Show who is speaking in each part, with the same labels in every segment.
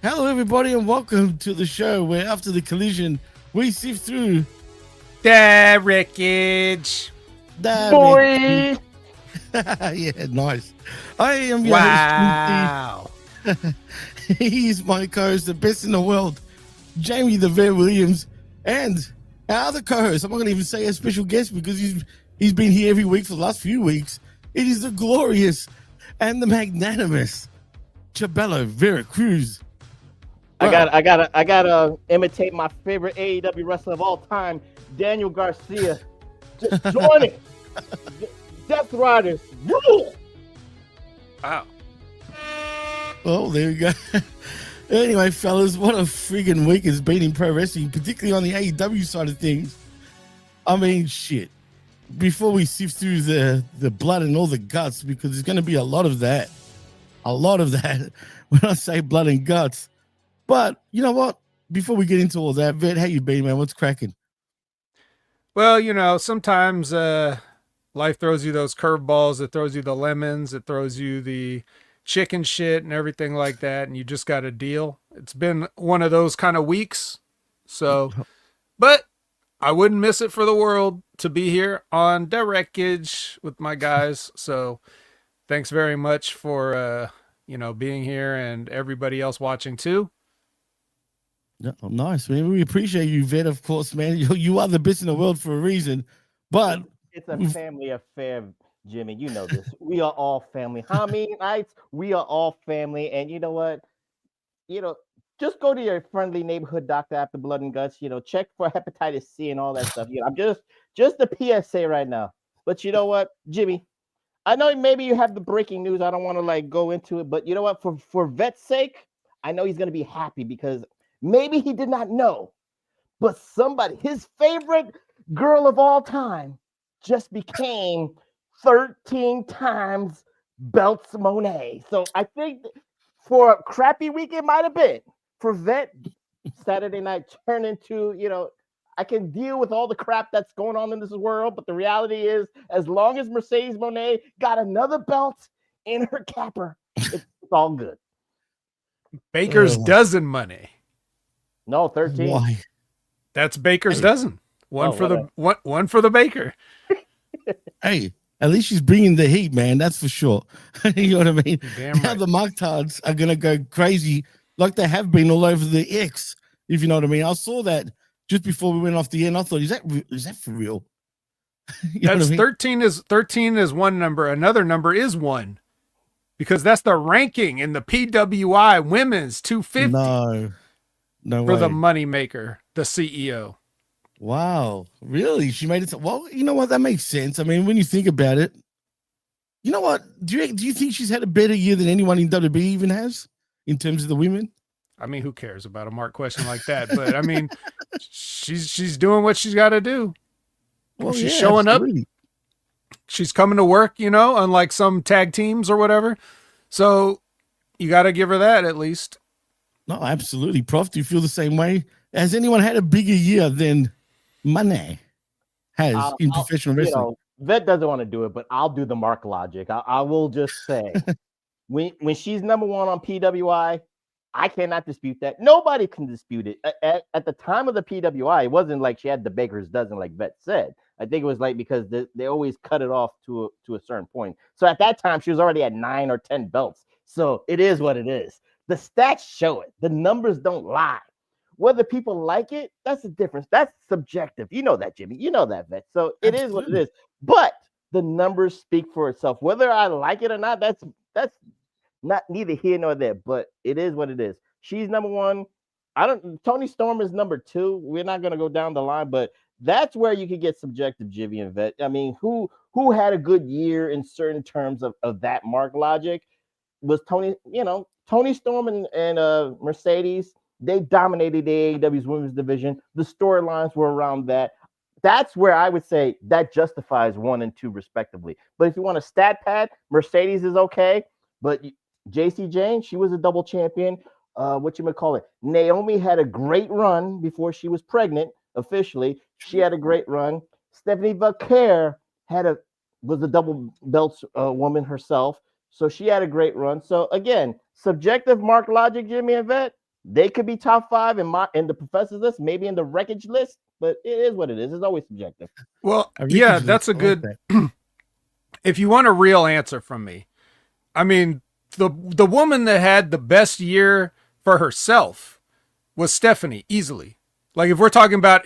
Speaker 1: Hello, everybody, and welcome to the show where after the collision, we sift through
Speaker 2: The wreckage.
Speaker 1: the
Speaker 3: Boy,
Speaker 1: yeah, nice. I am your
Speaker 2: Wow.
Speaker 1: host. He's my co-host, the best in the world, Jamie the Bear Williams, and our other co-host. I'm not going to even say a special guest because he's been here every week for the last few weeks. It is the glorious and the magnanimous Chabelo Vera Cruz.
Speaker 3: I gotta imitate my favorite AEW wrestler of all time, Daniel Garcia. Just join it. Death Riders rule.
Speaker 2: Wow.
Speaker 1: Oh, there we go. Anyway, fellas, what a friggin' week it's been in pro wrestling, particularly on the AEW side of things. I mean, shit. Before we sift through the blood and all the guts, because there's going to be a lot of that. A lot of that when I say blood and guts. But you know what? Before we get into all that, Vet, how you been, man? What's cracking?
Speaker 2: Well, sometimes life throws you those curveballs. It throws you the lemons. It throws you the chicken shit and everything like that. And you just got to deal. It's been one of those kind of weeks. So, but I wouldn't miss it for the world to be here on The Wreckage with my guys. So thanks very much for, being here and everybody else watching too.
Speaker 1: Oh, nice, man. We appreciate you, Vet, of course, man. You are the best in the world for a reason. But
Speaker 3: It's a family affair, Jimmy. You know this. We are all family. How many nights? We are all family. And you know what? Just go to your friendly neighborhood doctor after Blood and Guts. Check for hepatitis C and all that stuff. I'm just the PSA right now. But you know what, Jimmy? I know maybe you have the breaking news. I don't want to go into it, but you know what? For Vet's sake, I know he's gonna be happy because maybe he did not know, but somebody, his favorite girl of all time, just became 13 times belts Moné. So I think for a crappy week it might have been. For Vet, Saturday night turned into, I can deal with all the crap that's going on in this world, but the reality is, as long as Mercedes Moné got another belt in her capper, it's all good.
Speaker 2: Baker's dozen money.
Speaker 3: No, 13.
Speaker 1: why?
Speaker 2: That's Baker's dozen. One for the baker.
Speaker 1: Hey, at least she's bringing the heat, man. That's for sure. You know what I mean?
Speaker 2: Damn
Speaker 1: Now
Speaker 2: right.
Speaker 1: the Marktards are going to go crazy like they have been all over the X, if you know what I mean. I saw that just before we went off the air, and I thought, is that for real? You know
Speaker 2: That's
Speaker 1: what I mean?
Speaker 2: 13 is one number. Another number is one. Because that's the ranking in the PWI women's 250
Speaker 1: No
Speaker 2: for
Speaker 1: way.
Speaker 2: the moneymaker, the CEO.
Speaker 1: Wow, really? She made it. Well, you know what? That makes sense. I mean, when you think about it, you know what? Do you think she's had a better year than anyone in WWE even has in terms of the women?
Speaker 2: I mean, who cares about a mark question like that? But I mean, she's doing what she's got to do.
Speaker 1: Well,
Speaker 2: She's
Speaker 1: yeah,
Speaker 2: showing
Speaker 1: absolutely.
Speaker 2: up. She's coming to work, unlike some tag teams or whatever. So you got to give her that at least.
Speaker 1: No, absolutely. Prof, do you feel the same way? Has anyone had a bigger year than Moné has in professional wrestling?
Speaker 3: Vet doesn't want to do it, but I'll do the Mark logic. I will just say, when she's number one on PWI, I cannot dispute that. Nobody can dispute it. At the time of the PWI, it wasn't like she had the baker's dozen, like Vet said. I think it was because they always cut it off to a certain point. So at that time, she was already at 9 or 10 belts. So it is what it is. The stats show it. The numbers don't lie. Whether people like it, that's the difference. That's subjective. You know that, Jimmy. You know that, Vet. So it is what it is. But the numbers speak for itself. Whether I like it or not, that's not neither here nor there. But it is what it is. She's number one. Toni Storm is number two. We're not gonna go down the line, but that's where you could get subjective, Jimmy and Vet. I mean, who had a good year in certain terms of that Mark logic was Toni. Toni Storm and Mercedes. They dominated the AEW's women's division. The storylines were around that. That's where I would say that justifies 1 and 2 respectively. But if you want a stat pad, Mercedes is okay. But JC Jane, she was a double champion. Naomi had a great run before she was pregnant officially. She had a great run. Stephanie Vaquer was a double belts woman herself. So she had a great run. So again, subjective Mark logic, Jimmy and Vet. They could be top 5 in the professor's list, maybe in the wreckage list, but it is what it is. It's always subjective.
Speaker 2: Well, yeah, that's a good. If you want a real answer from me, I mean, the woman that had the best year for herself was Stephanie, easily. Like, if we're talking about,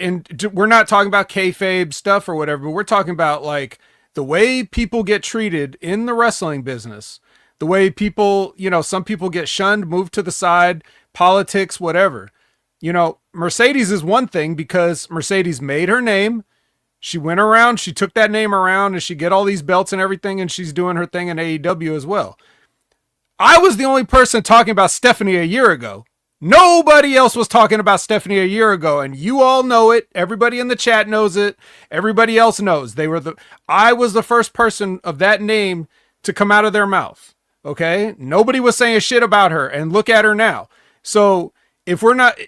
Speaker 2: we're not talking about kayfabe stuff or whatever, but we're talking about like the way people get treated in the wrestling business, the way people, some people get shunned, moved to the side, politics, whatever. Mercedes is one thing because Mercedes made her name. She went around, she took that name around, and she get all these belts and everything, and she's doing her thing in AEW as well. I was the only person talking about Stephanie a year ago. Nobody else was talking about Stephanie a year ago, and you all know it. Everybody in the chat knows it. Everybody else knows. I was the first person of that name to come out of their mouth. Okay? Nobody was saying shit about her, and look at her now. So if we're not,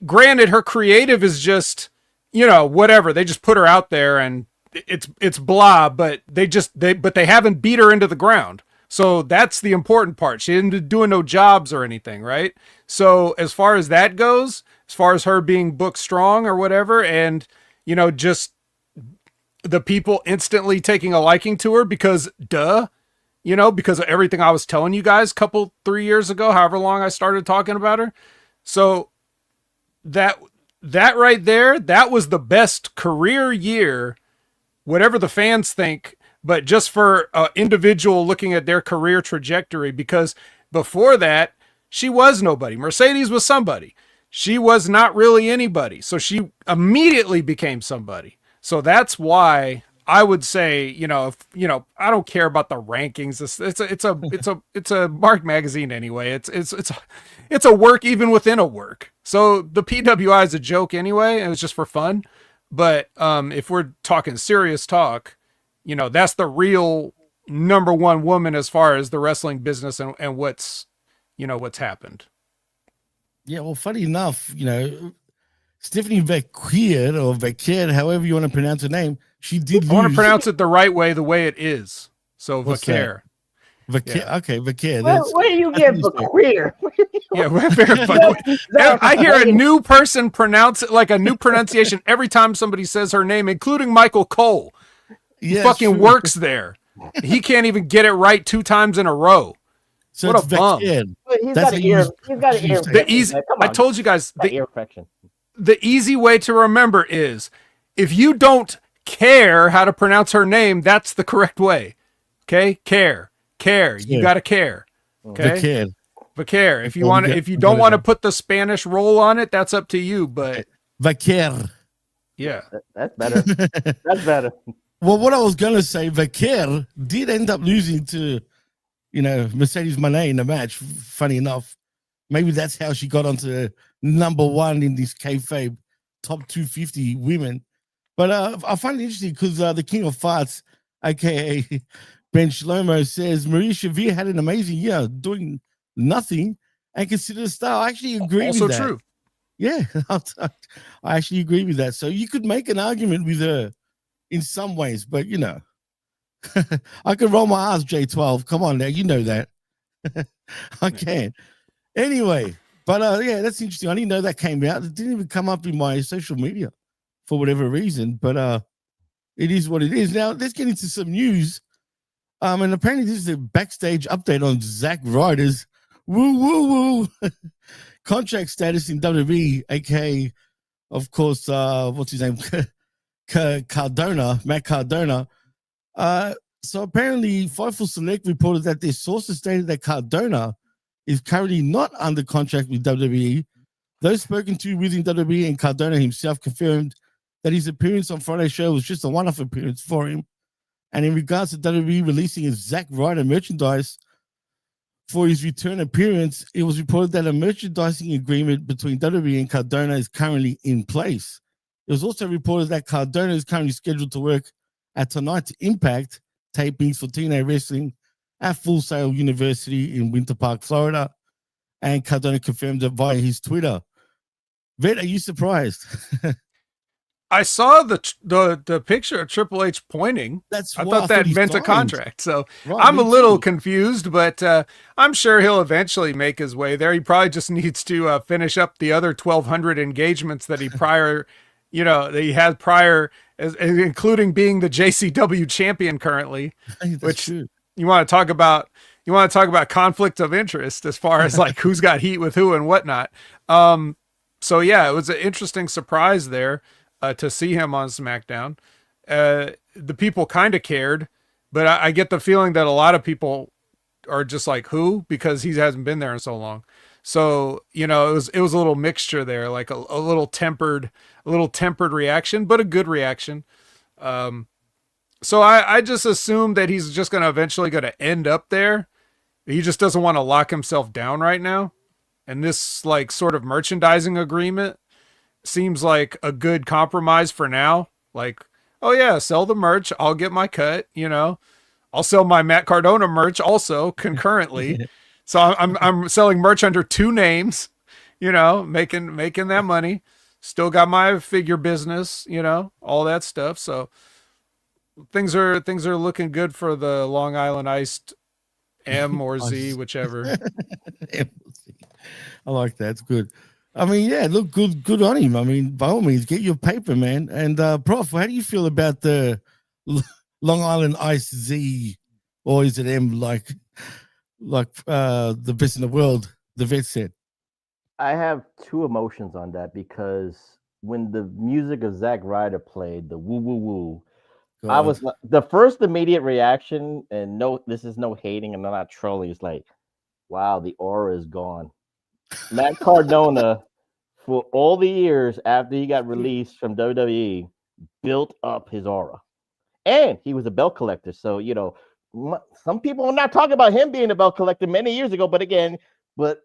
Speaker 2: granted, her creative is just, whatever. They just put her out there and it's blah, but they haven't beat her into the ground. So that's the important part. She didn't do no jobs or anything, right? So as far as that goes, as far as her being booked strong or whatever, and, just the people instantly taking a liking to her because because of everything I was telling you guys 3 years ago, however long I started talking about her. So that right there, that was the best career year, whatever the fans think, but just for an individual looking at their career trajectory, because before that, she was nobody. Mercedes was somebody. She was not really anybody. So she immediately became somebody. So that's why I would say, I don't care about the rankings. It's a Mark magazine anyway. It's a work even within a work. So the PWI is a joke anyway. It was just for fun. But if we're talking serious talk, that's the real number one woman as far as the wrestling business and what's happened.
Speaker 1: Yeah, well, funny enough, Stephanie Vaquer or Vaquer, however you want to pronounce her name, she did lose.
Speaker 2: I want to pronounce it the right way it is. So Vaquer.
Speaker 1: Vaquer, yeah. Okay, Vaquer.
Speaker 3: Where do you get Vaquer?
Speaker 2: Yeah, I hear a new person pronounce it like a new pronunciation every time somebody says her name, including Michael Cole. He fucking works there. He can't even get it right 2 times in a row.
Speaker 1: So
Speaker 2: what a bum.
Speaker 3: He's got an ear.
Speaker 2: The easy. I told you guys the easy way to remember is if you don't care how to pronounce her name, that's the correct way. Okay, care. You got to care. Okay, Vaquer. If you don't want to put the Spanish roll on it, that's up to you. But
Speaker 1: Vaquer.
Speaker 2: Yeah,
Speaker 3: that's better. That's better.
Speaker 1: Well, what I was gonna say, Vaquer did end up losing to, Mercedes Moné in the match. Funny enough, maybe that's how she got onto number 1 in this kayfabe top 250 women. But I find it interesting because the King of Farts, aka Ben Shlomo, says Maria Shafir had an amazing year doing nothing and considered a star. I actually agree with that.
Speaker 2: Also true.
Speaker 1: Yeah, I actually agree with that. So you could make an argument with her in some ways, but I can roll my eyes, J12. Come on now, you know that. I can. Anyway, but yeah, that's interesting. I didn't know that came out. It didn't even come up in my social media for whatever reason, but it is what it is. Now let's get into some news. And apparently this is a backstage update on Zack Ryder's woo contract status in WWE, aka, of course, what's his name? Matt Cardona. So apparently Fightful Select reported that their sources stated that Cardona is currently not under contract with WWE. Those spoken to within WWE and Cardona himself confirmed that his appearance on Friday's show was just a one-off appearance for him. And in regards to WWE releasing his Zack Ryder merchandise for his return appearance, it was reported that a merchandising agreement between WWE and Cardona is currently in place. It was also reported that Cardona is currently scheduled to work at tonight's Impact tapings for TNA Wrestling at Full Sail University in Winter Park, Florida. And Cardona confirmed it via his Twitter. Vet, are you surprised?
Speaker 2: I saw the picture of Triple H pointing.
Speaker 1: That's
Speaker 2: I
Speaker 1: why
Speaker 2: thought that
Speaker 1: he
Speaker 2: meant a
Speaker 1: signed.
Speaker 2: contract. So
Speaker 1: Right,
Speaker 2: I'm a
Speaker 1: me
Speaker 2: little
Speaker 1: too.
Speaker 2: confused, but I'm sure he'll eventually make his way there. He probably just needs to finish up the other 1,200 engagements that he that he had prior, including being the JCW champion currently.
Speaker 1: That's
Speaker 2: Which
Speaker 1: true.
Speaker 2: you want to talk about. You want to talk about conflict of interest as far as like who's got heat with who and whatnot. So yeah, it was an interesting surprise there. To see him on SmackDown. The people kind of cared, but I get the feeling that a lot of people are just like, who? Because he hasn't been there in so long. So, it was a little mixture there, like a little tempered reaction, but a good reaction. So I just assume that he's just going to eventually going to end up there. He just doesn't want to lock himself down right now. And this like sort of merchandising agreement seems like a good compromise for now. Like, oh yeah, sell the merch. I'll get my cut. I'll sell my Matt Cardona merch also concurrently. So I'm selling merch under two names. Making that money. Still got my figure business. All that stuff. So things are looking good for the Long Island Iced M or Z, whichever.
Speaker 1: I like that. It's good. I mean, yeah, look, good on him. I mean, by all means, get your paper, man. And Prof, how do you feel about the Long Island Ice Z, or is it M, like the best in the world? The vet said.
Speaker 3: I have two emotions on that because when the music of Zack Ryder played, the woo woo woo, I was the first immediate reaction, and no, this is no hating, and I'm not trolling. It's like, wow, the aura is gone. Matt Cardona, for all the years after he got released from WWE, built up his aura. And he was a belt collector. So, some people are not talking about him being a belt collector many years ago. But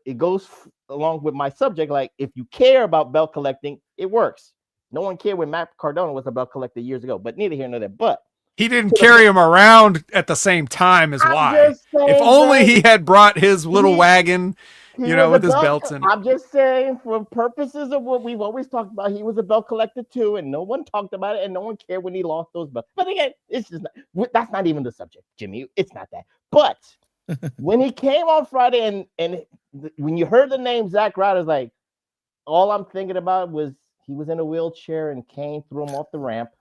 Speaker 3: it goes along with my subject. Like, if you care about belt collecting, it works. No one cared when Matt Cardona was a belt collector years ago. But neither here nor there. But
Speaker 2: he didn't carry him around at the same time as why. If only he had brought his little wagon, with his belts in it.
Speaker 3: I'm just saying, for purposes of what we've always talked about, he was a belt collector too, and no one talked about it, and no one cared when he lost those belts. But again, it's just that's not even the subject, Jimmy. It's not that. But when he came on Friday, and when you heard the name Zack Ryder, like, all I'm thinking about was he was in a wheelchair and Kane threw him off the ramp.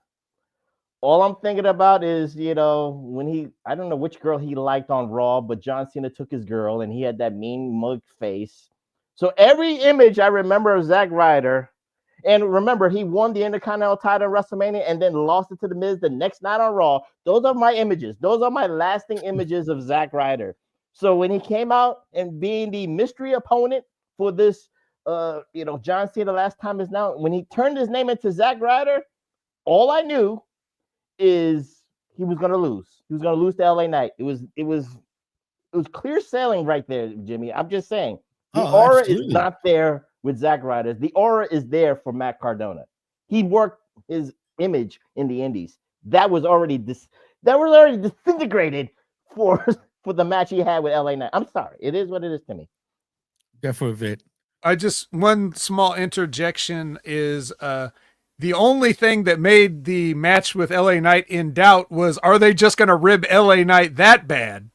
Speaker 3: All I'm thinking about is, when I don't know which girl he liked on Raw, but John Cena took his girl and he had that mean mug face. So every image I remember of Zack Ryder, and remember, he won the Intercontinental title at WrestleMania and then lost it to The Miz the next night on Raw. Those are my images. Those are my lasting images of Zack Ryder. So when he came out and being the mystery opponent for this, John Cena last time is now, when he turned his name into Zack Ryder, all I knew is he was going to lose. He was going to lose to LA Knight. It was clear sailing right there, Jimmy. I'm just saying. The aura absolutely is not there with Zack Ryder. The aura is there for Matt Cardona. He worked his image in the Indies. That was already disintegrated for the match he had with LA Knight. I'm sorry. It is what it is to me.
Speaker 1: Yeah, for a bit.
Speaker 2: One small interjection is the only thing that made the match with LA Knight in doubt was, are they just going to rib LA Knight that bad?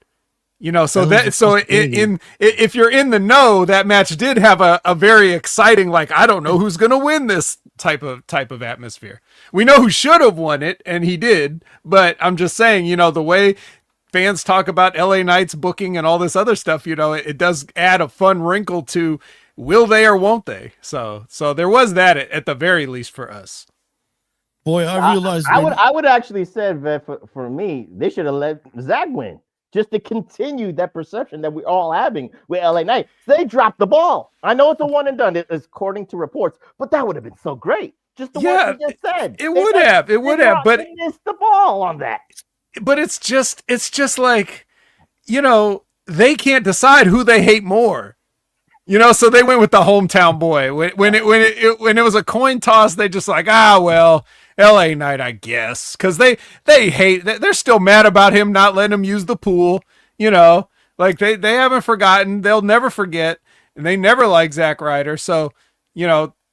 Speaker 2: If you're in the know, that match did have a very exciting, like, I don't know who's going to win this type of atmosphere. We know who should have won it, and he did, but I'm just saying, the way fans talk about LA Knight's booking and all this other stuff, it does add a fun wrinkle to, will they or won't they? So there was that at the very least for us.
Speaker 1: Boy, I realized
Speaker 3: I would actually say that for me, they should have let Zack win just to continue that perception that we're all having with LA Knight. They dropped the ball. I know it's a one and done, according to reports, but that would have been so great. Just the one you just said.
Speaker 2: It would have, but
Speaker 3: they missed the ball on that.
Speaker 2: But it's just like, they can't decide who they hate more. So they went with the hometown boy. When it was a coin toss, they just like, well, LA Knight, I guess, because they hate. They're still mad about him not letting him use the pool. Like they haven't forgotten. They'll never forget, and they never like Zack Ryder. So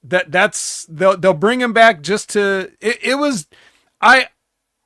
Speaker 2: they'll bring him back just to I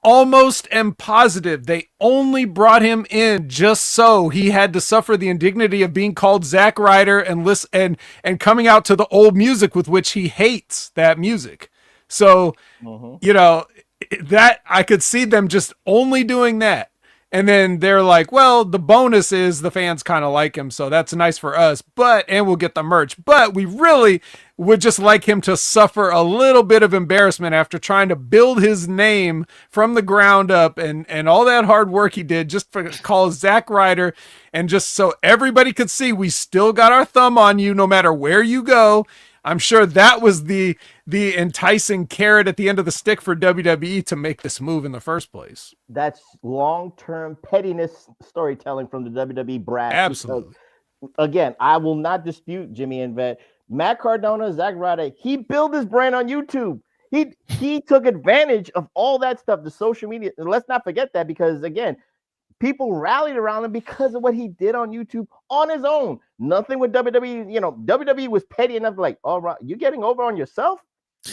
Speaker 2: almost am positive they only brought him in just so he had to suffer the indignity of being called Zack Ryder and coming out to the old music with which he hates that music. So, that I could see them just only doing that. And then they're like, well, the bonus is the fans kind of like him, so that's nice for us, and we'll get the merch. But we really would just like him to suffer a little bit of embarrassment after trying to build his name from the ground up and all that hard work he did just for call Zack Ryder, and just so everybody could see we still got our thumb on you no matter where you go. I'm sure that was the enticing carrot at the end of the stick for WWE to make this move in the first place.
Speaker 3: That's long-term pettiness storytelling from the WWE brass.
Speaker 2: Absolutely.
Speaker 3: Because, again, I will not dispute Jimmy and Vet. Matt Cardona, Zack Ryder, he built his brand on YouTube. He took advantage of all that stuff, the social media. And let's not forget that, because again, people rallied around him because of what he did on YouTube on his own. Nothing with WWE. WWE was petty enough to like, all right, you getting over on yourself?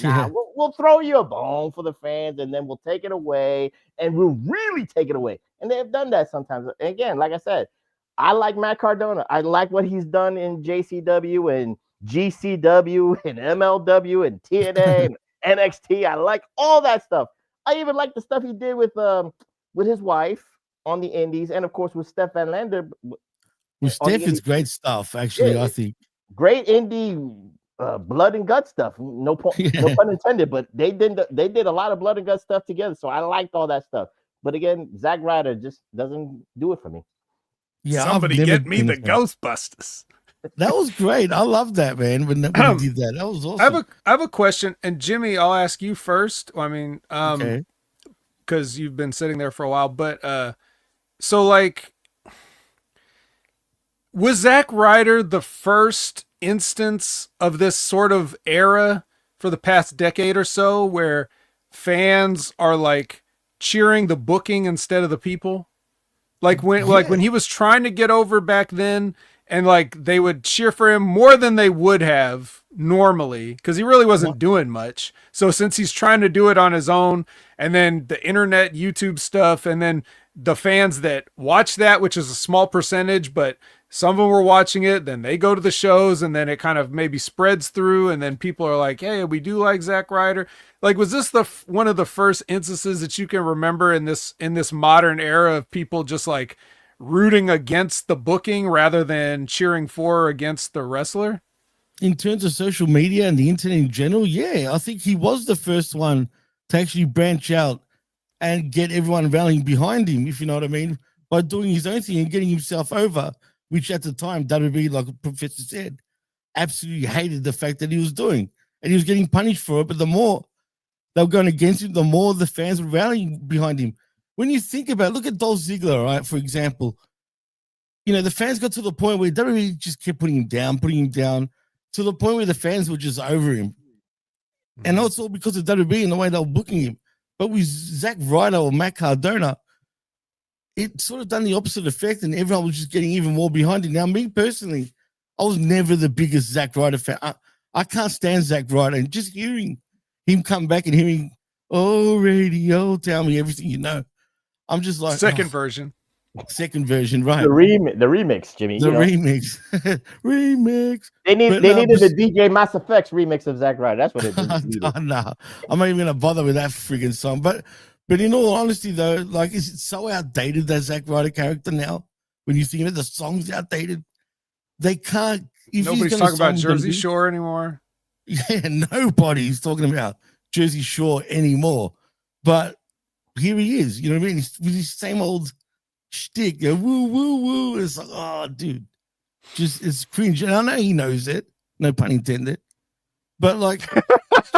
Speaker 3: Nah, we'll throw you a bone for the fans, and then we'll take it away, and we'll really take it away. And they've done that sometimes. And again, like I said, I like Matt Cardona. I like what he's done in JCW and GCW and MLW and TNA and NXT. I like all that stuff. I even like the stuff he did with his wife on the indies, and of course with Statlander.
Speaker 1: With Steph, it's great stuff, actually. Yeah, I think
Speaker 3: great indie blood and gut stuff. No pun intended, but they did a lot of blood and gut stuff together. So I liked all that stuff. But again, Zack Ryder just doesn't do it for me.
Speaker 2: Yeah, somebody get me the Ghostbusters.
Speaker 1: That was great. I love that, man. When he did that, that was awesome.
Speaker 2: I have a question, and Jimmy, I'll ask you first. I mean, because you've been sitting there for a while, but so like, was Zack Ryder the first instance of this sort of era for the past decade or so where fans are like cheering the booking instead of the people? Like when he was trying to get over back then, and like they would cheer for him more than they would have normally because he really wasn't doing much. So since he's trying to do it on his own, and then the internet, YouTube stuff, and then the fans that watch that, which is a small percentage, but some of them were watching it, then they go to the shows, and then it kind of maybe spreads through, and then people are like, hey, we do like Zack Ryder. Like, was this one of the first instances that you can remember in this modern era of people just like rooting against the booking rather than cheering for or against the wrestler?
Speaker 1: In terms of social media and the internet in general, yeah, I think he was the first one to actually branch out and get everyone rallying behind him, if you know what I mean, by doing his own thing and getting himself over, which at the time, WB, like Professor said, absolutely hated the fact that he was doing. And he was getting punished for it, but the more they were going against him, the more the fans were rallying behind him. When you think about it, look at Dolph Ziggler, right, for example. You know, the fans got to the point where WWE just kept putting him down, to the point where the fans were just over him. And it's all because of WWE and the way they were booking him. But with Zack Ryder or Matt Cardona, it sort of done the opposite effect, and everyone was just getting even more behind him. Now, me personally, I was never the biggest Zack Ryder fan. I can't stand Zack Ryder, and just hearing him come back and hearing, oh, radio, tell me everything you know. I'm just like,
Speaker 2: second version,
Speaker 1: right?
Speaker 3: The remix, Jimmy.
Speaker 1: The remix, remix.
Speaker 3: They needed the DJ Mass Effects remix of Zack Ryder. That's what it needed.
Speaker 1: No, I'm not even gonna bother with that friggin' song. But in all honesty, though, like, is it so outdated, that Zack Ryder character now? When you think of it, the song's outdated. They can't.
Speaker 2: Nobody's talking about Jersey Shore anymore.
Speaker 1: Yeah, nobody's talking about Jersey Shore anymore. But here he is, you know what I mean? He's with his same old shtick, woo, woo, woo. It's like, oh, dude, just it's cringe. And I know he knows it, no pun intended. But like,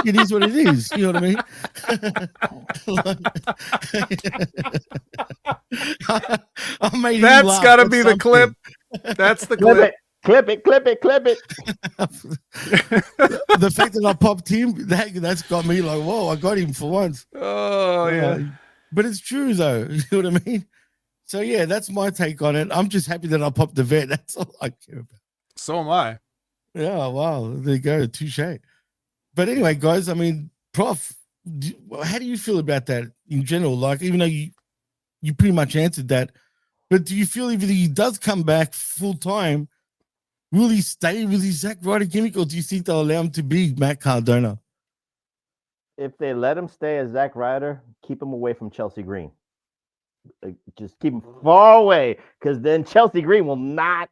Speaker 1: it is what it is. You know what I mean? I made
Speaker 2: That's got to be the clip. That's the clip.
Speaker 3: Clip it.
Speaker 1: The fact that I popped him, that's got me like, whoa, I got him for once.
Speaker 2: Oh, yeah.
Speaker 1: But it's true, though. You know what I mean? So, yeah, that's my take on it. I'm just happy that I popped the vet. That's all I care about.
Speaker 2: So am I.
Speaker 1: Yeah, wow. There you go. Touche. But anyway, guys, I mean, Prof, how do you feel about that in general? Like, even though you pretty much answered that, but do you feel if he does come back full time, will he stay with his Zack Ryder gimmick, or do you think they'll allow him to be Matt Cardona?
Speaker 3: If they let him stay as Zack Ryder, keep him away from Chelsea Green. Just keep him far away, because then Chelsea Green will not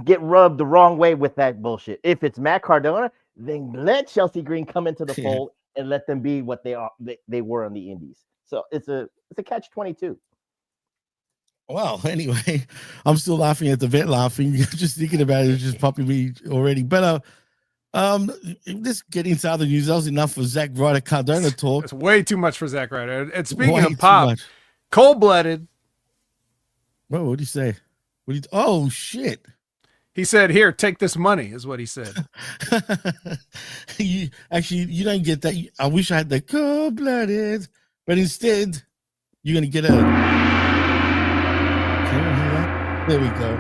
Speaker 3: get rubbed the wrong way with that bullshit. If it's Matt Cardona, then let Chelsea Green come into the fold and let them be what they are. They were on the Indies. So it's a catch-22.
Speaker 1: Well, anyway, I'm still laughing at the vet laughing. Just thinking about it is just popping me already. But let's get into other news. That was enough for Zack Ryder Cardona talk.
Speaker 2: It's way too much for Zack Ryder. And speaking
Speaker 1: Way
Speaker 2: of pop, cold-blooded.
Speaker 1: Whoa, what did he say? Oh shit!
Speaker 2: He said, "Here, take this money," is what he said.
Speaker 1: You don't get that. I wish I had the cold-blooded, but instead, you're gonna get a. Can you hear that? There we go.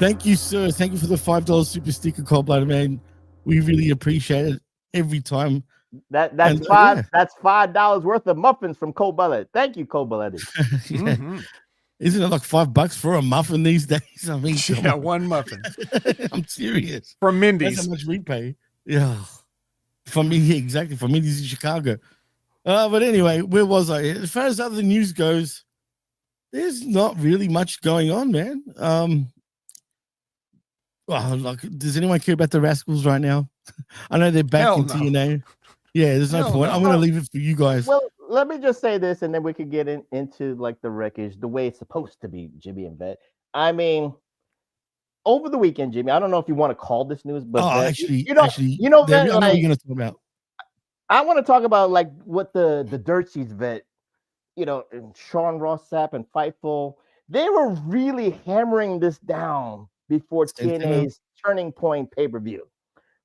Speaker 1: Thank you, sir. Thank you for the $5 super sticker, cold-blooded man. We really appreciate it every time.
Speaker 3: That's $5 worth of muffins from Cold Blooded. Thank you, Cold Blooded.
Speaker 1: Yeah. Isn't it like $5 for a muffin these days? I mean,
Speaker 2: yeah, one muffin.
Speaker 1: I'm serious.
Speaker 2: From Mindy's.
Speaker 1: That's how much we pay. Yeah. From me, exactly. From Mindy's in Chicago. But anyway, where was I? As far as other news goes, there's not really much going on, man. Does anyone care about the Rascals right now? I know they're back in TNA. Yeah, there's no point. I'm going to leave it for you guys.
Speaker 3: Well, let me just say this, and then we could get into like the wreckage the way it's supposed to be, Jimmy and Vet. I mean, over the weekend, Jimmy, I don't know if you want to call this news, but
Speaker 1: Vet,
Speaker 3: Vet, what you're going to talk about. I want to talk about like what the dirt sheets, Vet, and Sean Ross Sapp and Fightful, they were really hammering this down before TNA's Turning Point pay-per-view.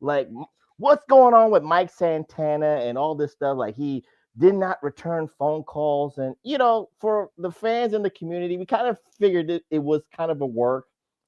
Speaker 3: Like, what's going on with Mike Santana and all this stuff? Like, he did not return phone calls. And, for the fans in the community, we kind of figured it was kind of a work.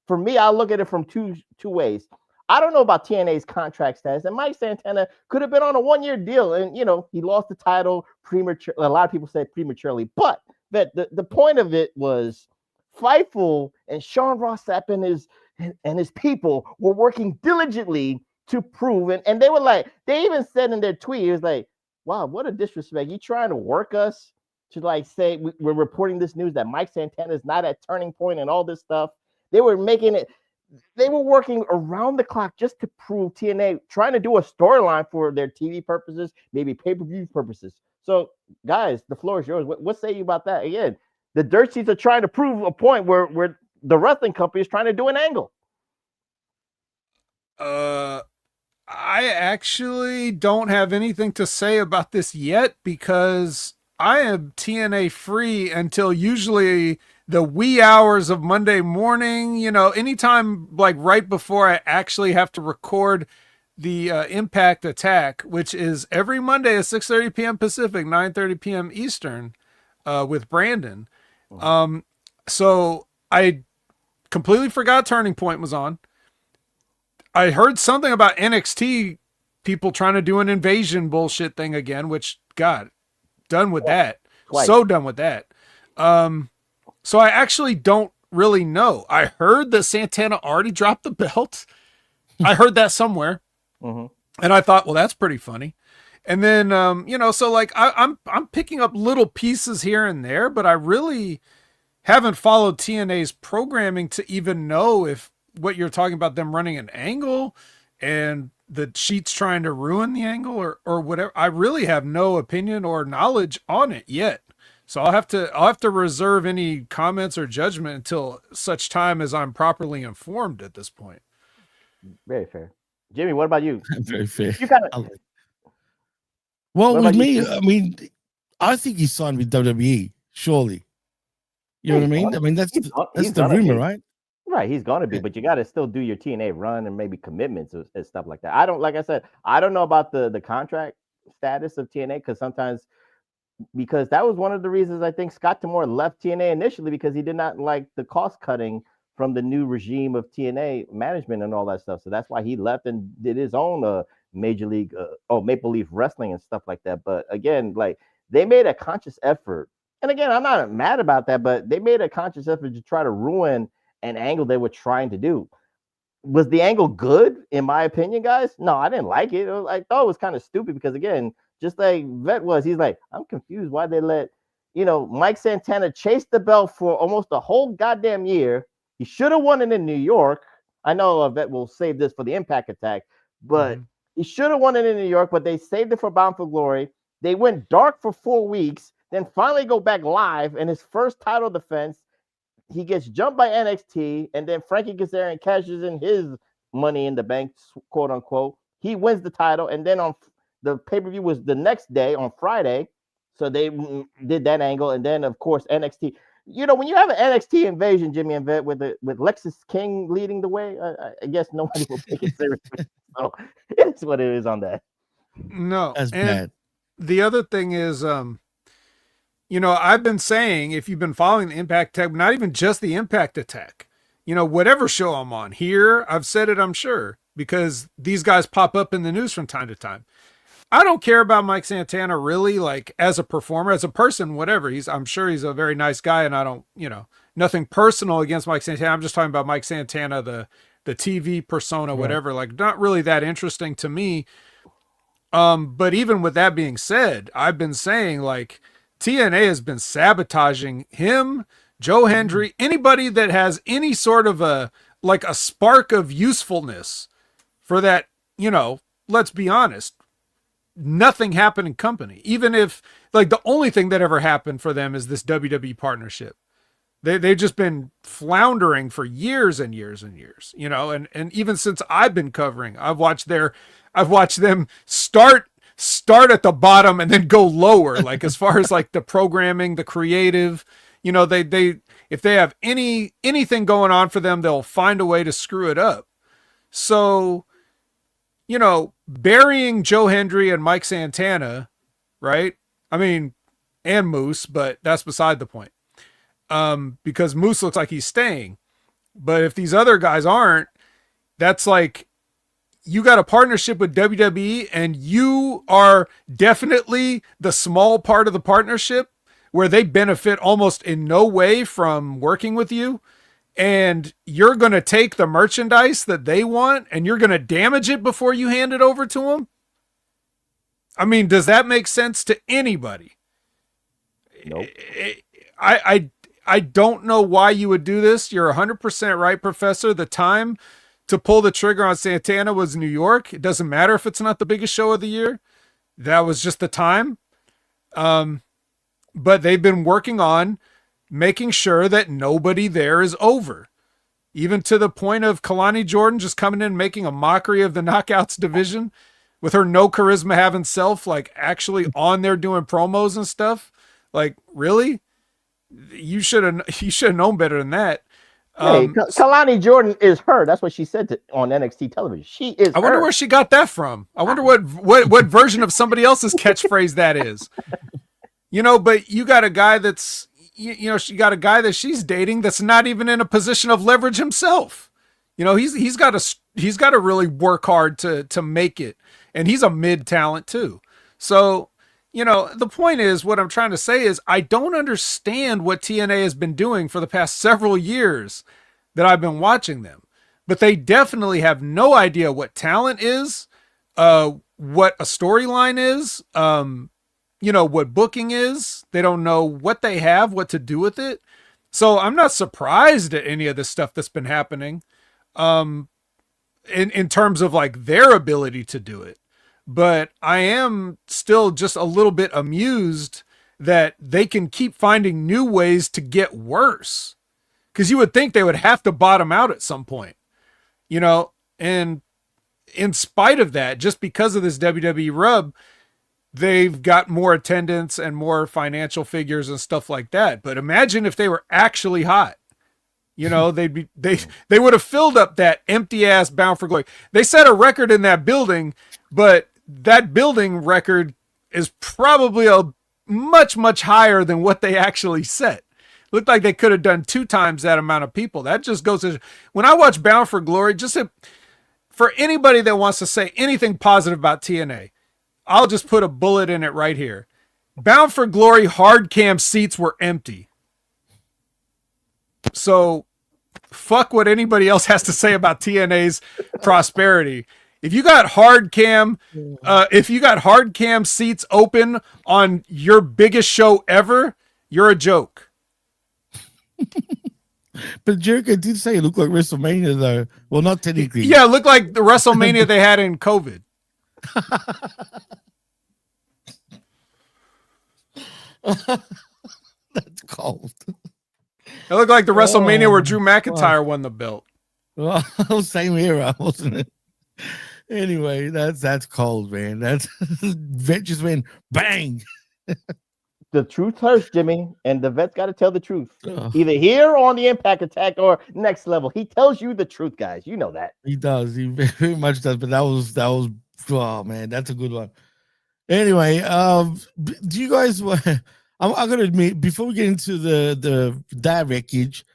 Speaker 3: For me, I look at it from two ways. I don't know about TNA's contract status, and Mike Santana could have been on a 1-year deal. And, he lost the title premature. A lot of people say prematurely, but the point of it was Fightful and Sean Ross Sapp and his people were working diligently to prove, and they were like, they even said in their tweet, it was like, wow, what a disrespect. You trying to work us to like say we're reporting this news that Mike Santana is not at Turning Point and all this stuff. They were working around the clock just to prove TNA, trying to do a storyline for their TV purposes, maybe pay-per-view purposes. So guys, the floor is yours. What say you about that? Again, the dirt sheets are trying to prove a point where the wrestling company is trying to do an angle.
Speaker 2: I actually don't have anything to say about this yet because I am TNA free until usually the wee hours of Monday morning, anytime like right before I actually have to record the Impact Attack, which is every Monday at 6:30 p.m. Pacific, 9:30 p.m. Eastern, with Brandon. So I completely forgot Turning Point was on. I heard something about NXT people trying to do an invasion bullshit thing again, which, God, done with that.
Speaker 3: Twice.
Speaker 2: So done with that. So I actually don't really know. I heard that Santana already dropped the belt. I heard that somewhere. And I thought, well, that's pretty funny. And then, so like I'm picking up little pieces here and there, but I really haven't followed TNA's programming to even know if what you're talking about, them running an angle and the sheets trying to ruin the angle or whatever. I really have no opinion or knowledge on it yet. So I'll have to reserve any comments or judgment until such time as I'm properly informed at this point.
Speaker 3: Very fair. Jimmy, what about you?
Speaker 1: Very fair.
Speaker 3: You kind of.
Speaker 1: Well, with me, I mean, I think he's signed with WWE, surely. You know what I mean? I mean, that's the rumor, right?
Speaker 3: Right, he's gonna be, but you got to still do your TNA run and maybe commitments and stuff like that. Like I said, I don't know about the contract status of TNA because that was one of the reasons I think Scott D'Amore left TNA initially, because he did not like the cost cutting from the new regime of TNA management and all that stuff. So that's why he left and did his own Major League, Maple Leaf Wrestling and stuff like that. But again, like they made a conscious effort. And again, I'm not mad about that, but they made a conscious effort to try to ruin an angle they were trying to do. Was the angle good, in my opinion, guys? No, I didn't like it. I thought it was kind of stupid because, again, just like Vet was, he's like, I'm confused why they let, Mike Santana chase the belt for almost a whole goddamn year. He should have won it in New York. I know Vet will save this for the Impact Attack, but he should have won it in New York, but they saved it for Bound for Glory. They went dark for 4 weeks, then finally go back live, and his first title defense, he gets jumped by NXT, and then Frankie Kazarian cashes in his money in the bank, quote unquote. He wins the title, and then on the pay-per-view was the next day on Friday, so they did that angle, and then of course NXT. When you have an NXT invasion, Jimmy and Vet, with Lexis King leading the way, I guess nobody will take it seriously. So it's what it is on that.
Speaker 2: No,
Speaker 1: That's bad.
Speaker 2: The other thing is, I've been saying, if you've been following the Impact Attack, not even just the Impact Attack, whatever show I'm on here, I've said it, I'm sure, because these guys pop up in the news from time to time. I don't care about Mike Santana really, like as a performer, as a person, whatever. I'm sure he's a very nice guy, and I don't, nothing personal against Mike Santana. I'm just talking about Mike Santana, the TV persona, whatever, like not really that interesting to me. But even with that being said, I've been saying like TNA has been sabotaging him, Joe Hendry, anybody that has any sort of a spark of usefulness for that, let's be honest, nothing happened in company. Even if like the only thing that ever happened for them is this WWE partnership. They've just been floundering for years and years and years, and even since I've been covering, I've watched them start at the bottom and then go lower, like as far as like the programming, the creative, they if they have anything going on for them, they'll find a way to screw it up. So, burying Joe Hendry and Mike Santana, right? I mean, and Moose, but that's beside the point. Because Moose looks like he's staying, but if these other guys aren't, that's like, you got a partnership with WWE and you are definitely the small part of the partnership where they benefit almost in no way from working with you. And you're going to take the merchandise that they want and you're going to damage it before you hand it over to them. I mean, does that make sense to anybody?
Speaker 3: Nope.
Speaker 2: I don't know why you would do this. You're 100% right, Professor. The time to pull the trigger on Santana was New York. It doesn't matter if it's not the biggest show of the year. That was just the time. But they've been working on making sure that nobody there is over. Even to the point of Kalani Jordan just coming in and making a mockery of the Knockouts division with her no charisma having self, like actually on there doing promos and stuff. Like, really? You should have known better than that.
Speaker 3: Hey, Kalani Jordan is her. That's what she said on NXT television. She is.
Speaker 2: I wonder where she got that from. I wonder what version of somebody else's catchphrase that is. But you got a guy that's, she got a guy that she's dating that's not even in a position of leverage himself. He's got to really work hard to make it, and he's a mid talent too. So, the point is, what I'm trying to say is I don't understand what TNA has been doing for the past several years that I've been watching them, but they definitely have no idea what talent is, what a storyline is, what booking is. They don't know what they have, what to do with it. So I'm not surprised at any of this stuff that's been happening, in terms of like their ability to do it. But I am still just a little bit amused that they can keep finding new ways to get worse. Because you would think they would have to bottom out at some point, and in spite of that, just because of this WWE rub, they've got more attendance and more financial figures and stuff like that. But imagine if they were actually hot. They would have filled up that empty ass Bound for Glory. They set a record in that building, but that building record is probably a much, much higher than what they actually set. Looked like they could have done 2 times that amount of people. That just goes to, when I watch Bound for Glory, for anybody that wants to say anything positive about TNA, I'll just put a bullet in it right here. Bound for Glory hard cam seats were empty. So fuck what anybody else has to say about TNA's prosperity. If you got hard cam seats open on your biggest show ever, you're a joke.
Speaker 1: But Jericho did say it looked like WrestleMania, though. Well, not technically.
Speaker 2: Yeah, it looked like the WrestleMania they had in COVID.
Speaker 1: That's cold.
Speaker 2: It looked like the WrestleMania where Drew McIntyre won the belt.
Speaker 1: Well, same era, wasn't it? Anyway, that's cold, man. That's vet just went bang.
Speaker 3: The truth hurts, Jimmy, and the vet's got to tell the truth.
Speaker 1: Oh.
Speaker 3: Either here or on the Impact Attack or next level. He tells you the truth, guys. You know that.
Speaker 1: He does. He very much does. But that was oh man, that's a good one. Anyway, do you guys? I'm gonna admit, before we get into the wreckage,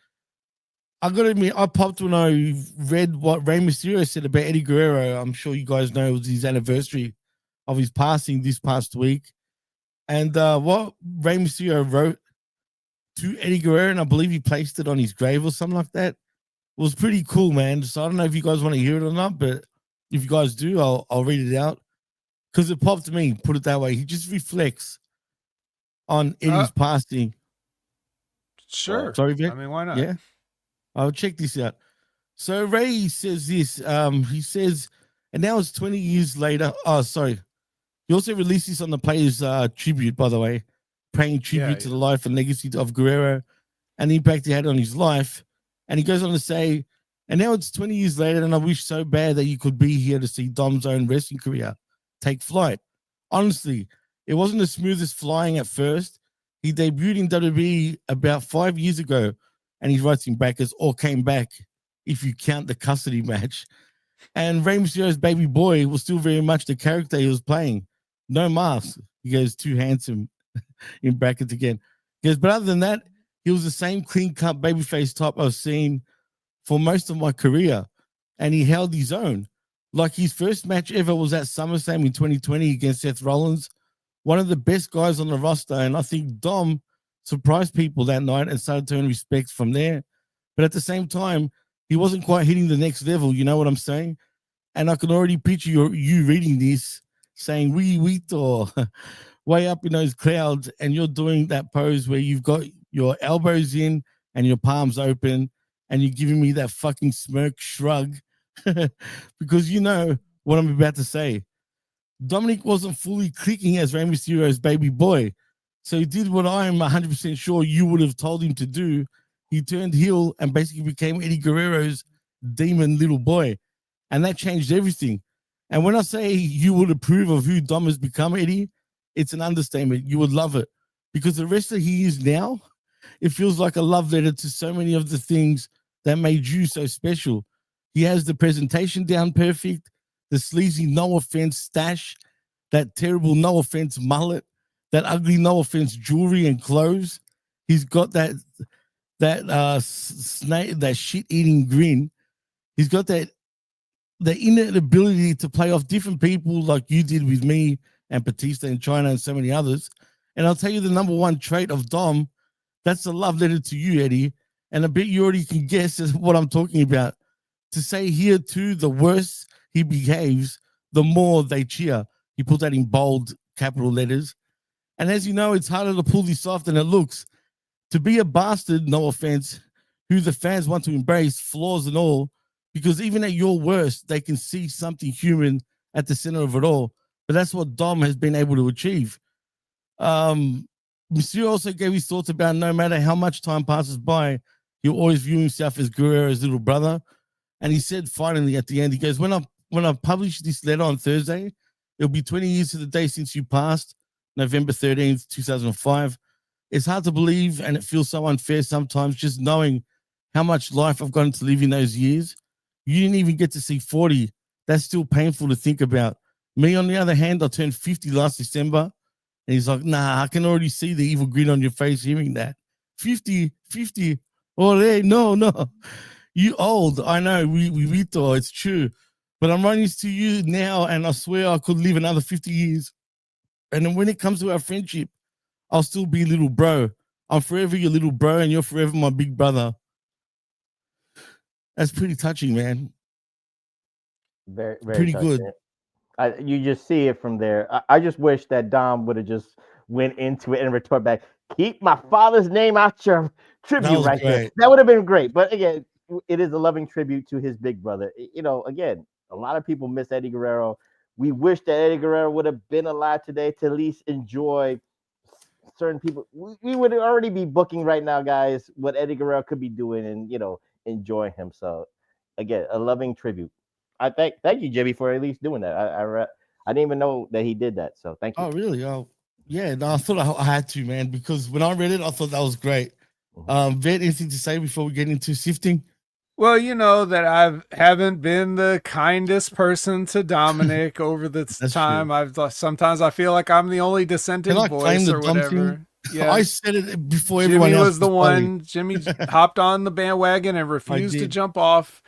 Speaker 1: I'm gonna admit I popped when I read what Rey Mysterio said about Eddie Guerrero. I'm sure you guys know it was his anniversary of his passing this past week, and what Rey Mysterio wrote to Eddie Guerrero, and I believe he placed it on his grave or something like that. It was pretty cool, man. So I don't know if you guys want to hear it or not, but if you guys do, I'll read it out because it popped to me. Put it that way. He just reflects on Eddie's passing.
Speaker 2: Sure.
Speaker 1: Sorry, Vic?
Speaker 2: I mean, why not?
Speaker 1: Yeah. I'll check this out. So Ray says this. He says, and now it's 20 years later. Oh, sorry. He also released this on the Players Tribute, by the way, paying tribute to the life and legacy of Guerrero and the impact he had on his life. And he goes on to say, and now it's 20 years later, and I wish so bad that you could be here to see Dom's own wrestling career take flight. Honestly, it wasn't the smoothest flying at first. He debuted in WWE about 5 years ago, and he's writing back as all came back if you count the custody match. And Rey Mysterio's baby boy was still very much the character he was playing. No mask. He goes, too handsome in brackets again. He goes, but other than that, he was the same clean-cut babyface type I've seen for most of my career, and he held his own. Like his first match ever was at SummerSlam in 2020 against Seth Rollins, one of the best guys on the roster, and I think Dom surprised people that night and started to earn respect from there. But at the same time, he wasn't quite hitting the next level, you know what I'm saying? And I can already picture you reading this, saying, we Thor, way up in those clouds, and you're doing that pose where you've got your elbows in and your palms open, and you're giving me that fucking smirk shrug because you know what I'm about to say. Dominic wasn't fully clicking as Rey Mysterio's baby boy, so he did what I'm 100% sure you would have told him to do. He turned heel and basically became Eddie Guerrero's demon little boy, and that changed everything. And when I say you would approve of who Dom has become, Eddie, it's an understatement. You would love it because the wrestler he is now, it feels like a love letter to so many of the things that made you so special. He has the presentation down perfect, the sleazy no offense stash, that terrible no offense mullet, that ugly no offense jewelry and clothes. He's got that snake, that shit eating grin. He's got the innate ability to play off different people like you did with me and Batista and China and so many others. And I'll tell you the number one trait of Dom, that's a love letter to you, Eddie. And I bet you already can guess what I'm talking about. To say here too, the worse he behaves, the more they cheer. He put that in bold capital letters. And as you know, it's harder to pull this off than it looks. To be a bastard, no offense, who the fans want to embrace, flaws and all, because even at your worst, they can see something human at the center of it all. But that's what Dom has been able to achieve. Monsieur also gave his thoughts about no matter how much time passes by, he'll always view himself as Guerrero's little brother. And he said finally at the end, he goes, when I publish this letter on Thursday, it'll be 20 years to the day since you passed, November 13th, 2005. It's hard to believe, and it feels so unfair sometimes just knowing how much life I've gotten to live in those years. You didn't even get to see 40. That's still painful to think about. Me, on the other hand, I turned 50 last December. And he's like, nah, I can already see the evil grin on your face hearing that. 50, 50. Oh, hey, no. You old. I know. We thought it's true. But I'm running to you now, and I swear I could live another 50 years. And then when it comes to our friendship, I'll still be little bro. I'm forever your little bro, and you're forever my big brother. That's pretty touching, man.
Speaker 3: Very, very
Speaker 1: pretty
Speaker 3: touching.
Speaker 1: good.
Speaker 3: You just see it from there. I just wish that Dom would have just went into it and retort back, keep my father's name out your tribute right there. That would have been great. But again, it is a loving tribute to his big brother. You know, again, a lot of people miss Eddie Guerrero. We wish that Eddie Guerrero would have been alive today to at least enjoy certain people. We would already be booking right now, guys, what Eddie Guerrero could be doing and, you know, enjoying him. So, again, a loving tribute. I thank you, Jimmy, for at least doing that. I didn't even know that he did that. So, thank you.
Speaker 1: Oh, really? Oh, yeah. No, I thought I had to, man, because when I read it, I thought that was great. Vet, anything to say before we get into sifting?
Speaker 2: Well, you know that I haven't been the kindest person to Dominic over the time. Sometimes I feel like I'm the only dissenting voice or whatever.
Speaker 1: Yeah, I said it before
Speaker 2: Jimmy
Speaker 1: everyone else
Speaker 2: was the one. Jimmy hopped on the bandwagon and refused to jump off,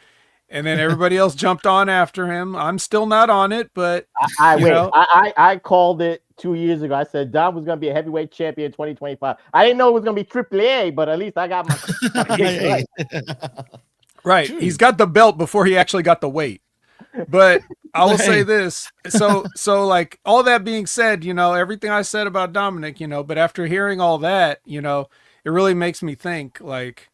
Speaker 2: and then everybody else jumped on after him. I'm still not on it, but
Speaker 3: I called it 2 years ago. I said Dom was going to be a heavyweight champion in 2025. I didn't know it was going to be AAA, but at least I got my
Speaker 2: right. True. He's got the belt before he actually got the weight. But I will say this. So like all that being said, you know, everything I said about Dominic, you know, but after hearing all that, you know, it really makes me think like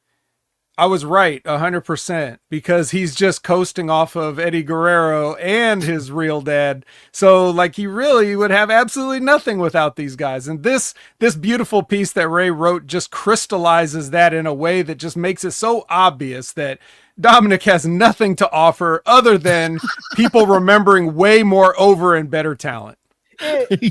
Speaker 2: I was right 100% because he's just coasting off of Eddie Guerrero and his real dad. So like he really would have absolutely nothing without these guys. And this beautiful piece that Ray wrote just crystallizes that in a way that just makes it so obvious that Dominic has nothing to offer other than people remembering way more over and better talent.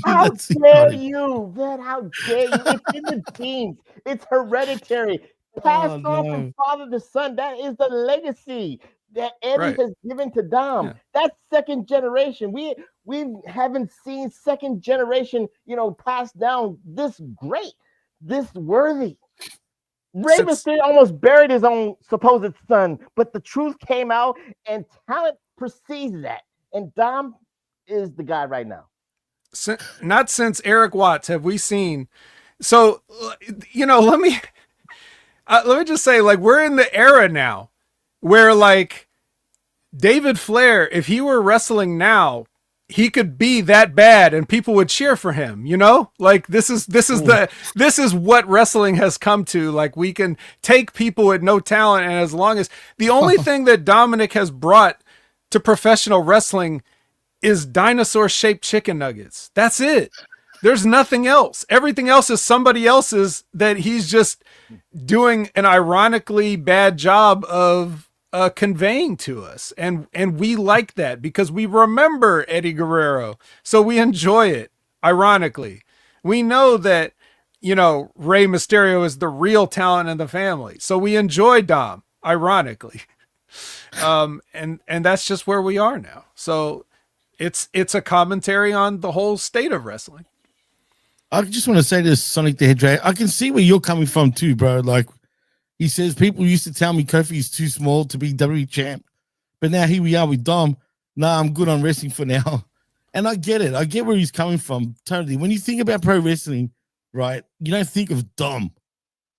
Speaker 3: How dare you, man? How dare you? It's in the genes. It's hereditary. Passed on from father to son. That is the legacy that Eddie has given to Dom. Yeah. That's second generation. We haven't seen second generation, you know, passed down this great, this worthy. Rey Mysterio almost buried his own supposed son, but the truth came out, and talent precedes that. And Dom is the guy right now.
Speaker 2: Not since Eric Watts have we seen. So, you know, let me just say, like, we're in the era now where, like, David Flair, if he were wrestling now, he could be that bad and people would cheer for him, you know? Like, this is what wrestling has come to. Like, we can take people with no talent, and as long as the only thing that Dominic has brought to professional wrestling is dinosaur-shaped chicken nuggets. That's it. There's nothing else. Everything else is somebody else's that he's just doing an ironically bad job of conveying to us. And we like that because we remember Eddie Guerrero. So we enjoy it, ironically. We know that, you know, Rey Mysterio is the real talent in the family. So we enjoy Dom, ironically. And that's just where we are now. So it's a commentary on the whole state of wrestling.
Speaker 1: I just want to say this, Sonic the Hedgehog. I can see where you're coming from too, bro. Like he says, people used to tell me Kofi is too small to be WWE champ, but now here we are with Dom. Nah, I'm good on wrestling for now, and I get it. I get where he's coming from totally. When you think about pro wrestling, right, you don't think of Dom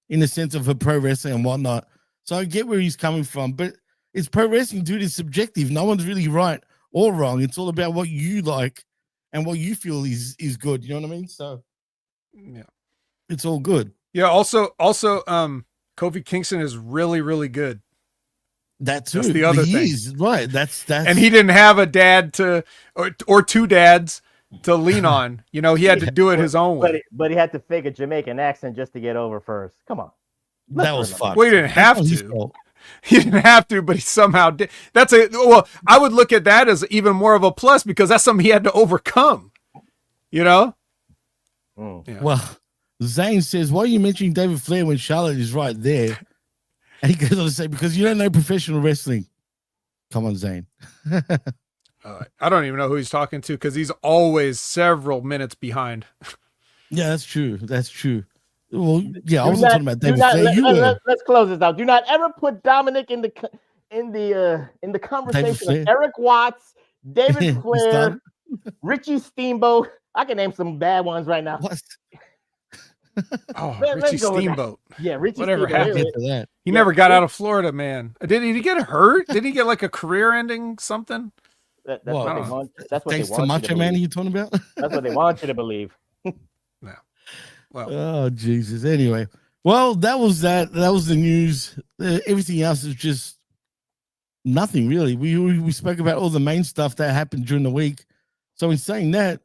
Speaker 1: in the sense of a pro wrestling and whatnot. So I get where he's coming from, but it's pro wrestling, dude. It's subjective. No one's really right or wrong. It's all about what you like and what you feel is good. You know what I mean? So.
Speaker 2: Yeah,
Speaker 1: it's all good.
Speaker 2: Yeah. Also, Kofi Kingston is really, really good.
Speaker 1: That's
Speaker 2: the other thing,
Speaker 1: right? That's
Speaker 2: and he didn't have a dad or two dads to lean on. You know, he had to do it his own way.
Speaker 3: But he had to fake a Jamaican accent just to get over first. Come on,
Speaker 1: that was fun.
Speaker 2: Well, he didn't have to. He didn't have to, but he somehow did. I would look at that as even more of a plus because that's something he had to overcome. You know.
Speaker 1: Yeah. Well, Zane says, why are you mentioning David Flair when Charlotte is right there? And he goes on to say, because you don't know professional wrestling. Come on, Zane.
Speaker 2: I don't even know who he's talking to because he's always several minutes behind.
Speaker 1: Yeah, that's true. That's true. Well, yeah, I
Speaker 3: Do
Speaker 1: wasn't
Speaker 3: not,
Speaker 1: talking about
Speaker 3: do
Speaker 1: David
Speaker 3: not,
Speaker 1: Flair. You were
Speaker 3: let's close this out. Do not ever put Dominic in the
Speaker 1: David
Speaker 3: conversation of
Speaker 1: Flair.
Speaker 3: Eric Watts, David
Speaker 1: You
Speaker 3: Flair,
Speaker 1: started?
Speaker 3: Richie Steamboat. I can name some bad ones right now.
Speaker 1: What?
Speaker 2: Oh,
Speaker 3: Let's
Speaker 2: Richie
Speaker 3: go with that.
Speaker 2: Steamboat.
Speaker 3: Yeah, Richie
Speaker 2: Whatever
Speaker 3: Steamboat.
Speaker 1: I'll
Speaker 2: happened?
Speaker 1: get to that.
Speaker 2: He
Speaker 3: Yeah.
Speaker 2: never got out of Florida, man. Did he get hurt? Did he get like a career-ending something?
Speaker 3: That's
Speaker 1: Well,
Speaker 3: what they want. That's what
Speaker 1: Thanks
Speaker 3: they
Speaker 1: to
Speaker 3: want you to
Speaker 1: Macho Man,
Speaker 3: believe.
Speaker 1: you talking about?
Speaker 3: That's what they want you to believe.
Speaker 2: No. Well,
Speaker 1: Oh Jesus! Anyway, well, that was that. That was the news. Everything else is just nothing really. We spoke about all the main stuff that happened during the week. So in saying that,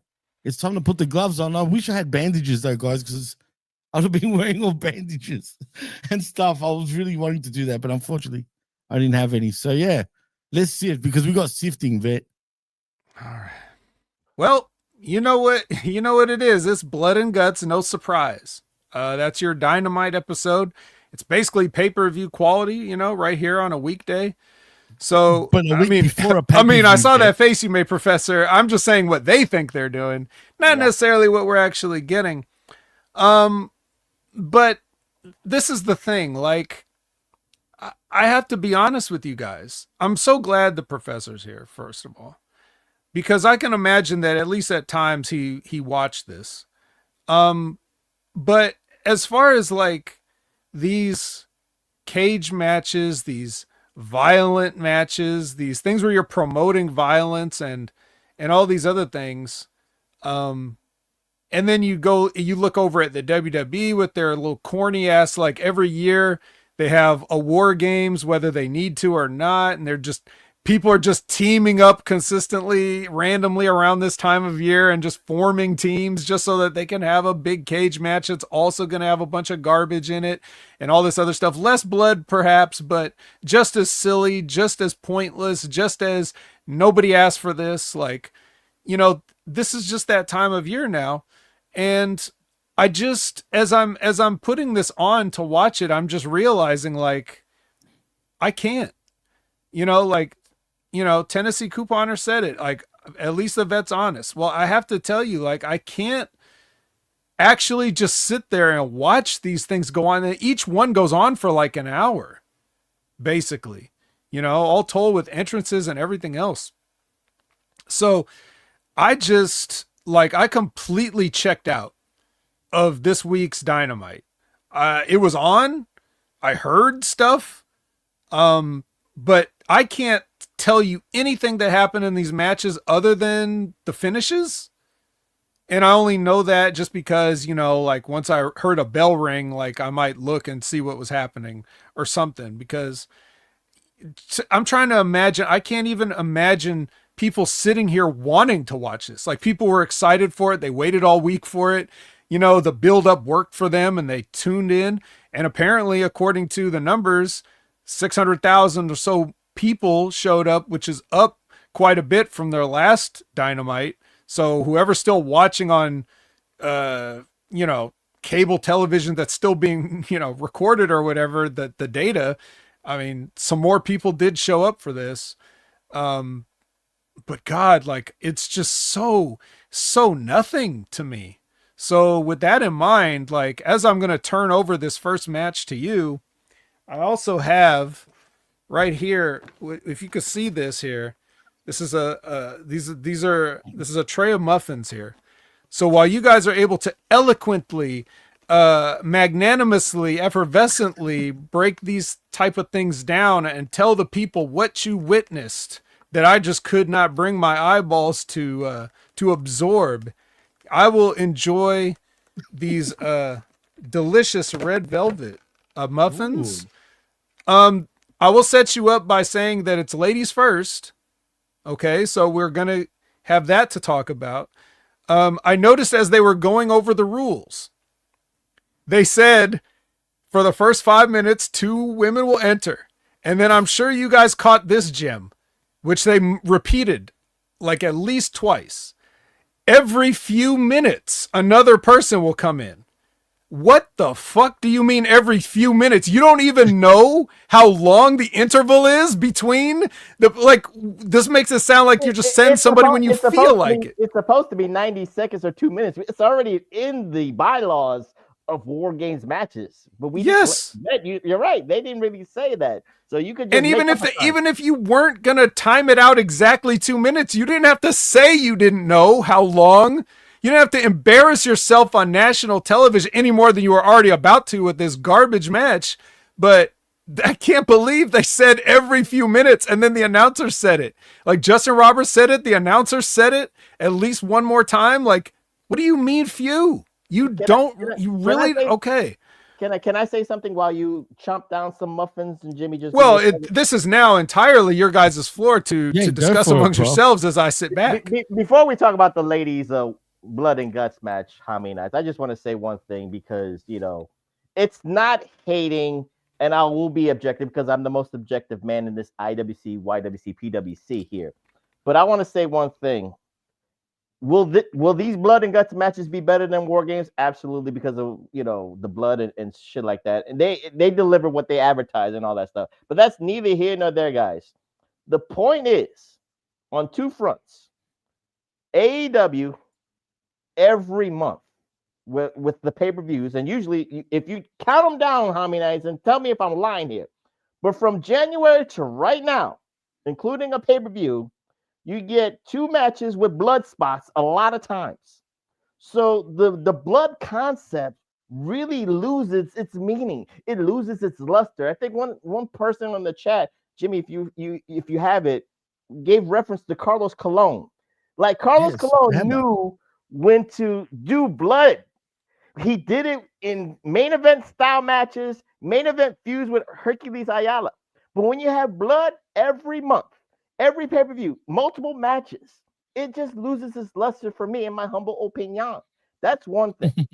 Speaker 1: it's time to put the gloves on. I wish I had bandages though, guys, because I would have been wearing all bandages and stuff. I was really wanting to do that, but unfortunately, I didn't have any. So yeah, let's see it because we got sifting, vet.
Speaker 2: all right. Well, you know what? You know what it is. It's blood and guts, no surprise. That's your Dynamite episode. It's basically pay-per-view quality, right here on a weekday. So,
Speaker 1: But a week before a
Speaker 2: I
Speaker 1: pay-per-view,
Speaker 2: saw
Speaker 1: Vet.
Speaker 2: that face you made, Professor. I'm just saying what they think they're doing, not necessarily what we're actually getting. But this is the thing. Like, I have to be honest with you guys. I'm so glad the Professor's here, first of all, because I can imagine that at least at times he watched this. But as far as like these cage matches, these violent matches, these things where you're promoting violence and all these other things, and then you look over at the WWE with their little corny ass, like every year they have a war games, whether they need to or not, and people are just teaming up consistently, randomly around this time of year and just forming teams just so that they can have a big cage match. It's also going to have a bunch of garbage in it and all this other stuff. Less blood, perhaps, but just as silly, just as pointless, just as nobody asked for this. Like, this is just that time of year now. And I just, as I'm putting this on to watch it, I'm just realizing like, I can't, Tennessee Couponer said it, like, at least the vet's honest. Well, I have to tell you, like, I can't actually just sit there and watch these things go on. And each one goes on for like an hour, basically, all told with entrances and everything else. So I completely checked out of this week's Dynamite. It was on, I heard stuff, but I can't tell you anything that happened in these matches other than the finishes. And I only know that just because, like once I heard a bell ring, like I might look and see what was happening or something, because I'm trying to imagine. I can't even imagine people sitting here wanting to watch this. Like, people were excited for it. They waited all week for it. The build up worked for them and they tuned in. And apparently, according to the numbers, 600,000 or so people showed up, which is up quite a bit from their last Dynamite. So whoever's still watching on, cable television that's still being, recorded or whatever, the data, I mean, some more people did show up for this. But God, like, it's just so nothing to me. So with that in mind, like, as I'm going to turn over this first match to you, I also have right here, if you could see this here, this is this is a tray of muffins here. So while you guys are able to eloquently, magnanimously, effervescently break these type of things down and tell the people what you witnessed that I just could not bring my eyeballs to absorb, I will enjoy these delicious red velvet muffins. Ooh. I will set you up by saying that it's ladies first. Okay, so we're going to have that to talk about. I noticed as they were going over the rules, they said for the first 5 minutes, 2 women will enter. And then I'm sure you guys caught this gem, which they repeated like at least twice. Every few minutes, another person will come in. What the fuck do you mean every few minutes? You don't even know how long the interval is between this makes it sound like you're just sending somebody when you feel like it.
Speaker 3: It's supposed to be 90 seconds or 2 minutes. It's already in the bylaws of War Games matches. But we
Speaker 2: yes,
Speaker 3: you're right. They didn't really say that. So you could just
Speaker 2: and even if you weren't gonna time it out exactly 2 minutes, you didn't have to say you didn't know how long. You didn't have to embarrass yourself on national television any more than you were already about to with this garbage match. But I can't believe they said every few minutes, and then the announcer said it. Like Justin Roberts said it, the announcer said it at least one more time. Like, what do you mean few? Okay.
Speaker 3: Can I say something while you chomp down some muffins and Jimmy just?
Speaker 2: Well, this is now entirely your guys' floor to discuss amongst yourselves as I sit back.
Speaker 3: Before we talk about the ladies' blood and guts match, Nights, I just want to say one thing because it's not hating. And I will be objective because I'm the most objective man in this IWC, YWC, PWC here. But I want to say one thing. Will these blood and guts matches be better than War Games? Absolutely, because of the blood and shit like that. And they deliver what they advertise and all that stuff. But that's neither here nor there, guys. The point is, on two fronts, AEW every month with the pay-per-views, and usually if you count them down, Nights, and tell me if I'm lying here, but from January to right now, including a pay-per-view, you get 2 matches with blood spots a lot of times. So the blood concept really loses its meaning. It loses its luster. I think one person on the chat, Jimmy, if you have it, gave reference to Carlos Colon. Like Carlos Colon knew when to do blood. He did it in main event style matches, main event feuds with Hercules Ayala. But when you have blood every month, every pay-per-view, multiple matches, it just loses its luster for me, in my humble opinion. That's one thing.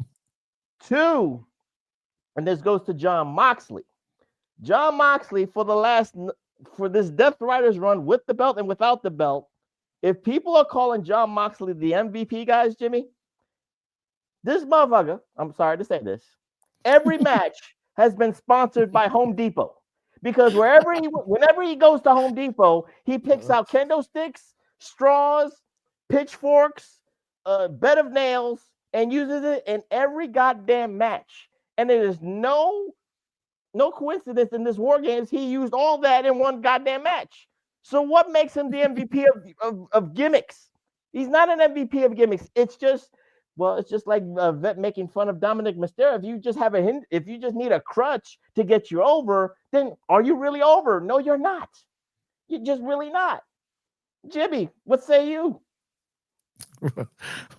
Speaker 3: 2, and this goes to Jon Moxley. Jon Moxley, for this Death Riders run with the belt and without the belt, if people are calling Jon Moxley the MVP, guys, Jimmy, this motherfucker, I'm sorry to say this, every match has been sponsored by Home Depot. Because whenever he goes to Home Depot, he picks out kendo sticks, straws, pitchforks, a bed of nails, and uses it in every goddamn match. And there is no coincidence in this War Games. He used all that in one goddamn match. So what makes him the MVP of gimmicks? He's not an MVP of gimmicks. It's just like Vet making fun of Dominic Mysterio. If you just need a crutch to get you over, then are you really over? No, you're not. You're just really not. Jimmy, what say you?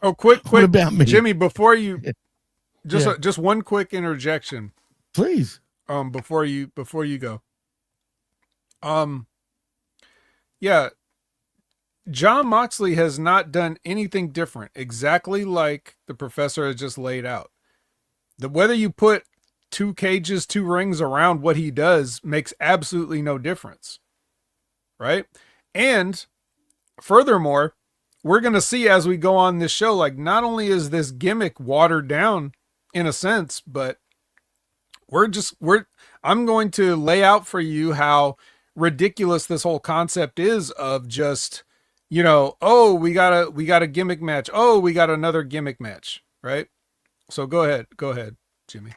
Speaker 2: Oh, quick,
Speaker 1: What about me?
Speaker 2: Jimmy, before you just one quick interjection.
Speaker 1: Please.
Speaker 2: Before you go. Yeah. Jon Moxley has not done anything different, exactly like the professor has just laid out. Whether you put 2 cages, 2 rings around what he does makes absolutely no difference. Right? And furthermore, we're going to see as we go on this show, like, not only is this gimmick watered down in a sense, but I'm going to lay out for you how ridiculous this whole concept is of just, we got a gimmick match. Oh, we got another gimmick match, right? So go ahead, Jimmy.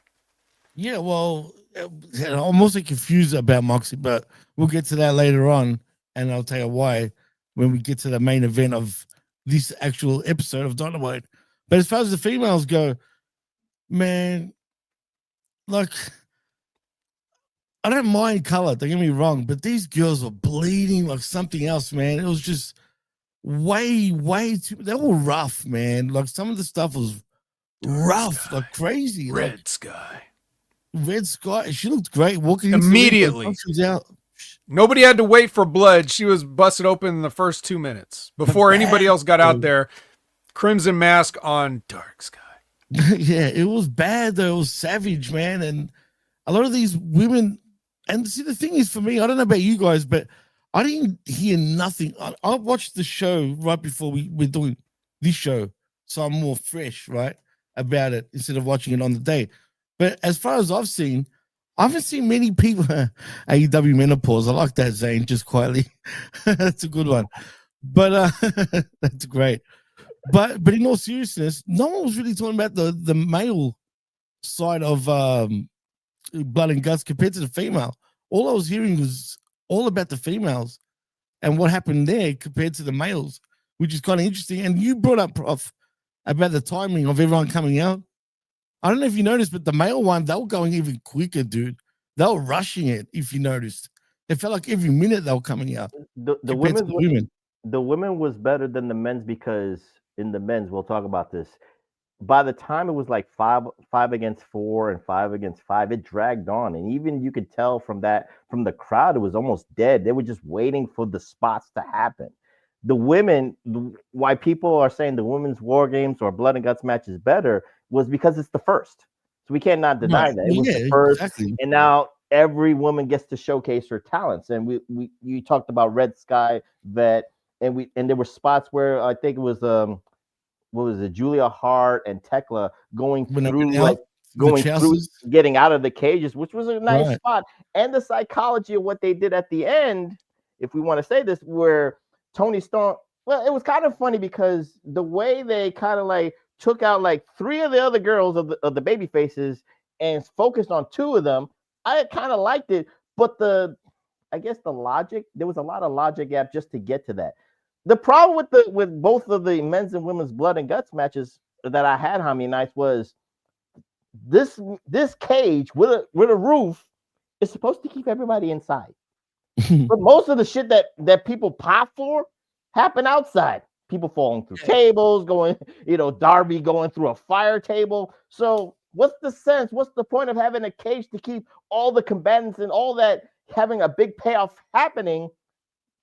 Speaker 1: Yeah, well, I'm mostly confused about Moxie, but we'll get to that later on, and I'll tell you why when we get to the main event of this actual episode of Dynamite. But as far as the females go, man, like, I don't mind color, don't get me wrong, but these girls were bleeding like something else, man. It was just way too, they were rough, man. Like, some of the stuff was rough, like crazy.
Speaker 2: Red Skye.
Speaker 1: She looked great walking
Speaker 2: immediately.
Speaker 1: She was out.
Speaker 2: Nobody had to wait for blood. She was busted open in the first 2 minutes before anybody else got out there. Crimson mask on Dark Skye.
Speaker 1: Yeah, it was bad though. It was savage, man. And a lot of these women, and see, the thing is, for me, I don't know about you guys, but I didn't hear nothing. I watched the show right before we're doing this show, so I'm more fresh, right, about it instead of watching it on the day. But as far as I've seen, I haven't seen many people. AEW menopause. I like that, Zane. Just quietly, that's a good one. But that's great. But in all seriousness, no one was really talking about the male side of Blood and Guts compared to the female. All I was hearing was all about the females and what happened there compared to the males, which is kind of interesting. And you brought up, Prof, about the timing of everyone coming out. I don't know if you noticed, but the male one, they were going even quicker, dude. They were rushing it, if you noticed. It felt like every minute they were coming out.
Speaker 3: The women. The women was better than the men's because in the men's, we'll talk about this. By the time it was like five against 4 and 5 against 5, it dragged on. And even you could tell from the crowd, it was almost dead. They were just waiting for the spots to happen. The women, why people are saying the women's War Games or Blood and Guts match is better was because it's the first. So we cannot deny that. It was the first. Exactly. And now every woman gets to showcase her talents. And you talked about Red Skye, Vet, and there were spots where I think it was what was it, Julia Hart and Thekla going through getting out of the cages, which was a nice spot. And the psychology of what they did at the end, if we want to say this, where Toni Storm, well, it was kind of funny because the way they kind of like took out like 3 of the other girls of the baby faces and focused on 2 of them, I kind of liked it. But I guess the logic, there was a lot of logic gap just to get to that. The problem with both of the men's and women's Blood and Guts matches that I had, Hami Nights, was this cage with a roof is supposed to keep everybody inside. But most of the shit that people pop for happen outside. People falling through tables, Darby going through a fire table. So what's the sense? What's the point of having a cage to keep all the combatants and all that having a big payoff happening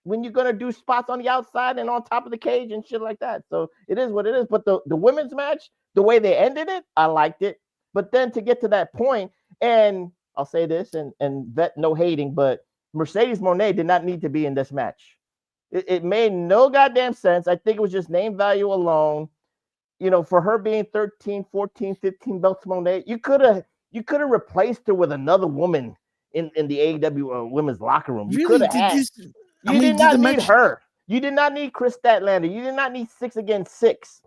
Speaker 3: when you're going to do spots on the outside and on top of the cage and shit like that? So it is what it is. But the women's match, the way they ended it, I liked it. But then to get to that point, and I'll say this, and Vet, no hating, but Mercedes Moné did not need to be in this match. It made no goddamn sense. I think it was just name value alone. For her being 13, 14, 15 belts Moné, you could have replaced her with another woman in the AEW women's locker room. You could have had. You did not need her. You did not need Kris Statlander. You did not need 6 against 6.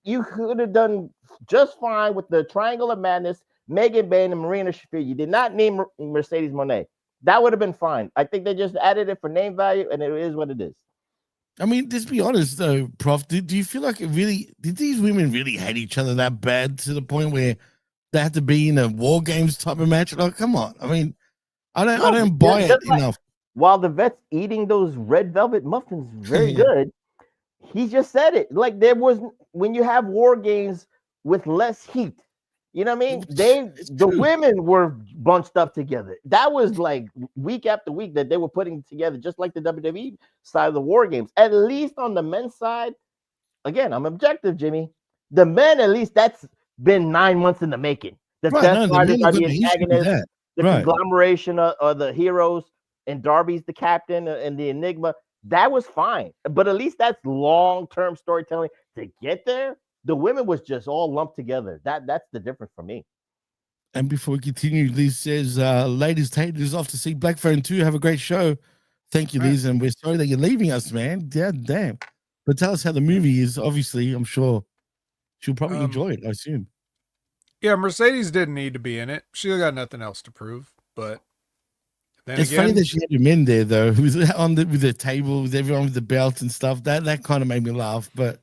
Speaker 3: You could have done just fine with the Triangle of Madness, Megan Bayne and Marina Shafir. You did not need Mercedes Moné. That would have been fine. I think they just added it for name value, and it is what it is.
Speaker 1: I mean, let's be honest, though, Prof. Do you feel like did these women really hate each other that bad to the point where they had to be in a War Games type of match? Like, come on. I mean, I don't buy it enough.
Speaker 3: While the Vet's eating those red velvet muffins very good, he just said it. Like, when you have War Games with less heat, you know what I mean? The women were bunched up together. That was like week after week that they were putting together, just like the WWE side of the War Games. At least on the men's side, again, I'm objective, Jimmy. The men, at least that's been 9 months in the making. The best fighters are the antagonists, the conglomeration of the heroes, and Darby's the captain and the Enigma. That was fine. But at least that's long-term storytelling. To get there, the women was just all lumped together. That's the difference for me.
Speaker 1: And before we continue, Liz says, ladies, Hayter is off to see Black Phone 2. Have a great show. Thank you, Liz. And we're sorry that you're leaving us, man. Yeah, damn. But tell us how the movie is. Obviously, I'm sure she'll probably enjoy it, I assume.
Speaker 2: Yeah, Mercedes didn't need to be in it. She got nothing else to prove. But then
Speaker 1: it's funny that she had him in there, though. With the table, with everyone with the belt and stuff. That kind of made me laugh. But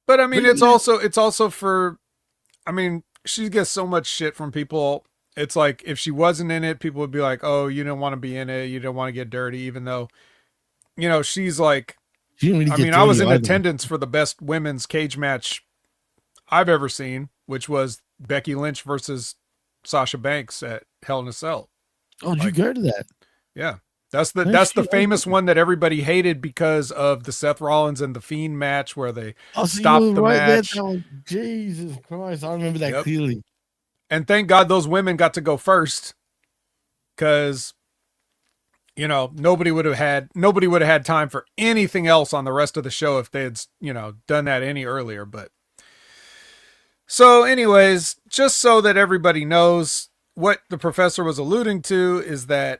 Speaker 2: I mean, it's also for, I mean, she gets so much shit from people. It's like, if she wasn't in it, people would be like, oh, you don't want to be in it. You don't want to get dirty, even though, she's like, I was in attendance for the best women's cage match I've ever seen, which was Becky Lynch versus Sasha Banks at Hell in a Cell.
Speaker 1: Oh, did you go to that?
Speaker 2: Yeah. That's the famous one that everybody hated because of the Seth Rollins and the Fiend match where they stopped the match.
Speaker 1: Jesus Christ, I remember that clearly.
Speaker 2: And thank God those women got to go first, because nobody would have had time for anything else on the rest of the show if they had done that any earlier. But so, anyways, just so that everybody knows, what the professor was alluding to is that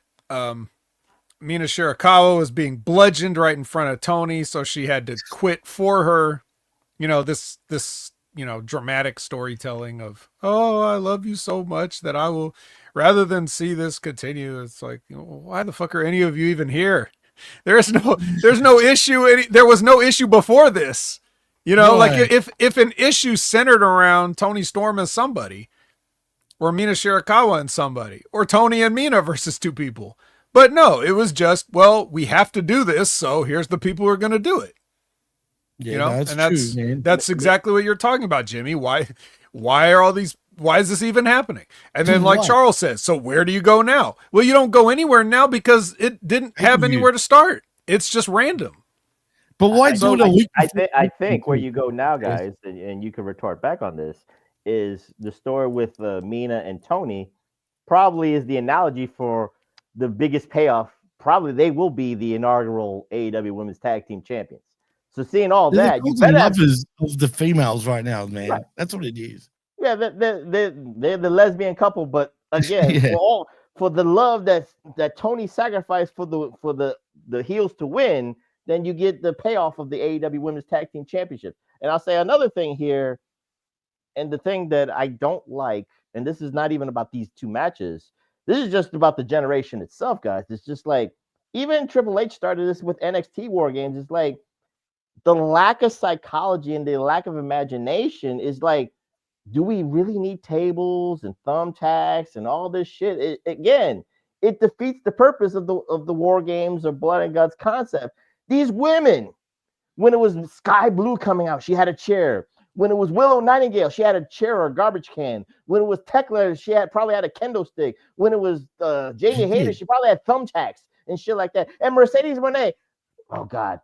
Speaker 2: Mina Shirakawa was being bludgeoned right in front of Toni, so she had to quit for her. This dramatic storytelling of, oh, I love you so much that I will, rather than see this continue. It's like, why the fuck are any of you even here? There's no issue. There was no issue before this. Like if an issue centered around Toni Storm and somebody, or Mina Shirakawa and somebody, or Toni and Mina versus two people. But no, it was just, well, we have to do this, so here's the people who are going to do it.
Speaker 1: Yeah,
Speaker 2: that's exactly what you're talking about, Jimmy. Why is this even happening? And then, like Charles says, so where do you go now? Well, you don't go anywhere now because it didn't have anywhere to start. It's just random.
Speaker 1: But why do it a week?
Speaker 3: I think where you go now, guys, and you can retort back on this, is the story with Mina and Toni probably is the analogy for the biggest payoff. Probably they will be the inaugural AEW Women's Tag Team Champions. So seeing all that, you better have
Speaker 1: of the females right now, man. Right. That's what it is.
Speaker 3: Yeah, they're the lesbian couple, but again, for the love that Toni sacrificed for the heels to win, then you get the payoff of the AEW Women's Tag Team Championship. And I'll say another thing here, and the thing that I don't like, and this is not even about these two matches, this is just about the generation itself, guys. It's just like, even Triple H started this with NXT War Games. It's like the lack of psychology and the lack of imagination is like, do we really need tables and thumbtacks and all this shit? It defeats the purpose of the War Games or Blood and Guts concept. These women, when it was Skye Blue coming out, she had a chair. When it was Willow Nightingale, she had a chair or a garbage can. When it was Thekla, she probably had a kendo stick. When it was Jamie Hayter, she probably had thumbtacks and shit like that. And Mercedes Moné, oh God,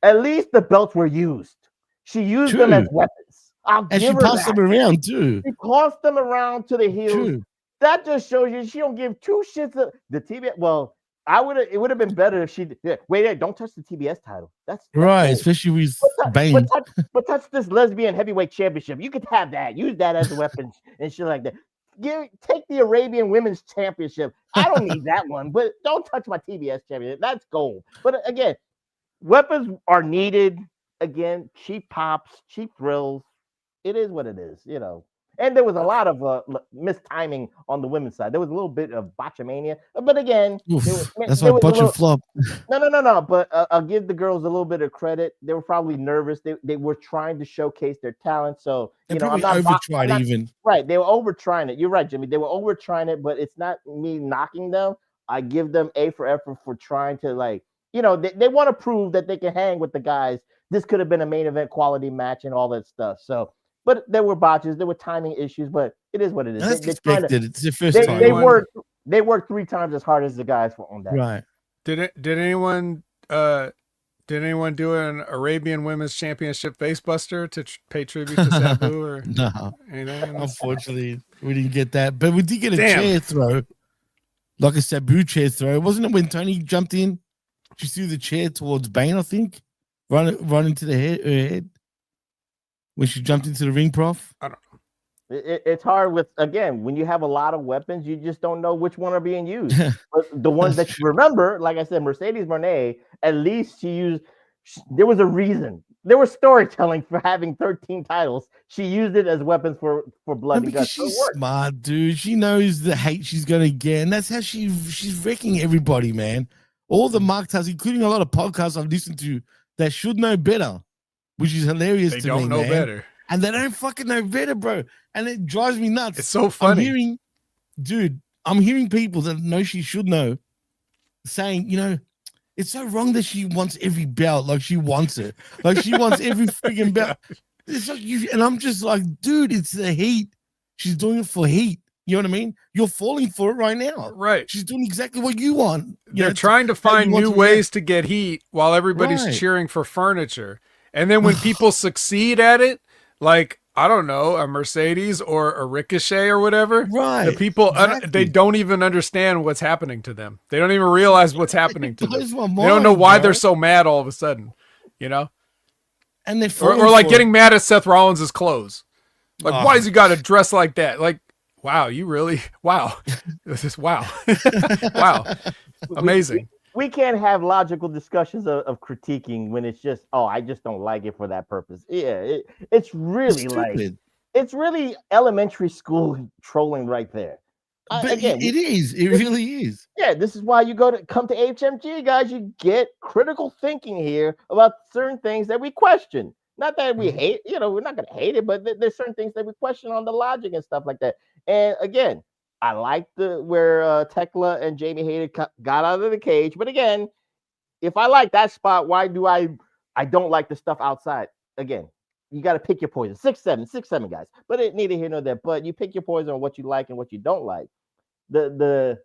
Speaker 3: at least the belts were used. She used them as weapons.
Speaker 1: And she passed them around too.
Speaker 3: She passed them around to the heels. True. That just shows you she don't give two shits. The TBS. Well, it would have been better if she. Yeah, wait, don't touch the TBS title. That's
Speaker 1: right,
Speaker 3: cool.
Speaker 1: Especially with Bayne.
Speaker 3: But touch this lesbian heavyweight championship. You could have that. Use that as a weapon and shit like that. Take the Arabian Women's Championship. I don't need that one, but don't touch my TBS championship. That's gold. But again, weapons are needed. Again, cheap pops, cheap thrills. It is what it is, And there was a lot of mistiming on the women's side. There was a little bit of botchamania, but again,
Speaker 1: that's why botch flop.
Speaker 3: No. But I'll give the girls a little bit of credit. They were probably nervous. They were trying to showcase their talent. So
Speaker 1: I'm not over-tried even.
Speaker 3: Right, they were over trying it. You're right, Jimmy. They were over trying it, but it's not me knocking them. I give them A for effort for trying to they want to prove that they can hang with the guys. This could have been a main event quality match and all that stuff. So. But there were botches, there were timing issues, but it is what it is.
Speaker 1: That's expected. It's the first time.
Speaker 3: They worked 3 times as hard as the guys were on that.
Speaker 1: Right.
Speaker 2: Did anyone do an Arabian Women's Championship facebuster to pay tribute to Sabu or
Speaker 1: no?
Speaker 2: Anything?
Speaker 1: Unfortunately, we didn't get that, but we did get a chair throw, like a Sabu chair throw. Wasn't it when Toni jumped in? She threw the chair towards Bayne, I think, run into her head. When she jumped into the ring, Prof?
Speaker 2: I don't know.
Speaker 3: It's hard when you have a lot of weapons, you just don't know which one are being used. But the ones that you remember, like I said, Mercedes Moné, at least there was a reason. There was storytelling for having 13 titles. She used it as weapons for Blood and Guts.
Speaker 1: She's smart, dude. She knows the hate she's going to get, and that's how she's wrecking everybody, man. All the marketers, including a lot of podcasts I've listened to that should know better. Which is hilarious to me, man. They don't know better. And they don't fucking know better, bro. And it drives me nuts.
Speaker 2: It's so funny.
Speaker 1: I'm hearing people that know she should know saying, it's so wrong that she wants every belt. Like she wants it. Like she wants every freaking belt. It's like and I'm just like, dude, it's the heat. She's doing it for heat. You know what I mean? You're falling for it right now.
Speaker 2: Right.
Speaker 1: She's doing exactly what you want.
Speaker 2: They're trying to find new ways to get heat while everybody's cheering for furniture. And then when people succeed at it, like, I don't know, a Mercedes or a Ricochet or whatever,
Speaker 1: right?
Speaker 2: The people, they don't even understand what's happening to them. They don't even realize what's happening to them. They don't know why they're so mad all of a sudden, And
Speaker 1: they're
Speaker 2: or like getting mad at Seth Rollins' clothes. Like, why does he got to dress like that? Like, wow, you really, wow. This is wow. Wow. Amazing.
Speaker 3: we can't have logical discussions of critiquing when it's just, oh, I just don't like it for that purpose. Yeah, it's really
Speaker 1: Stupid.
Speaker 3: it's really elementary school trolling right there.
Speaker 1: But
Speaker 3: Again,
Speaker 1: it is. It really is.
Speaker 3: yeah, this is why you come to HMG, guys. You get critical thinking here about certain things that we question. Not that we hate, we're not going to hate it, but there's certain things that we question on the logic and stuff like that. And again, I like where Thekla and Jamie Hayter got out of the cage. But again, if I like that spot, why do I don't like the stuff outside? Again, you got to pick your poison. 6'7", guys. But it neither here nor there. But you pick your poison on what you like and what you don't like. The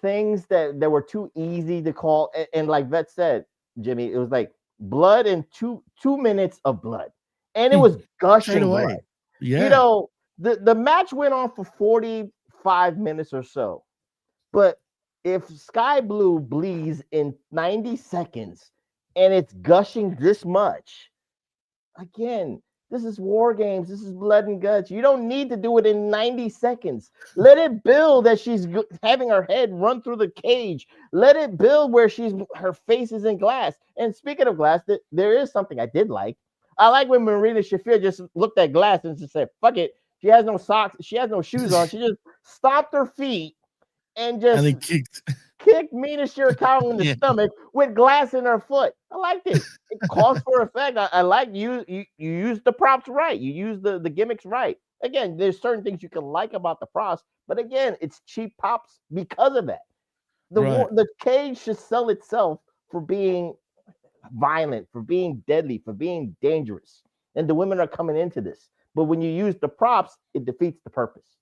Speaker 3: things that were too easy to call, and like Vet said, Jimmy, it was like blood and 2 minutes of blood, and it was gushing blood.
Speaker 1: Yeah,
Speaker 3: the match went on for 45 minutes or so, but if Skye Blue bleeds in 90 seconds and it's gushing this much, again, this is War Games. This is blood and guts. You don't need to do it in 90 seconds. Let it build as she's having her head run through the cage. Let it build where her face is in glass. And speaking of glass, there is something I did like. I like when Marina Shafir just looked at glass and just said, fuck it. She has no socks. She has no shoes on. She just stopped her feet and just kicked Mina Shirakawa in the stomach with glass in her foot. I liked it. It calls for effect. I like you use the props right. You use the gimmicks right. Again, there's certain things you can like about the props, but again, it's cheap pops because of that. The cage should sell itself for being violent, for being deadly, for being dangerous. And the women are coming into this. But when you use the props, it defeats the purpose.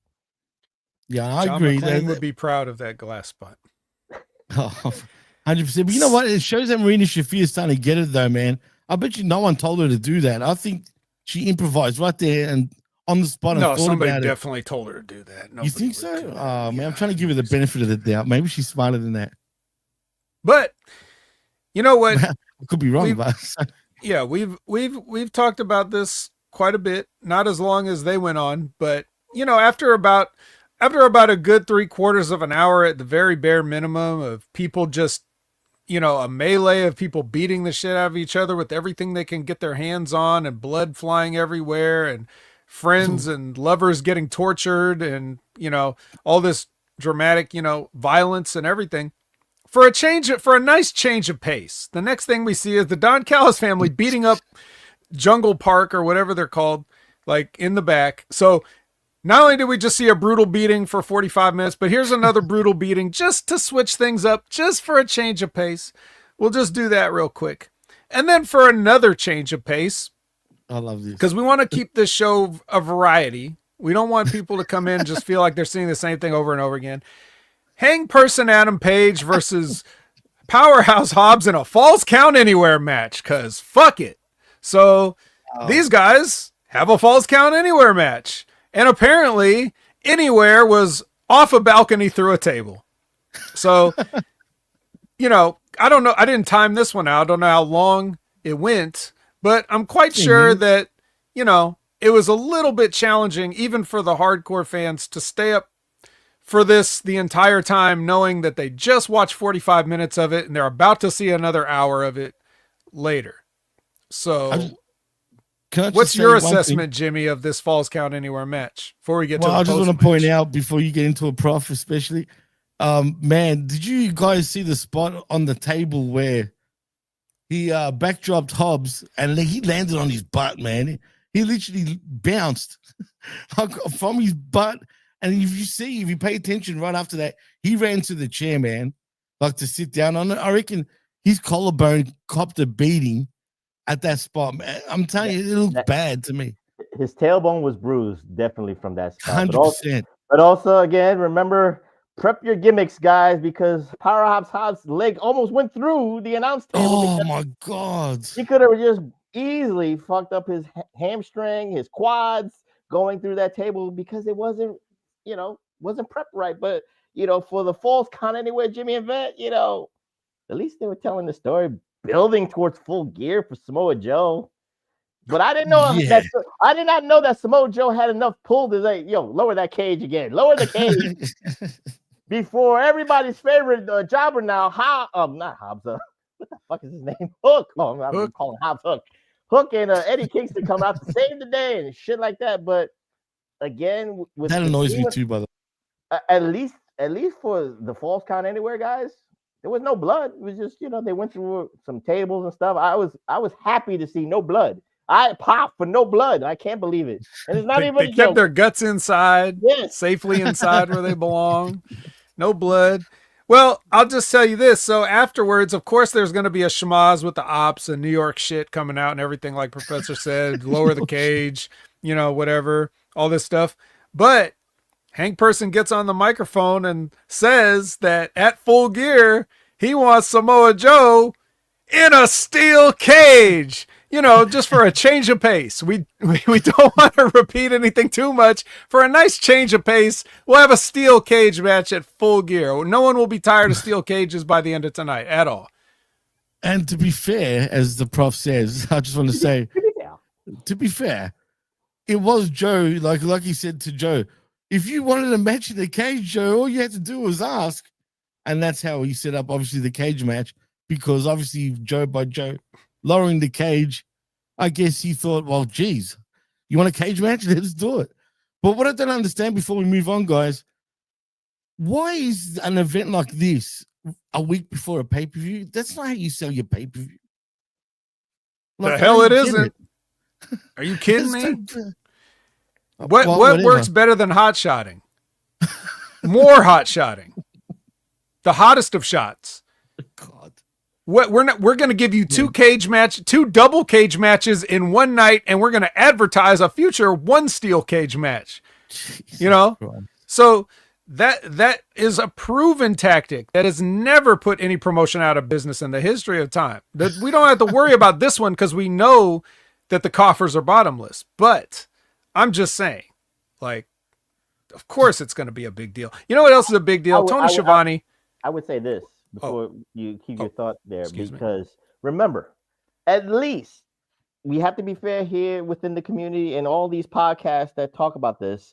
Speaker 1: Yeah, I
Speaker 2: John
Speaker 1: agree.
Speaker 2: McClane would be proud of that glass spot.
Speaker 1: Oh, 100%. But you know what? It shows that Marina Shafir is starting to get it, though, man. I bet you no one told her to do that. I think she improvised right there and on the spot.
Speaker 2: No,
Speaker 1: and thought
Speaker 2: somebody
Speaker 1: about
Speaker 2: definitely told her to do that.
Speaker 1: You think so? Oh, man, I'm trying to give her the benefit of the doubt. Maybe she's smarter than that.
Speaker 2: But you know what?
Speaker 1: I could be wrong, but
Speaker 2: yeah, we've talked about this quite a bit. Not as long as they went on, but after about a good 3/4 of an hour at the very bare minimum of people just, a melee of people beating the shit out of each other with everything they can get their hands on and blood flying everywhere and friends and lovers getting tortured and, all this dramatic, violence and everything. For a nice change of pace, the next thing we see is the Don Callis family beating up Jungle Park or whatever they're called, like in the back. So not only did we just see a brutal beating for 45 minutes, but here's another brutal beating just to switch things up, just for a change of pace. We'll just do that real quick. And then for another change of pace,
Speaker 1: I love this
Speaker 2: because we want to keep this show a variety. We don't want people to come in and just feel like they're seeing the same thing over and over again. Hang Person Adam Page versus Powerhouse Hobbs in a Falls Count Anywhere match, because fuck it. So these guys have a Falls Count Anywhere match. And apparently Anywhere was off a balcony through a table. So, I don't know. I didn't time this one out. I don't know how long it went, but I'm quite sure that, it was a little bit challenging even for the hardcore fans to stay up for this the entire time, knowing that they just watched 45 minutes of it and they're about to see another hour of it later. So what's your assessment, Jimmy, of this Falls Count Anywhere match before we get to the
Speaker 1: I just want to
Speaker 2: match?
Speaker 1: point out before you get into a prof, especially, man, did you guys see the spot on the table where he backdropped Hobbs and he landed on his butt, man? He literally bounced from his butt. And if you pay attention right after that, he ran to the chair, man, like to sit down on it. I reckon his collarbone copped a beating at that spot, man. I'm telling you, it looked bad to me.
Speaker 3: His tailbone was bruised, definitely from that spot.
Speaker 1: 100%.
Speaker 3: But also, again, remember, prep your gimmicks, guys, because Powerhouse Hobbs' leg almost went through the announce table.
Speaker 1: Oh, my God.
Speaker 3: He could have just easily fucked up his hamstring, his quads, going through that table because it wasn't prepped right. But, for the Falls Count Anywhere, Jimmy and Vet, at least they were telling the story, building towards full gear for Samoa Joe. But I didn't know I did not know that Samoa Joe had enough pull to say, lower that cage again. Lower the cage. before everybody's favorite jobber now, not Hobbs. What the fuck is his name? Hook. Oh, I'm
Speaker 2: Hook.
Speaker 3: calling Hobbs Hook. Hook and Eddie Kingston come out to save the day and shit like that. But again, with
Speaker 1: That annoys me too, brother.
Speaker 3: At least for the Falls Count Anywhere guys, there was no blood. It was just, they went through some tables and stuff. I was happy to see no blood. I popped for no blood. I can't believe it. And it's not
Speaker 2: They
Speaker 3: even a
Speaker 2: kept
Speaker 3: joke.
Speaker 2: their guts inside, safely inside where they belong. No blood. Well, I'll just tell you this. So afterwards, of course, there's going to be a schmoz with the ops and New York shit coming out and everything, like Professor said, lower the cage, whatever, all this stuff. But Hank Person gets on the microphone and says that at Full Gear, he wants Samoa Joe in a steel cage, just for a change of pace. We don't want to repeat anything too much. For a nice change of pace, we'll have a steel cage match at Full Gear. No one will be tired of steel cages by the end of tonight at all.
Speaker 1: And to be fair, as the prof says, I just want to say, to be fair, it was Joe, like he said to Joe, if you wanted a match in the cage, Joe, all you had to do was ask. And that's how he set up, obviously, the cage match, because obviously Joe lowering the cage, I guess he thought, well, geez, you want a cage match? Let's do it. But what I don't understand before we move on, guys, why is an event like this a week before a pay-per-view? That's not how you sell your pay-per-view.
Speaker 2: The hell it isn't. Are you kidding me? What works better than hot shotting? More hot shotting. The hottest of shots.
Speaker 1: God.
Speaker 2: We're going to give you two double cage matches in one night, and we're going to advertise a future one steel cage match. Jesus Christ. So that is a proven tactic that has never put any promotion out of business in the history of time. We don't have to worry about this one because we know that the coffers are bottomless. But I'm just saying, of course it's going to be a big deal. You know what else is a big deal? Tony Schiavone.
Speaker 3: I would say this before you keep your thought there, because remember, at least we have to be fair here within the community and all these podcasts that talk about this.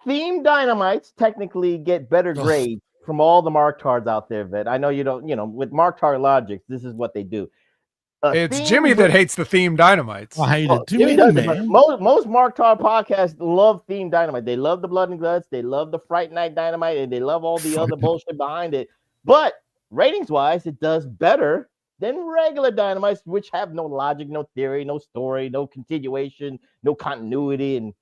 Speaker 3: Theme Dynamites technically get better grades from all the mark cards out there, Vet. I know you don't, with mark card logic, this is what they do.
Speaker 2: It's Jimmy that hates the Theme Dynamites.
Speaker 1: I hate it too, man.
Speaker 3: Most mark card podcasts love Theme Dynamite. They love the Blood and Guts. They love the Fright Night Dynamite, and they love all the other bullshit behind it. But ratings-wise, it does better than regular Dynamites, which have no logic, no theory, no story, no continuation, no continuity, and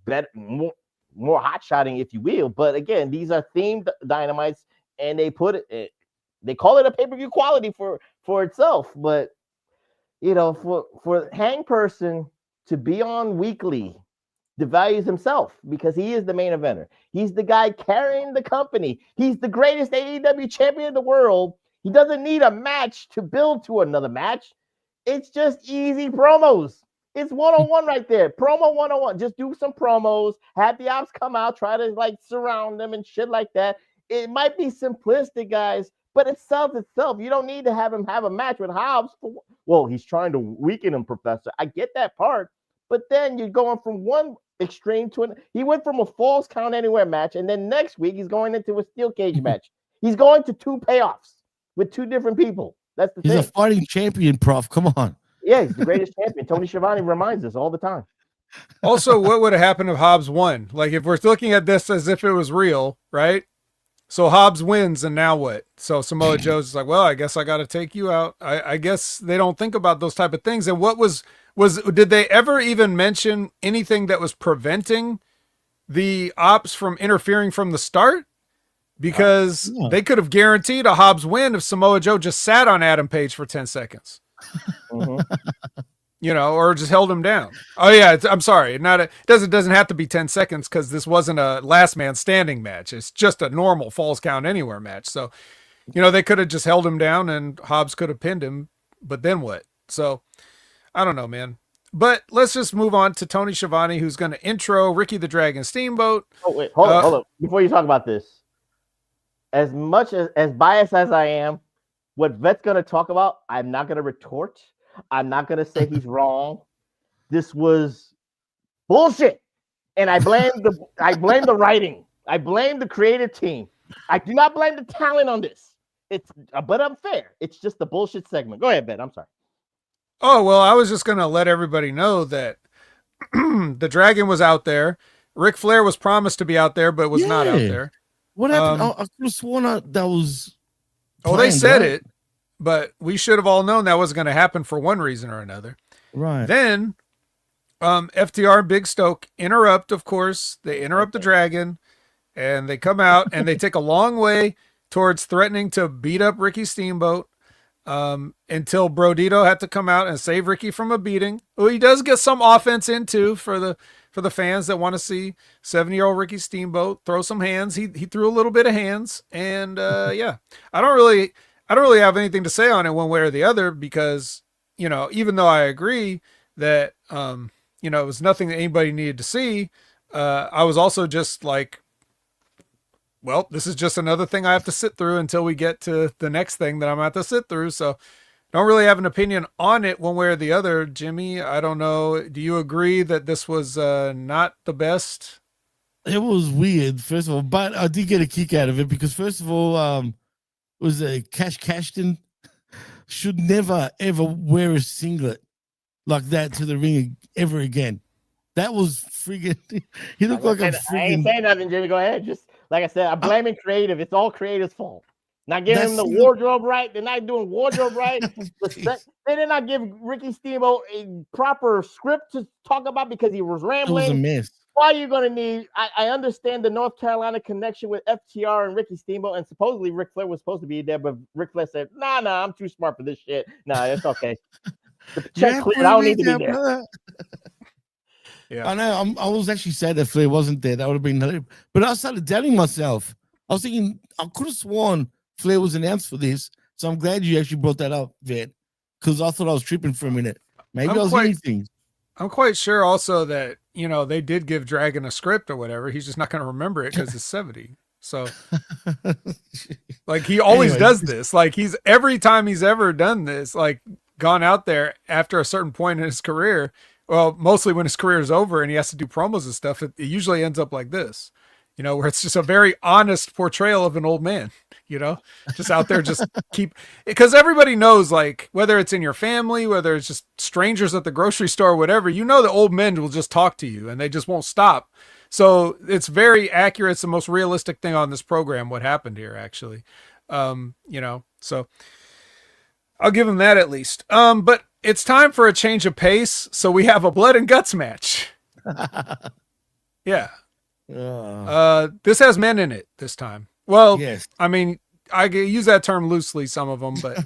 Speaker 3: better, more hot-shotting, if you will. But again, these are themed Dynamites, and they call it a pay-per-view quality for itself. But for Hang Person to be on weekly devalues himself, because he is the main eventer. He's the guy carrying the company. He's the greatest AEW champion in the world. He doesn't need a match to build to another match. It's just easy promos. It's one-on-one right there. Promo 101. Just do some promos. Have the ops come out, try to surround them and shit like that. It might be simplistic, guys, but it sells itself. You don't need to have him have a match with Hobbs. He's trying to weaken him, Professor. I get that part. But then you're going from one extreme to another. He went from a Falls Count Anywhere match, and then next week he's going into a steel cage match. He's going to 2 payoffs with 2 different people. That's the thing.
Speaker 1: He's a fighting champion, Prof. Come on.
Speaker 3: Yeah, he's the greatest champion. Tony Schiavone reminds us all the time.
Speaker 2: Also, what would have happened if Hobbs won? If we're looking at this as if it was real, right? So Hobbs wins, and now what? So Samoa Joe's like, well, I guess I got to take you out. I guess they don't think about those type of things. And what did they ever even mention anything that was preventing the ops from interfering from the start? Because they could have guaranteed a Hobbs win if Samoa Joe just sat on Adam Page for 10 seconds. Or just held him down. Oh yeah, I'm sorry. It doesn't have to be 10 seconds because this wasn't a last man standing match. It's just a normal Falls Count Anywhere match. So, they could have just held him down and Hobbs could have pinned him. But then what? So, I don't know, man. But let's just move on to Tony Schiavone, who's going to intro Ricky the Dragon Steamboat.
Speaker 3: Oh wait, hold on. Before you talk about this, as much as biased as I am, what Vet's going to talk about, I'm not going to retort. I'm not going to say he's wrong. This was bullshit. And I blame the writing. I blame the creative team. I do not blame the talent on this. It's but unfair. It's just the bullshit segment. Go ahead, Ben. I'm sorry.
Speaker 2: Oh, well, I was just going to let everybody know that the Dragon was out there. Ric Flair was promised to be out there, but was not out there.
Speaker 1: What happened? I could have sworn that was.
Speaker 2: Planned, they said it, but we should have all known that was going to happen for one reason or another.
Speaker 1: Right.
Speaker 2: Then FTR and Big Stoke interrupt, of course. They interrupt the Dragon, and they come out, and they take a long way towards threatening to beat up Ricky Steamboat until Brodito had to come out and save Ricky from a beating. Well, he does get some offense in, too, for the fans that want to see 70-year-old Ricky Steamboat throw some hands. He threw a little bit of hands, and yeah, I don't really have anything to say on it one way or the other because, you know, even though I agree that you know, it was nothing that anybody needed to see, I was also just like, well, this is just another thing I have to sit through until we get to the next thing that I'm going to have to sit through. So don't really have an opinion on it one way or the other. Jimmy, I don't know. Do you agree that this was not the best?
Speaker 1: It was weird, first of all, but I did get a kick out of it because, first of all, was a Cash Cashton should never, ever wear a singlet like that to the ring ever again. That was friggin'. He looked like a friggin'.
Speaker 3: I ain't saying nothing, Jimmy. Go ahead. Just like I said, I'm blaming creative. It's all creative's fault. Not giving him the wardrobe right. They're not doing wardrobe right. They did not give Ricky Steamboat a proper script to talk about because he was rambling.
Speaker 1: It was a mess.
Speaker 3: Why are you going to need? I understand the North Carolina connection with FTR and Ricky Steamboat, and supposedly Ric Flair was supposed to be there, but Ric Flair said, "Nah, I'm too smart for this shit. Nah, it's okay. Check clear. I don't need to be there."
Speaker 2: Yeah,
Speaker 1: I know. I was actually sad that Flair wasn't there. That would have been hilarious. But I started doubting myself. I was thinking, I could have sworn Flair was announced for this. So I'm glad you actually brought that up, Vet, because I thought I was tripping for a minute. Maybe I was hearing things.
Speaker 2: I'm quite sure also that, you know, they did give Dragon a script or whatever. He's just not going to remember it because it's 70. So, like, he always does this. Like, every time he's ever done this, like, gone out there after a certain point in his career, well, mostly when his career is over and he has to do promos and stuff, it usually ends up like this, you know, where it's just a very honest portrayal of an old man, you know, just out there, just because everybody knows, like, whether it's in your family, whether it's just strangers at the grocery store, or whatever, you know, the old men will just talk to you and they just won't stop. So it's very accurate. It's the most realistic thing on this program, what happened here, actually. You know, so I'll give him that at least. But it's time for a change of pace. So we have a blood and guts match. Yeah. This has men in it this time. Well, yes. I mean, I use that term loosely, some of them, but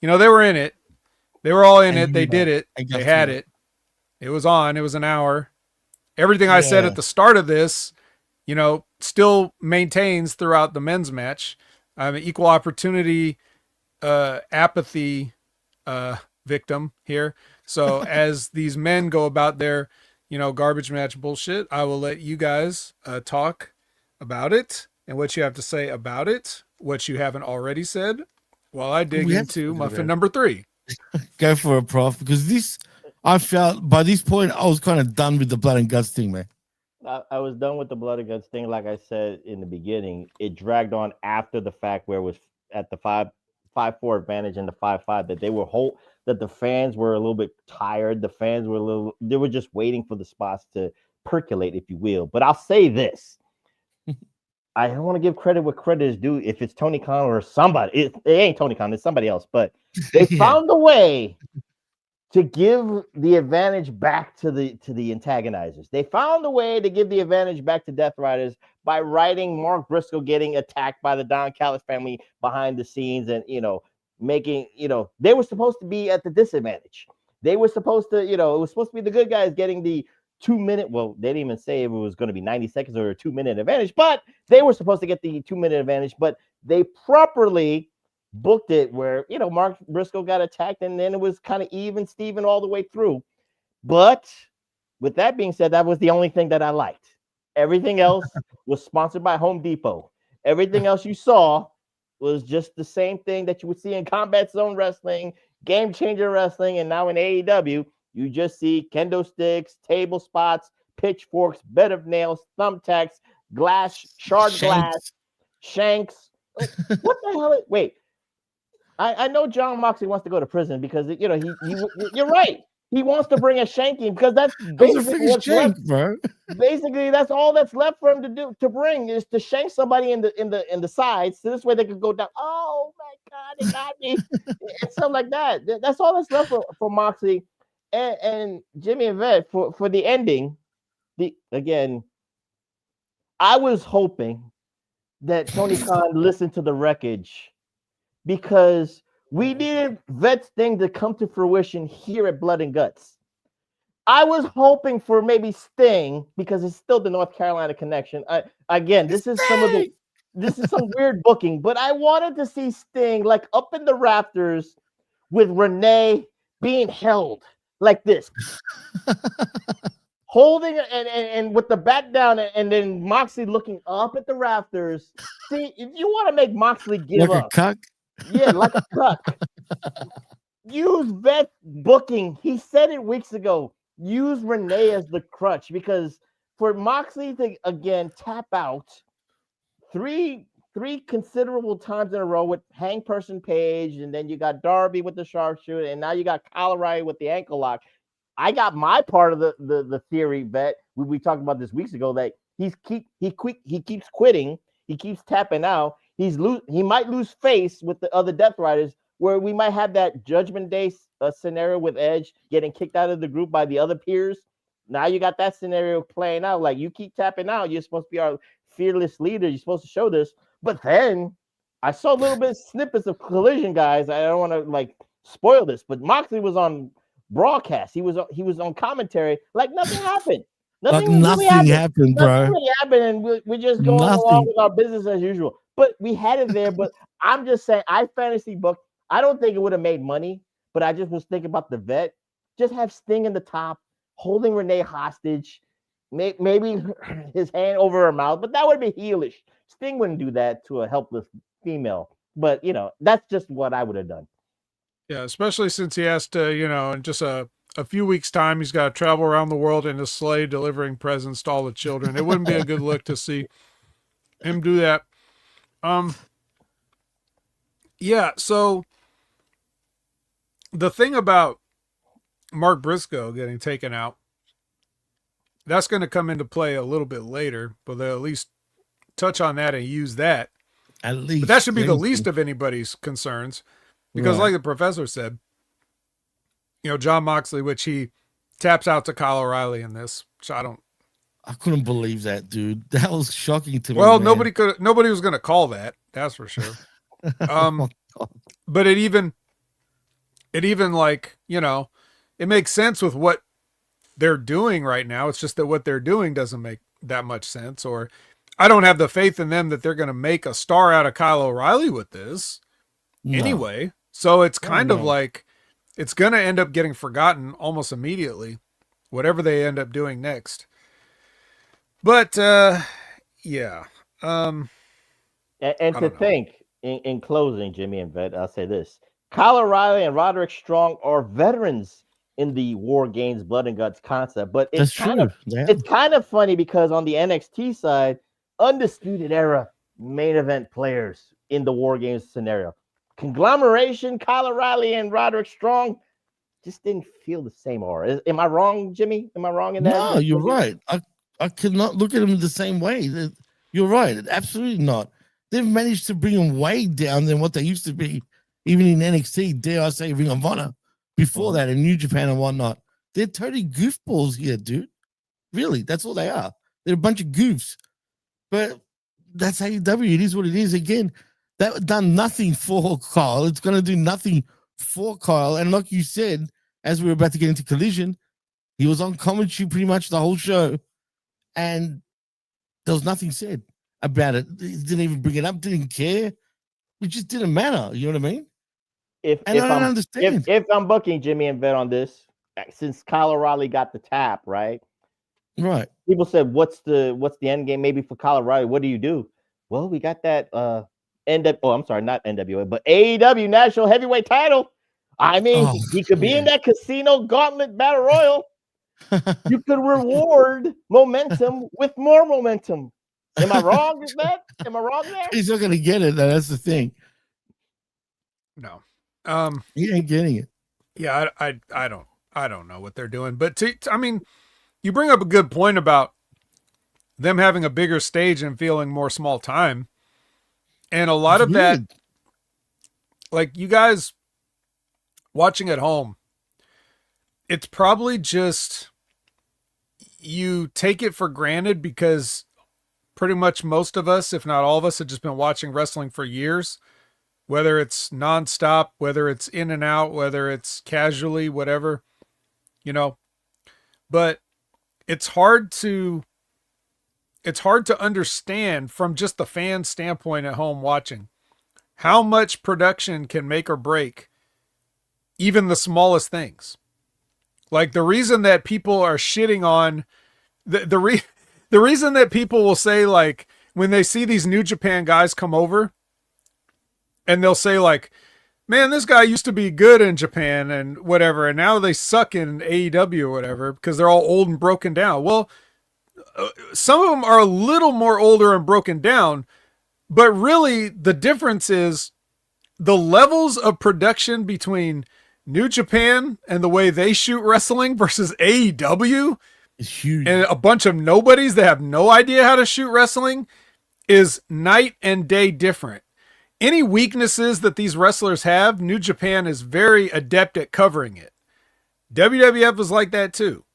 Speaker 2: you know, they were in it. They were all in it. They did it. They had it. It was on. It was an hour. Everything I said at the start of this, you know, still maintains throughout the men's match. I'm an equal opportunity apathy victim here. So as these men go about their, you know, garbage match bullshit, I will let you guys talk about it and what you have to say about it, what you haven't already said, while I dig into muffin number 3.
Speaker 1: Go for it, Prof, because this, I felt by this point I was kind of done with the blood and guts thing, man.
Speaker 3: I was done with the blood and guts thing. Like I said in the beginning, it dragged on after the fact where it was at the 5-4 advantage and the 5-5 that they were that the fans were a little bit tired. The fans were they were just waiting for the spots to percolate, if you will. But I'll say this. I don't want to give credit where credit is due. If it's Tony Khan or somebody, it ain't Tony Khan, it's somebody else. But they found a way to give the advantage back to the antagonizers. They found a way to give the advantage back to Death Riders by writing Mark Briscoe getting attacked by the Don Callis family behind the scenes, and making they were supposed to be at the disadvantage. They were supposed to, it was supposed to be the good guys getting the 2-minute. Well, they didn't even say if it was going to be 90 seconds or a 2-minute advantage, but they were supposed to get the 2-minute advantage. But they properly booked it where Mark Briscoe got attacked, and then it was kind of even Steven all the way through. But with that being said, that was the only thing that I liked. Everything else was sponsored by Home Depot. Everything else you saw was just the same thing that you would see in Combat Zone Wrestling, Game Changer Wrestling, and now in AEW. You just see kendo sticks, table spots, pitchforks, bed of nails, thumbtacks, glass, shard glass, Shanks. What the hell? Wait, I know Jon Moxley wants to go to prison because he you're right. He wants to bring a shanking because that's basically what's
Speaker 1: shank,
Speaker 3: left,
Speaker 1: bro.
Speaker 3: Basically, that's all that's left for him to bring is to shank somebody in the sides, so this way they could go down. Oh my God, they got me, and something like that. That's all that's left for Moxley and Jimmy and Vet for the ending. Again, I was hoping that Tony Khan listened to the wreckage because we needed Vet's thing to come to fruition here at Blood and Guts. I was hoping for maybe Sting because it's still the North Carolina connection. This is some weird booking, but I wanted to see Sting like up in the rafters with Renee being held like this, holding and with the back down, and then Moxley looking up at the rafters. See, if you want to make Moxley give
Speaker 1: like
Speaker 3: up,
Speaker 1: a cuck.
Speaker 3: yeah, like a cuck. Use vet booking. He said it weeks ago. Use Renee as the crutch because for Moxley to again tap out three considerable times in a row with hang person Page, and then you got Darby with the sharpshooter, and now you got Kyle O'Reilly with the ankle lock. I got my part of the theory, Vet. We talked about this weeks ago that he keeps quitting, he keeps tapping out. He might lose face with the other Death Riders, where we might have that Judgment Day scenario with Edge getting kicked out of the group by the other peers. Now you got that scenario playing out. Like, you keep tapping out, you're supposed to be our fearless leader. You're supposed to show this. But then I saw a little bit of snippets of Collision, guys. I don't want to like spoil this, but Moxley was on broadcast. He was on commentary. Like nothing happened.
Speaker 1: Nothing really happened, bro.
Speaker 3: Nothing really happened, and we're just going along with our business as usual. But we had it there. But I'm just saying, I fantasy booked. I don't think it would have made money, but I just was thinking about the Vet. Just have Sting in the top, holding Renee hostage, maybe his hand over her mouth, but that would be heelish. Sting wouldn't do that to a helpless female, but that's just what I would have done.
Speaker 2: Yeah, especially since he has to, in just a few weeks' time, he's got to travel around the world in a sleigh delivering presents to all the children. It wouldn't be a good look to see him do that. Yeah, so the thing about Mark Briscoe getting taken out, that's going to come into play a little bit later, but they'll at least touch on that and use that.
Speaker 1: At least.
Speaker 2: But that should be the least of anybody's concerns. Because like the professor said, Jon Moxley, which he taps out to Kyle O'Reilly in this, which
Speaker 1: I couldn't believe that, dude. That was shocking to me.
Speaker 2: Well, nobody was going to call that. That's for sure. But it even like, it makes sense with what they're doing right now. It's just that what they're doing doesn't make that much sense, or I don't have the faith in them that they're going to make a star out of Kyle O'Reilly with this anyway. So it's kind of like it's going to end up getting forgotten almost immediately, whatever they end up doing next. But yeah.
Speaker 3: And to think in closing, Jimmy and Vet, I'll say this: Kyle O'Reilly and Roderick Strong are veterans in the War Games Blood and Guts concept, but it's kind of funny because on the NXT side, Undisputed Era main event players in the War Games scenario, conglomeration, Kyle O'Reilly and Roderick Strong just didn't feel the same aura. Am I wrong, Jimmy? Am I wrong in that?
Speaker 1: No, you're right. I cannot look at them the same way. You're right. Absolutely not. They've managed to bring them way down than what they used to be, even in NXT, dare I say, Ring of Honor. Before that, in New Japan and whatnot, they're totally goofballs here, dude. Really, that's all they are. They're a bunch of goofs. But that's AEW. It is what it is. Again, that done nothing for Kyle. It's going to do nothing for Kyle. And like you said, as we were about to get into Collision, he was on commentary pretty much the whole show, and there was nothing said about it. He didn't even bring it up. Didn't care. It just didn't matter. You know what I mean? I don't understand.
Speaker 3: If I'm booking Jimmy and Vet on this, since Kyle O'Reilly got the tap, right?
Speaker 1: Right.
Speaker 3: People said, "What's the end game? Maybe for Kyle O'Reilly, what do you do?" Well, we got that not NWA, but AEW National Heavyweight Title. I mean, he could be in that Casino Gauntlet Battle Royal. You could reward momentum with more momentum. Am I wrong with that? Am I wrong there?
Speaker 1: He's not gonna get it though. That's the thing.
Speaker 2: No.
Speaker 1: He ain't getting it.
Speaker 2: Yeah, I don't know what they're doing. But I mean, you bring up a good point about them having a bigger stage and feeling more small time. And a lot of that, like you guys watching at home, it's probably just you take it for granted because pretty much most of us, if not all of us, have just been watching wrestling for years, whether it's nonstop, whether it's in and out, whether it's casually, whatever, you know, but it's hard to understand from just the fan standpoint at home watching how much production can make or break even the smallest things. Like the reason that people are shitting on the reason that people will say, like, when they see these New Japan guys come over and they'll say like, man, this guy used to be good in Japan and whatever, and now they suck in AEW or whatever because they're all old and broken down. Well, some of them are a little more older and broken down, but really the difference is the levels of production between New Japan and the way they shoot wrestling versus AEW
Speaker 1: is huge.
Speaker 2: And a bunch of nobodies that have no idea how to shoot wrestling is night and day different. Any weaknesses that these wrestlers have, New Japan is very adept at covering it. WWF was like that too.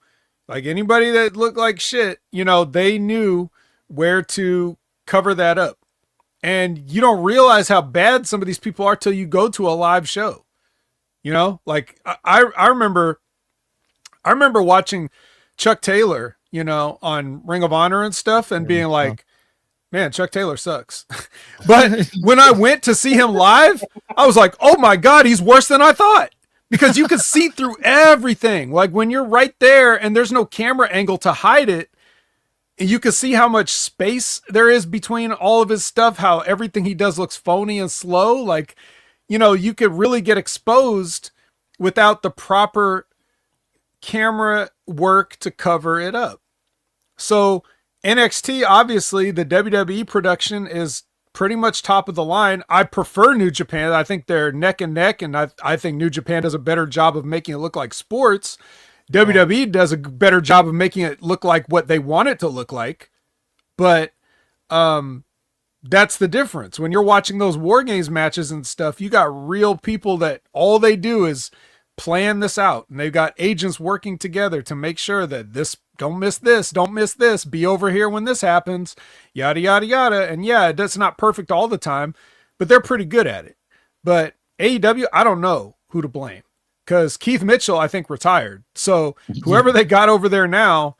Speaker 2: Like anybody that looked like shit, you know, they knew where to cover that up. And you don't realize how bad some of these people are till you go to a live show. You know, like I remember watching Chuck Taylor, you know, on Ring of Honor and stuff and being like, man, Chuck Taylor sucks. But when I went to see him live, I was like, oh my God, he's worse than I thought. Because you could see through everything. Like when you're right there and there's no camera angle to hide it, and you can see how much space there is between all of his stuff, how everything he does looks phony and slow. Like, you know, you could really get exposed without the proper camera work to cover it up. So NXT, obviously, the WWE production is pretty much top of the line. I prefer New Japan. I think they're neck and neck, and I think New Japan does a better job of making it look like sports. WWE does a better job of making it look like what they want it to look like. But that's the difference. When you're watching those War Games matches and stuff, you got real people that all they do is plan this out. And they've got agents working together to make sure that don't miss this, be over here when this happens, yada, yada, yada. And yeah, it's not perfect all the time, but they're pretty good at it. But AEW, I don't know who to blame. Because Keith Mitchell, I think, retired. So whoever they got over there now,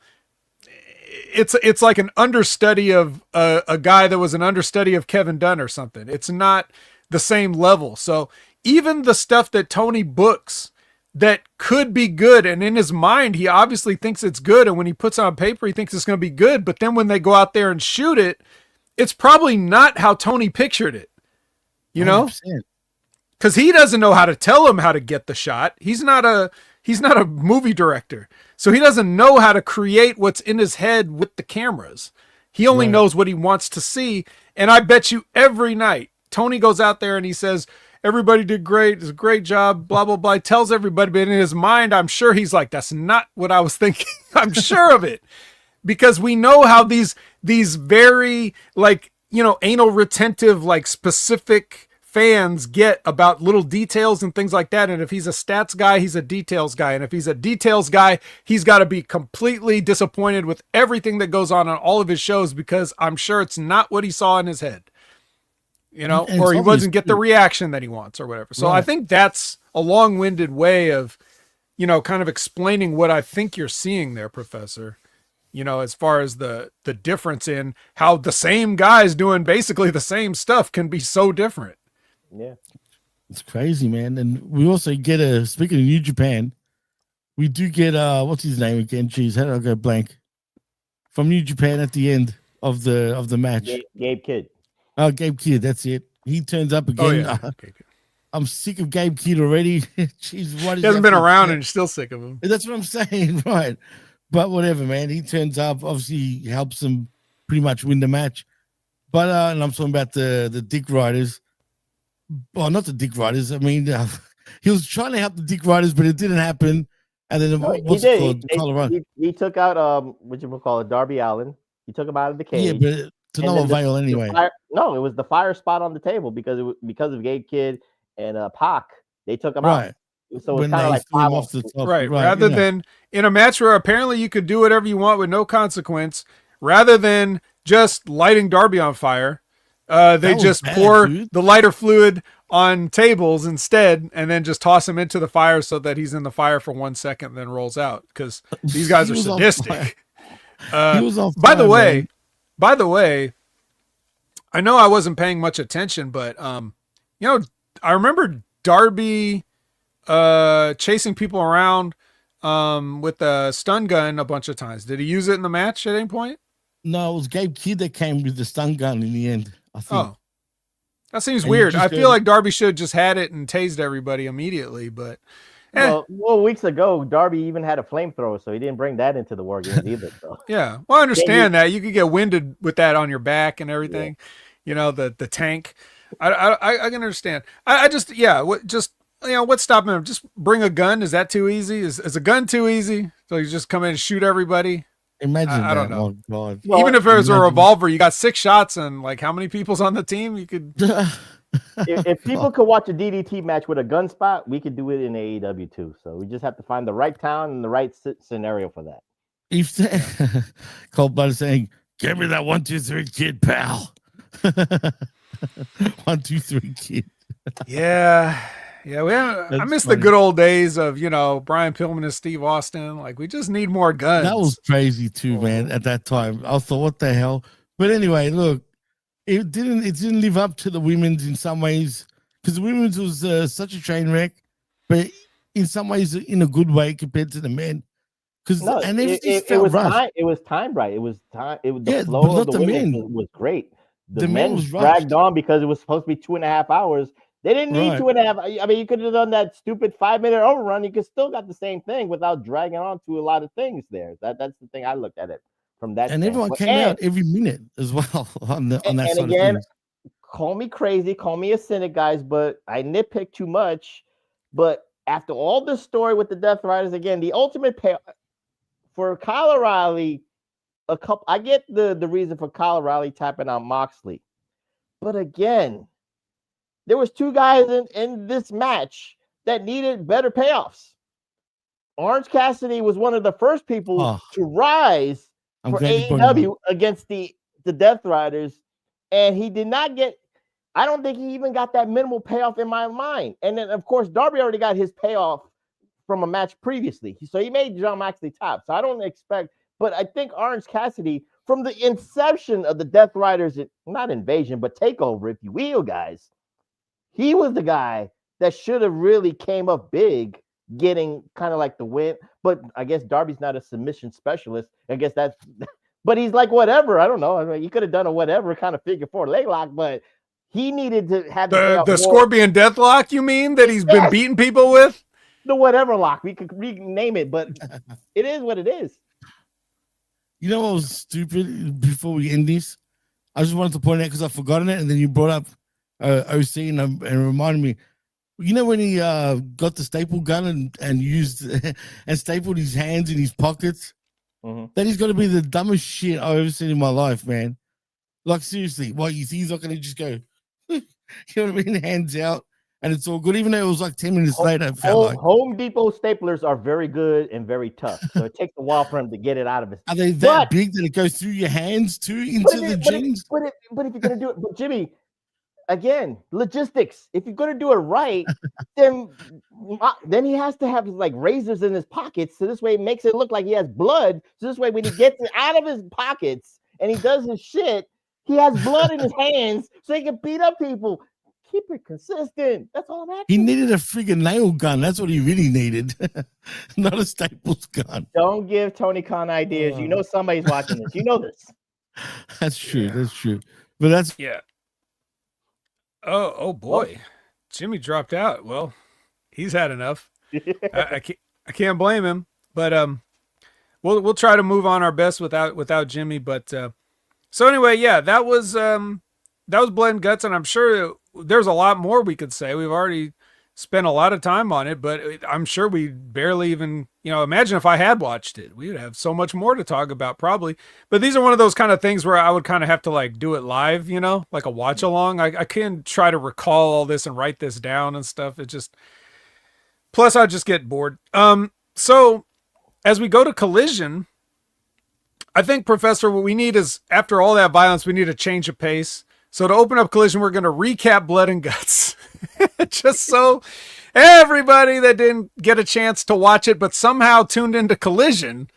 Speaker 2: it's like an understudy of a guy that was an understudy of Kevin Dunn or something. It's not the same level. So even the stuff that Toni books that could be good, and in his mind, he obviously thinks it's good. And when he puts it on paper, he thinks it's going to be good. But then when they go out there and shoot it, it's probably not how Toni pictured it. You know? 100%. Because he doesn't know how to tell him how to get the shot. He's not a movie director. So he doesn't know how to create what's in his head with the cameras. He only knows what he wants to see. And I bet you every night, Toni goes out there and he says, everybody did great. It's a great job, blah, blah, blah. He tells everybody, but in his mind, I'm sure he's like, that's not what I was thinking. I'm sure of it. Because we know how these very, like, you know, anal retentive, like specific fans get about little details and things like that. And if he's a stats guy, he's a details guy. And if he's a details guy, he's got to be completely disappointed with everything that goes on all of his shows, because I'm sure it's not what he saw in his head, you know, or he doesn't get the reaction that he wants or whatever. So I think that's a long-winded way of, you know, kind of explaining what I think you're seeing there, Professor, you know, as far as the difference in how the same guys doing basically the same stuff can be so different.
Speaker 3: Yeah,
Speaker 1: it's crazy, man. And we also get speaking of New Japan, we do get what's his name again? Jeez, how did I go blank? From New Japan at the end of the match.
Speaker 3: Gabe Kidd.
Speaker 1: Oh, Gabe Kidd, that's it. He turns up again.
Speaker 2: Oh, yeah.
Speaker 1: I'm sick of Gabe Kidd already. Jeez, what is
Speaker 2: he hasn't been around and you're still sick of him.
Speaker 1: That's what I'm saying, right? But whatever, man. He turns up, obviously helps them pretty much win the match. But and I'm talking about the Dick Riders. Well, not the Dick Riders. I mean, he was trying to help the Dick Riders, but it didn't happen. And then
Speaker 3: No,
Speaker 1: what's it called? Colorado.
Speaker 3: He took out what you call it, Darby Allin. He took him out of the cage.
Speaker 1: Yeah, but to no avail anyway.
Speaker 3: No, it was the fire spot on the table because of Gabe Kidd and Pac. They took him out. So it's kind of like
Speaker 1: off the top.
Speaker 2: Right. Rather than in a match where apparently you could do whatever you want with no consequence, rather than just lighting Darby on fire, they just pour the lighter fluid on tables instead, and then just toss him into the fire so that he's in the fire for 1 second, and then rolls out because these guys are sadistic. By the way, I know I wasn't paying much attention, but I remember Darby chasing people around with a stun gun a bunch of times. Did he use it in the match at any point?
Speaker 1: No, it was Gabe Kidd that came with the stun gun in the end, I think.
Speaker 2: Oh, that seems weird. I feel like Darby should have just had it and tased everybody immediately, but
Speaker 3: well, weeks ago, Darby even had a flamethrower, so he didn't bring that into the war games either. So.
Speaker 2: Yeah, well, I understand that you could get winded with that on your back and everything. Yeah. The tank. I can understand. What's stopping him? Just bring a gun. Is that too easy? Is a gun too easy? So you just come in and shoot everybody?
Speaker 1: Imagine
Speaker 2: I don't know.
Speaker 1: Oh, God.
Speaker 2: Well, even if it was a revolver, you got 6 shots and like how many people's on the team? You could.
Speaker 3: if people could watch a DDT match with a gun spot, we could do it in AEW too. So we just have to find the right town and the right scenario for that.
Speaker 1: If Cold Blood saying, "Give me that 1, 2, 3 kid, pal." 1, 2, 3 kid.
Speaker 2: Yeah. I miss the good old days of, Brian Pillman and Steve Austin. Like, we just need more guns.
Speaker 1: That was crazy too, man. At that time, I thought, what the hell? But anyway, look, it didn't live up to the women's in some ways because the women's was such a train wreck, but in some ways, in a good way compared to the men. Because
Speaker 3: it was timed right. It was time. The flow of the women was great. The men was dragged on because it was supposed to be 2.5 hours. They didn't need 2.5. I mean, you could have done that stupid 5-minute overrun. You could still got the same thing without dragging on to a lot of things there. That's the thing I looked at it from that.
Speaker 1: And everyone came out every minute as well on that side of things.
Speaker 3: Call me crazy, call me a cynic, guys, but I nitpick too much. But after all this story with the Death Riders, again, the ultimate payoff for Kyle O'Reilly, I get the reason for Kyle O'Reilly tapping on Moxley. But again, there was 2 guys in this match that needed better payoffs. Orange Cassidy was one of the first people to rise for AEW against the Death Riders, and he did not get. I don't think he even got that minimal payoff in my mind. And then, of course, Darby already got his payoff from a match previously, so he made Jon Moxley top. So I don't expect, but I think Orange Cassidy, from the inception of the Death Riders, not invasion, but takeover, if you will, guys. He was the guy that should have really came up big, getting kind of like the win. But I guess Darby's not a submission specialist. I guess that's, but he's like, whatever. I don't know. I mean, he could have done a whatever kind of figure 4 leg lock, but he needed to have
Speaker 2: the Scorpion Deathlock, you mean, that he's been beating people with?
Speaker 3: The whatever lock. We could rename it, but it is what it is.
Speaker 1: You know what was stupid before we end this? I just wanted to point out because I've forgotten it, and then you brought up OC and reminded me. You know when he got the staple gun and used and stapled his hands in his pockets? Mm-hmm. That is going to be the dumbest shit I've ever seen in my life, man. Like, seriously, what, you think he's not going to just go, you know what I mean, hands out, and it's all good, even though it was like 10 minutes later. It felt like.
Speaker 3: Home Depot staplers are very good and very tough, so it takes a while for him to get it out of his.
Speaker 1: Are they that big that it goes through your hands too into the jeans?
Speaker 3: But if you're going to do it, but Jimmy, again, logistics. If you're going to do it right, then he has to have like razors in his pockets, so this way it makes it look like he has blood. So this way, when he gets it out of his pockets and he does his shit, he has blood in his hands, so he can beat up people. Keep it consistent. That's all I'm asking.
Speaker 1: He needed a freaking nail gun. That's what he really needed, not a Staples gun.
Speaker 3: Don't give Tony Khan ideas. You know somebody's watching this. You know this.
Speaker 1: That's true. Yeah. That's true. But that's
Speaker 2: Oh boy, Jimmy dropped out. Well, he's had enough. I can't blame him. But we'll try to move on our best without Jimmy. But So anyway, yeah, that was Blood and Guts, and I'm sure there's a lot more we could say. We've already spent a lot of time on it, but I'm sure we barely even, imagine if I had watched it, we would have so much more to talk about probably. But these are one of those kind of things where I would kind of have to like do it live, like a watch along. I can't try to recall all this and write this down and stuff. It just, plus I'd just get bored. So as we go to Collision, I think, Professor, what we need is, after all that violence, we need a change of pace. So to open up Collision, we're going to recap Blood and Guts. Just so everybody that didn't get a chance to watch it, but somehow tuned into Collision,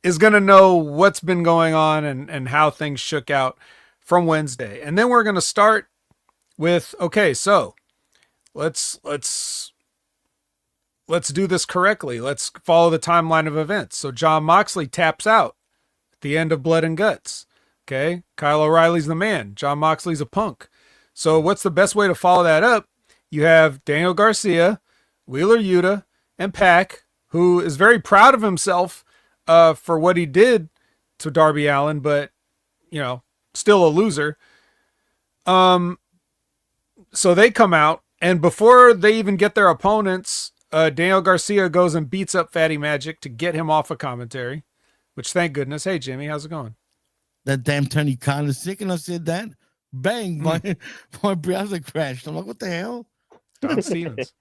Speaker 2: is going to know what's been going on and how things shook out from Wednesday. And then we're going to start with, okay, so let's do this correctly. Let's follow the timeline of events. So Jon Moxley taps out the end of Blood and Guts. Okay. Kyle O'Reilly's the man. Jon Moxley's a punk. So what's the best way to follow that up? You have Daniel Garcia, Wheeler Yuta, and Pac, who is very proud of himself for what he did to Darby Allin, but still a loser. So they come out, and before they even get their opponents, Daniel Garcia goes and beats up Fatty Magic to get him off of commentary. Which, thank goodness. Hey, Jimmy, how's it going?
Speaker 1: That damn Tony Khan is sick, and I said that. Bang, my browser crashed. I'm like, what the hell?
Speaker 2: Don Stevens.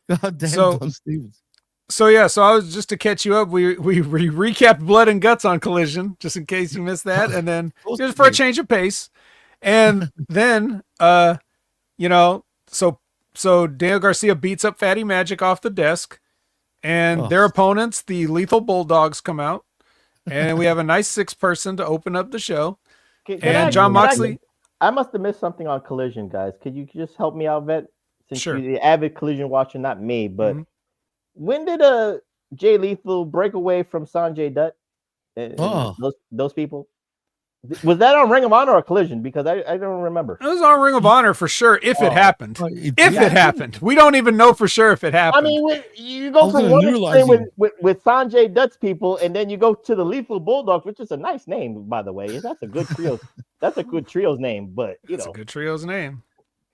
Speaker 1: God damn, Don Stevens.
Speaker 2: So I was, just to catch you up, we recapped Blood and Guts on Collision, just in case you missed that, and then just for a change of pace. And then, so Daniel Garcia beats up Fatty Magic off the desk, and their opponents, the Lethal Bulldogs, come out. And we have a nice 6-person to open up the show. Jon Moxley.
Speaker 3: I must have missed something on Collision, guys. Could you just help me out, Vet? Since
Speaker 2: sure.
Speaker 3: you're the avid Collision watcher, not me. But when did Jay Lethal break away from Sanjay Dutt? Those people? Was that on Ring of Honor or Collision? Because I don't remember.
Speaker 2: It was on Ring of Honor for sure, if it happened. It happened. We don't even know for sure if it happened.
Speaker 3: I mean, you go from one thing with Sanjay Dutt's people, and then you go to the Lethal Bulldogs, which is a nice name, by the way. That's a good trio. That's a good trio's name, but it's a
Speaker 2: good trio's name.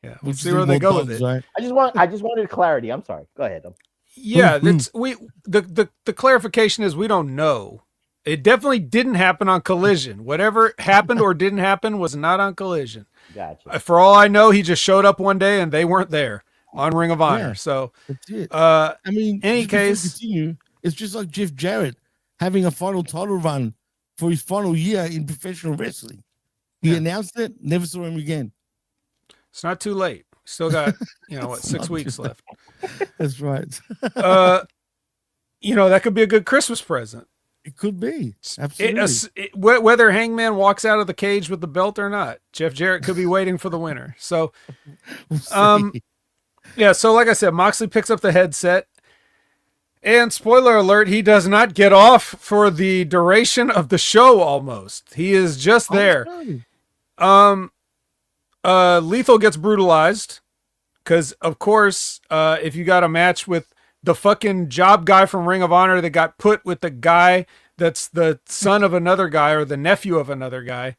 Speaker 2: Yeah, we'll see where they go with it. Right?
Speaker 3: I just wanted clarity. I'm sorry. Go ahead.
Speaker 2: Yeah, the clarification is we don't know. It definitely didn't happen on Collision. Whatever happened or didn't happen was not on Collision.
Speaker 3: Gotcha.
Speaker 2: For all I know, he just showed up one day and they weren't there on Ring of Honor.
Speaker 1: Yeah,
Speaker 2: so
Speaker 1: that's it.
Speaker 2: I mean, any case,
Speaker 1: it's just like Jeff Jarrett having a final title run for his final year in professional wrestling. He announced it, never saw him again.
Speaker 2: It's not too late. Still got 6 weeks left.
Speaker 1: That's right.
Speaker 2: That could be a good Christmas present.
Speaker 1: It could be. Absolutely.
Speaker 2: Whether Hangman walks out of the cage with the belt or not, Jeff Jarrett could be waiting for the winner. So, so like I said, Moxley picks up the headset, and spoiler alert, he does not get off for the duration of the show almost. He is just there. Lethal gets brutalized because, of course, if you got a match with the fucking job guy from Ring of Honor that got put with the guy that's the son of another guy or the nephew of another guy,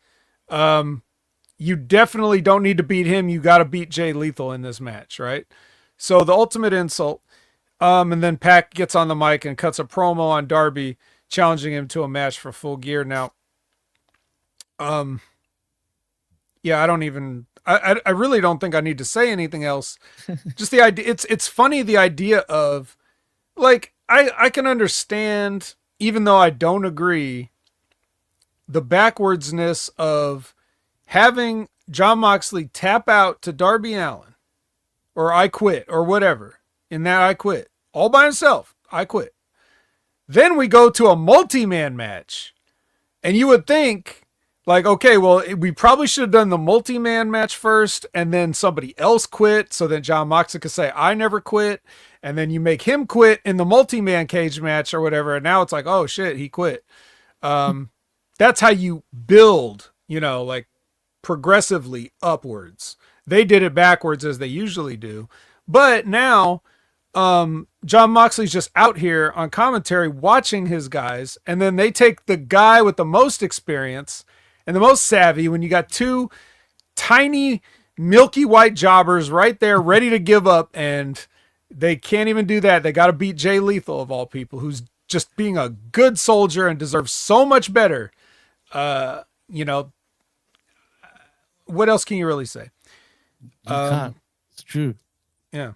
Speaker 2: you definitely don't need to beat him. You got to beat Jay Lethal in this match, right? So the ultimate insult. And then Pac gets on the mic and cuts a promo on Darby, challenging him to a match for Full Gear. Now, I really don't think I need to say anything else. Just the idea. It's funny. The idea of like, I can understand, even though I don't agree, the backwardsness of having Jon Moxley tap out to Darby Allin or I quit or whatever. In that I quit all by himself. I quit. Then we go to a multi-man match, and you would think, like, okay, well, we probably should have done the multi-man match first, and then somebody else quit, so that Jon Moxley could say, I never quit, and then you make him quit in the multi-man cage match or whatever, and now it's like, oh, shit, he quit. That's how you build, like, progressively upwards. They did it backwards, as they usually do. But now, Jon Moxley's just out here on commentary watching his guys, and then they take the guy with the most experience and the most savvy when you got two tiny, milky white jobbers right there ready to give up, and they can't even do that. They got to beat Jay Lethal, of all people, who's just being a good soldier and deserves so much better. You know, what else can you really say?
Speaker 1: You can't. It's true.
Speaker 2: Yeah.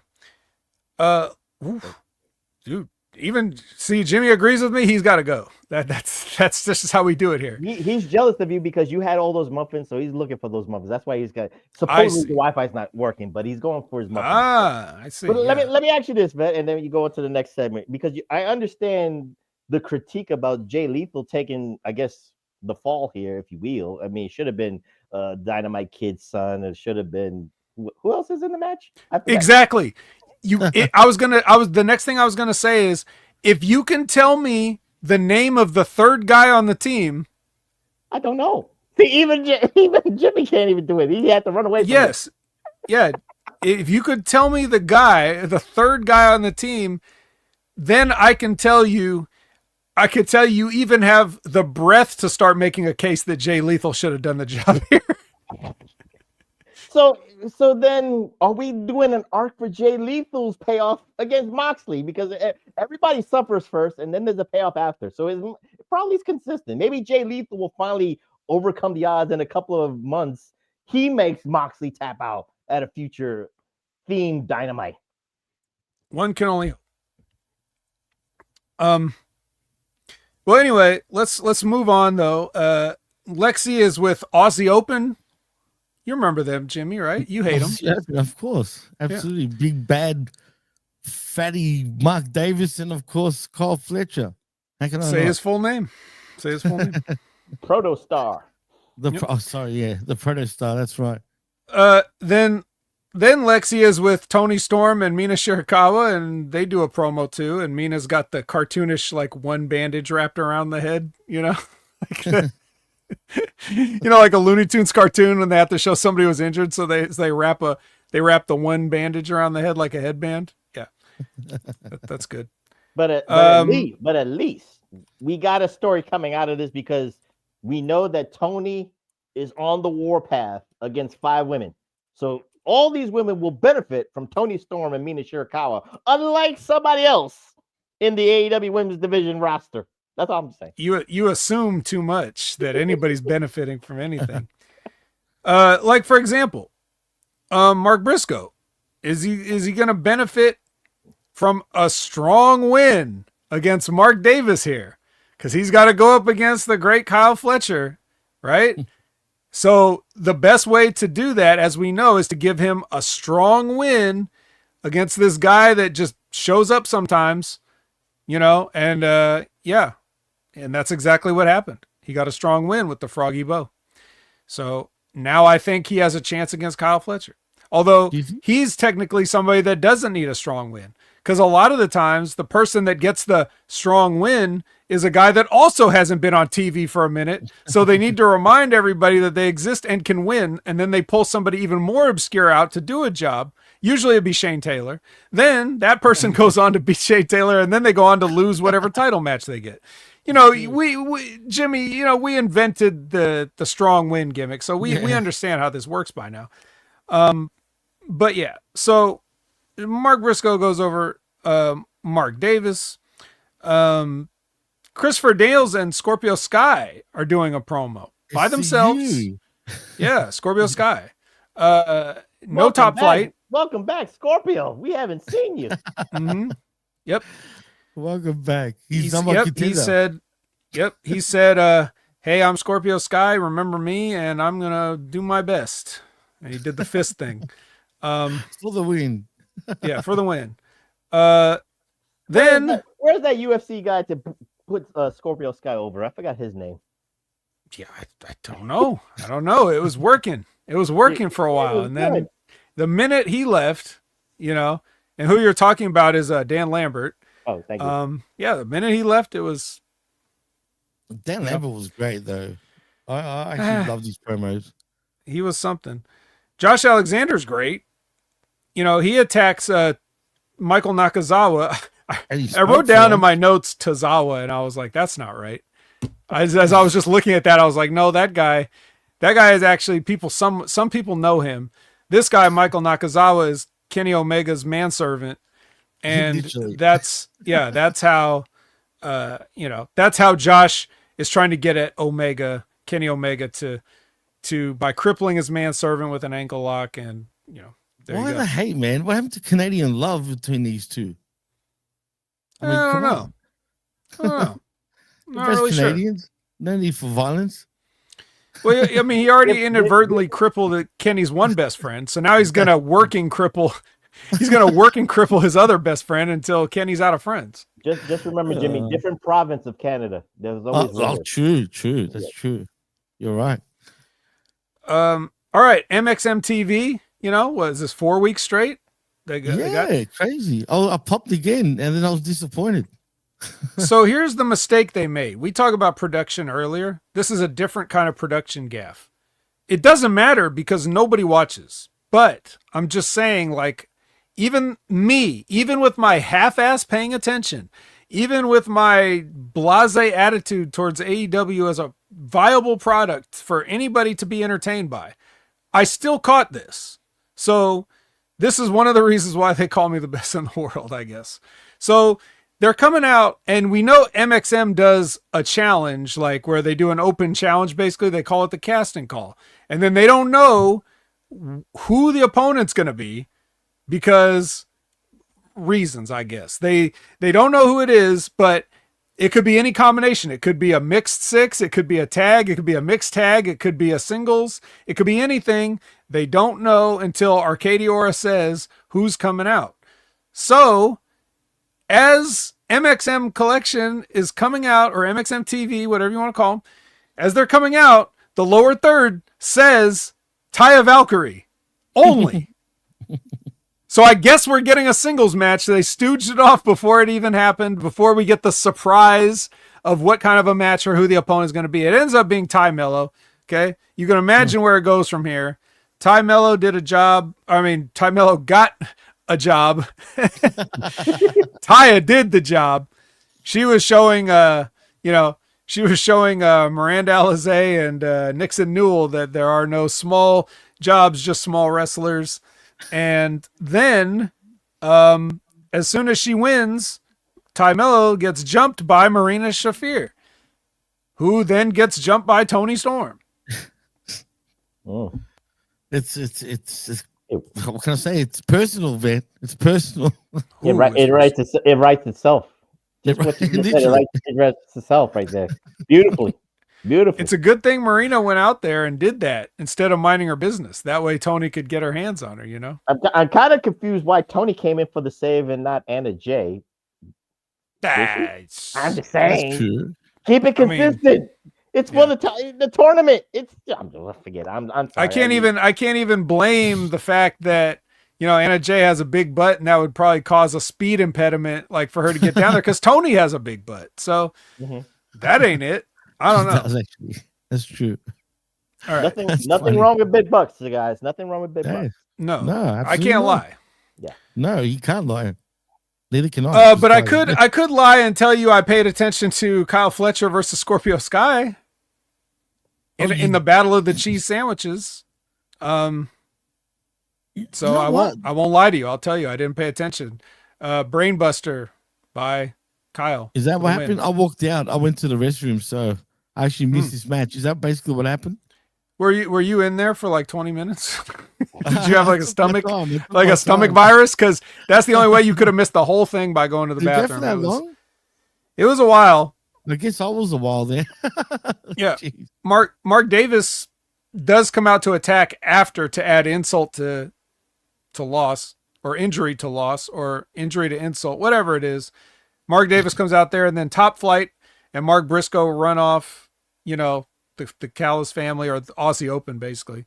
Speaker 2: Dude, even see, Jimmy agrees with me. He's got to go. That's just how we do it here.
Speaker 3: He's jealous of you because you had all those muffins, so he's looking for those muffins. That's why he's got. Supposedly the Wi-Fi's not working, but he's going for his muffins.
Speaker 2: I see.
Speaker 3: But let me ask you this, Vet, and then you go into the next segment, because I understand the critique about Jay Lethal taking, I guess, the fall here, if you will. I mean, it should have been Dynamite Kid's son. It should have been who else is in the match?
Speaker 2: Exactly. The next thing I was gonna say is, if you can tell me the name of the third guy on the team.
Speaker 3: I don't know. See, even Jimmy can't even do it. He had to run away from
Speaker 2: it. Yeah. If you could tell me the third guy on the team, then I could tell you even have the breath to start making a case that Jay Lethal should have done the job here.
Speaker 3: So then, are we doing an arc for Jay Lethal's payoff against Moxley? Because everybody suffers first, and then there's a payoff after. So it probably is consistent. Maybe Jay Lethal will finally overcome the odds in a couple of months. He makes Moxley tap out at a future themed Dynamite.
Speaker 2: One can only. Well, anyway, let's move on though. Lexi is with Aussie Open. You remember them, Jimmy, right? You hate them.
Speaker 1: Yeah, of course. Absolutely. Yeah. Big, bad, fatty Mark Davis, and of course, Carl Fletcher. How can I
Speaker 2: say his full name?
Speaker 3: Protostar.
Speaker 1: The Protostar. That's right.
Speaker 2: Then Lexi is with Toni Storm and Mina Shirakawa, and they do a promo too. And Mina's got the cartoonish like one bandage wrapped around the head, you know, like a Looney Tunes cartoon when they have to show somebody was injured, so they wrap the one bandage around the head like a headband. Yeah, that's good.
Speaker 3: But at least we got a story coming out of this, because we know that Toni is on the warpath against 5 women. So all these women will benefit from Toni Storm and Mina Shirakawa, unlike somebody else in the AEW Women's Division roster. That's all I'm saying.
Speaker 2: You assume too much that anybody's benefiting from anything. Like for example, Mark Briscoe, is he going to benefit from a strong win against Mark Davis here? Because he's got to go up against the great Kyle Fletcher, right? So the best way to do that, as we know, is to give him a strong win against this guy that just shows up sometimes, you know, and yeah. And that's exactly what happened. He got a strong win with the Froggy Bow. So now I think he has a chance against Kyle Fletcher. Although he's technically somebody that doesn't need a strong win. Because a lot of the times, the person that gets the strong win is a guy that also hasn't been on TV for a minute. So they need to remind everybody that they exist and can win. And then they pull somebody even more obscure out to do a job. Usually it'd be Shane Taylor. Then that person goes on to beat Shane Taylor, and then they go on to lose whatever title match they get. You know, we Jimmy, you know, we invented the strong win gimmick, so we understand how this works by now. But yeah, so Mark Briscoe goes over Mark Davis. Christopher Dales and Scorpio Skye are doing a promo by themselves. Yeah, Scorpio Skye. No top flight.
Speaker 3: Welcome back, Scorpio. We haven't seen you.
Speaker 2: Mm-hmm. Yep.
Speaker 1: Welcome back. He said, hey, I'm Scorpio Skye. Remember me, and I'm going to do my best. And he did the fist thing. For the win.
Speaker 2: Yeah, for the win. Then
Speaker 3: where's that UFC guy to put Scorpio Skye over? I forgot his name.
Speaker 2: Yeah, I don't know. It was working. It was working for a while. And then the minute he left, you know, and who you're talking about is Dan Lambert.
Speaker 3: Oh, thank you.
Speaker 2: Yeah, the minute he left, it was.
Speaker 1: Dan Lambert was great, though. I actually love these promos.
Speaker 2: He was something. Josh Alexander's great. You know, he attacks Michael Nakazawa. I wrote down in my notes Tozawa, and I was like, that's not right. As I was just looking at that, I was like, no, that guy is actually people. Some people know him. This guy, Michael Nakazawa, is Kenny Omega's manservant, and
Speaker 1: Literally.
Speaker 2: that's how, that's how Josh is trying to get at Kenny Omega to by crippling his manservant with an ankle lock, and there
Speaker 1: Why
Speaker 2: you go.
Speaker 1: the hate, man? What happened to Canadian love between these two?
Speaker 2: I don't
Speaker 1: come
Speaker 2: know.
Speaker 1: on.
Speaker 2: I don't know.
Speaker 1: The
Speaker 2: Not
Speaker 1: best
Speaker 2: really sure.
Speaker 1: Canadians. No need for violence.
Speaker 2: Well, I mean, he already inadvertently crippled Kenny's one best friend, so now he's gonna working cripple his other best friend until Kenny's out of friends.
Speaker 3: Just remember, Jimmy, different province of Canada. There's always
Speaker 1: true. That's true. You're right.
Speaker 2: All right, MXM TV. Was this 4 weeks straight? They got
Speaker 1: crazy. Oh, I popped again, and then I was disappointed.
Speaker 2: So here's the mistake they made. We talked about production earlier. This is a different kind of production gaffe. It doesn't matter because nobody watches. But I'm just saying, like, even me, even with my half-ass paying attention, even with my blasé attitude towards AEW as a viable product for anybody to be entertained by, I still caught this. So this is one of the reasons why they call me the best in the world, I guess. So they're coming out, and we know MXM does a challenge, like where they do an open challenge. Basically, they call it the casting call. And then they don't know who the opponent's going to be because reasons, I guess. They don't know who it is, but it could be any combination. It could be a mixed six. It could be a tag. It could be a mixed tag. It could be a singles. It could be anything. They don't know until Arcadiora says who's coming out. So as MXM Collection is coming out, or MXM TV, whatever you want to call them, as they're coming out, the lower third says Taya Valkyrie only. So I guess we're getting a singles match. They stooged it off before it even happened, before we get the surprise of what kind of a match or who the opponent is going to be. It ends up being Ty Mello. Okay. You can imagine where it goes from here. Ty Mello did a job. Ty Mello got a job. Taya did the job. She was showing, Miranda Alizé and Nixon Newell that there are no small jobs, just small wrestlers. And then, as soon as she wins, Ty Mello gets jumped by Marina Shafir, who then gets jumped by Toni Storm.
Speaker 3: Oh.
Speaker 1: It's what can I say? It's personal, man. It's personal.
Speaker 3: It writes itself. Just what you just said, it writes itself right there. Beautifully. Beautiful.
Speaker 2: It's a good thing Marina went out there and did that instead of minding her business. That way Toni could get her hands on her,
Speaker 3: I'm kind of confused why Toni came in for the save and not Anna Jay. I'm just saying. Keep it consistent. It's for the tournament. Forget. I'm sorry.
Speaker 2: I can't even blame the fact that Anna Jay has a big butt, and that would probably cause a speed impediment, like for her to get down there, because Toni has a big butt. So that ain't it. I don't know.
Speaker 1: That's true.
Speaker 2: All right.
Speaker 3: Nothing wrong with big bucks, guys. Nothing wrong with big bucks.
Speaker 2: No, I
Speaker 1: absolutely
Speaker 2: can't
Speaker 1: not.
Speaker 2: lie.
Speaker 3: Yeah.
Speaker 1: No, you can't lie. Neither can I.
Speaker 2: But I could lie and tell you I paid attention to Kyle Fletcher versus Scorpio Skye in the battle of the cheese sandwiches. So I won't lie to you. I'll tell you I didn't pay attention. Brainbuster by Kyle.
Speaker 1: Is that what happened? I walked out. I went to the restroom, so I actually missed this match. Is that basically what happened?
Speaker 2: Were you in there for like 20 minutes? Did you have like a stomach virus? Because that's the only way you could have missed the whole thing by going to the bathroom.
Speaker 1: That long?
Speaker 2: It was a while.
Speaker 1: I guess I was a while there.
Speaker 2: Yeah.
Speaker 1: Jeez.
Speaker 2: Mark Davis does come out to attack after to add insult to loss, or injury to loss, or injury to insult, whatever it is. Mark Davis comes out there, and then Top Flight and Mark Briscoe run off, the Callis family, or the Aussie Open, basically.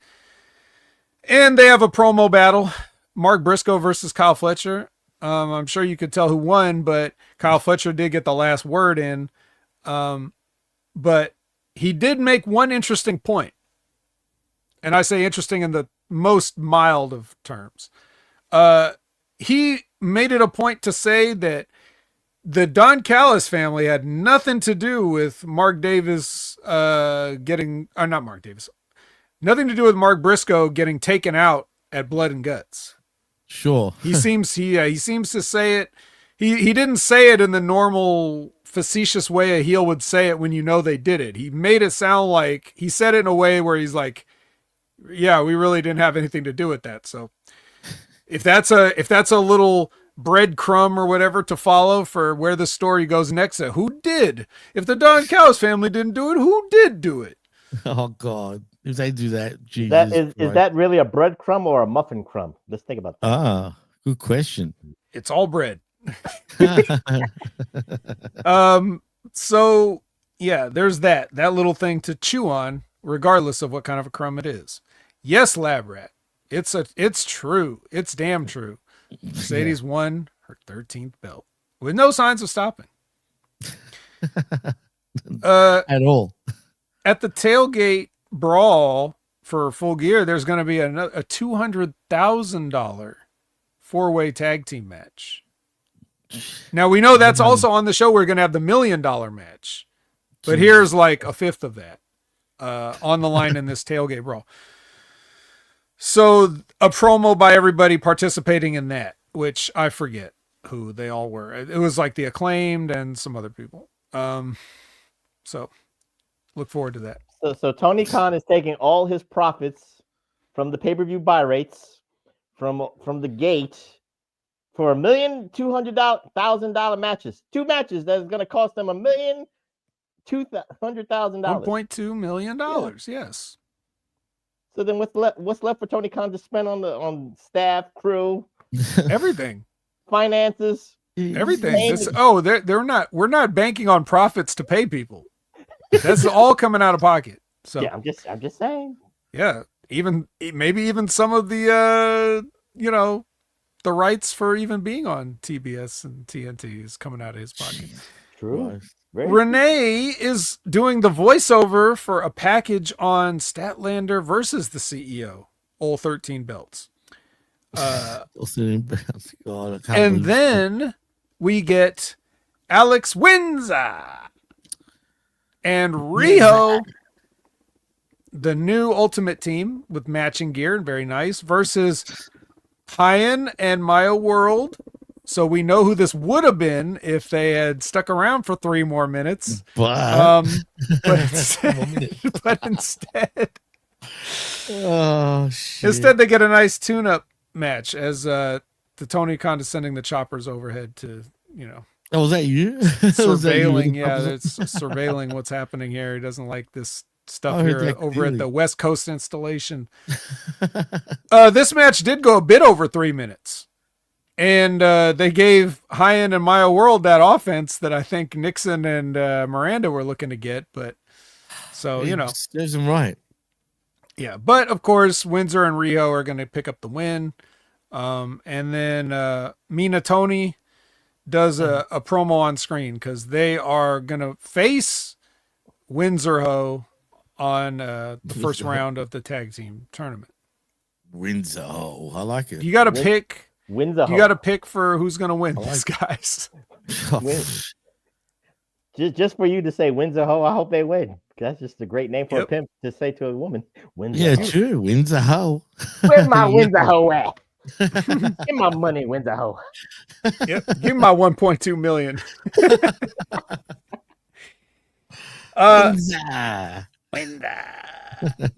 Speaker 2: And they have a promo battle. Mark Briscoe versus Kyle Fletcher. I'm sure you could tell who won, but Kyle Fletcher did get the last word in. But he did make one interesting point. And I say interesting in the most mild of terms. He made it a point to say that the Don Callis family had nothing to do with Mark Davis nothing to do with Mark Briscoe getting taken out at Blood and Guts.
Speaker 1: Sure.
Speaker 2: He seems to say it. He didn't say it in the normal facetious way a heel would say it when you know they did it. He made it sound like he said it in a way where he's like, yeah, we really didn't have anything to do with that. So if that's a little breadcrumb or whatever to follow for where the story goes next, who did? If the Don Callis family didn't do it, who did do it?
Speaker 1: Oh God. If they do that, Jesus
Speaker 3: is that really a breadcrumb or a muffin crumb? Let's think about that.
Speaker 1: Ah, good question.
Speaker 2: It's all bread. So yeah, there's that little thing to chew on, regardless of what kind of a crumb it is. Yes, Lab Rat. It's true. It's damn true. Mercedes won her 13th belt with no signs of stopping.
Speaker 1: At all.
Speaker 2: At the tailgate brawl for Full Gear, there's going to be a $200,000 four-way tag team match. Now we know that's also on the show. We're going to have the $1 million match, but here's like a fifth of that on the line in this tailgate brawl. So a promo by everybody participating in that, which I forget who they all were. It was like the Acclaimed and some other people. So look forward to that.
Speaker 3: So Tony Khan is taking all his profits from the pay-per-view buy rates from the gate for $1,200,000 matches. 2 matches that is going to cost them $1,200,000.
Speaker 2: $1.2 million. Yeah. Yes.
Speaker 3: So then what's left for Tony Khan to spend on staff, crew,
Speaker 2: everything,
Speaker 3: finances,
Speaker 2: everything? We're not banking on profits to pay people. That's all coming out of pocket. So
Speaker 3: yeah, I'm just saying.
Speaker 2: Yeah, maybe even some of the the rights for even being on TBS and TNT is coming out of his pocket.
Speaker 3: True.
Speaker 2: Renee is doing the voiceover for a package on Statlander versus the CEO, all 13 belts. And then we get Alex Windsor and Riho, the new Ultimate Team with matching gear and very nice, versus Hyen and Maya World. So we know who this would have been if they had stuck around for 3 more minutes. But instead,
Speaker 1: oh shit!
Speaker 2: Instead, they get a nice tune-up match as the Tony condescending the choppers overhead to
Speaker 1: Oh, was that you?
Speaker 2: Surveilling, it's surveilling what's happening here. He doesn't like this stuff here over at the West Coast installation. This match did go a bit over 3 minutes. And they gave Hyen and Maya World that offense that I think Nixon and Miranda were looking to get. But so,
Speaker 1: serves them right.
Speaker 2: Yeah. But of course, Windsor and Riho are going to pick up the win. And then Mina Toni does a promo on screen because they are going to face Windsor Ho on the first round of the tag team tournament.
Speaker 1: Windsor Ho. I like it.
Speaker 2: You got to pick.
Speaker 3: Windsor Ho.
Speaker 2: You got to pick for who's going to win these guys.
Speaker 3: Just for you to say Windsor Ho, I hope they win. That's just a great name for a pimp to say to a woman.
Speaker 1: Windsor Ho. True. Windsor Ho.
Speaker 3: Where's my Windsor Ho at? Give my money, Windsor Ho.
Speaker 2: Yep. Give me my 1.2 million. Windsor.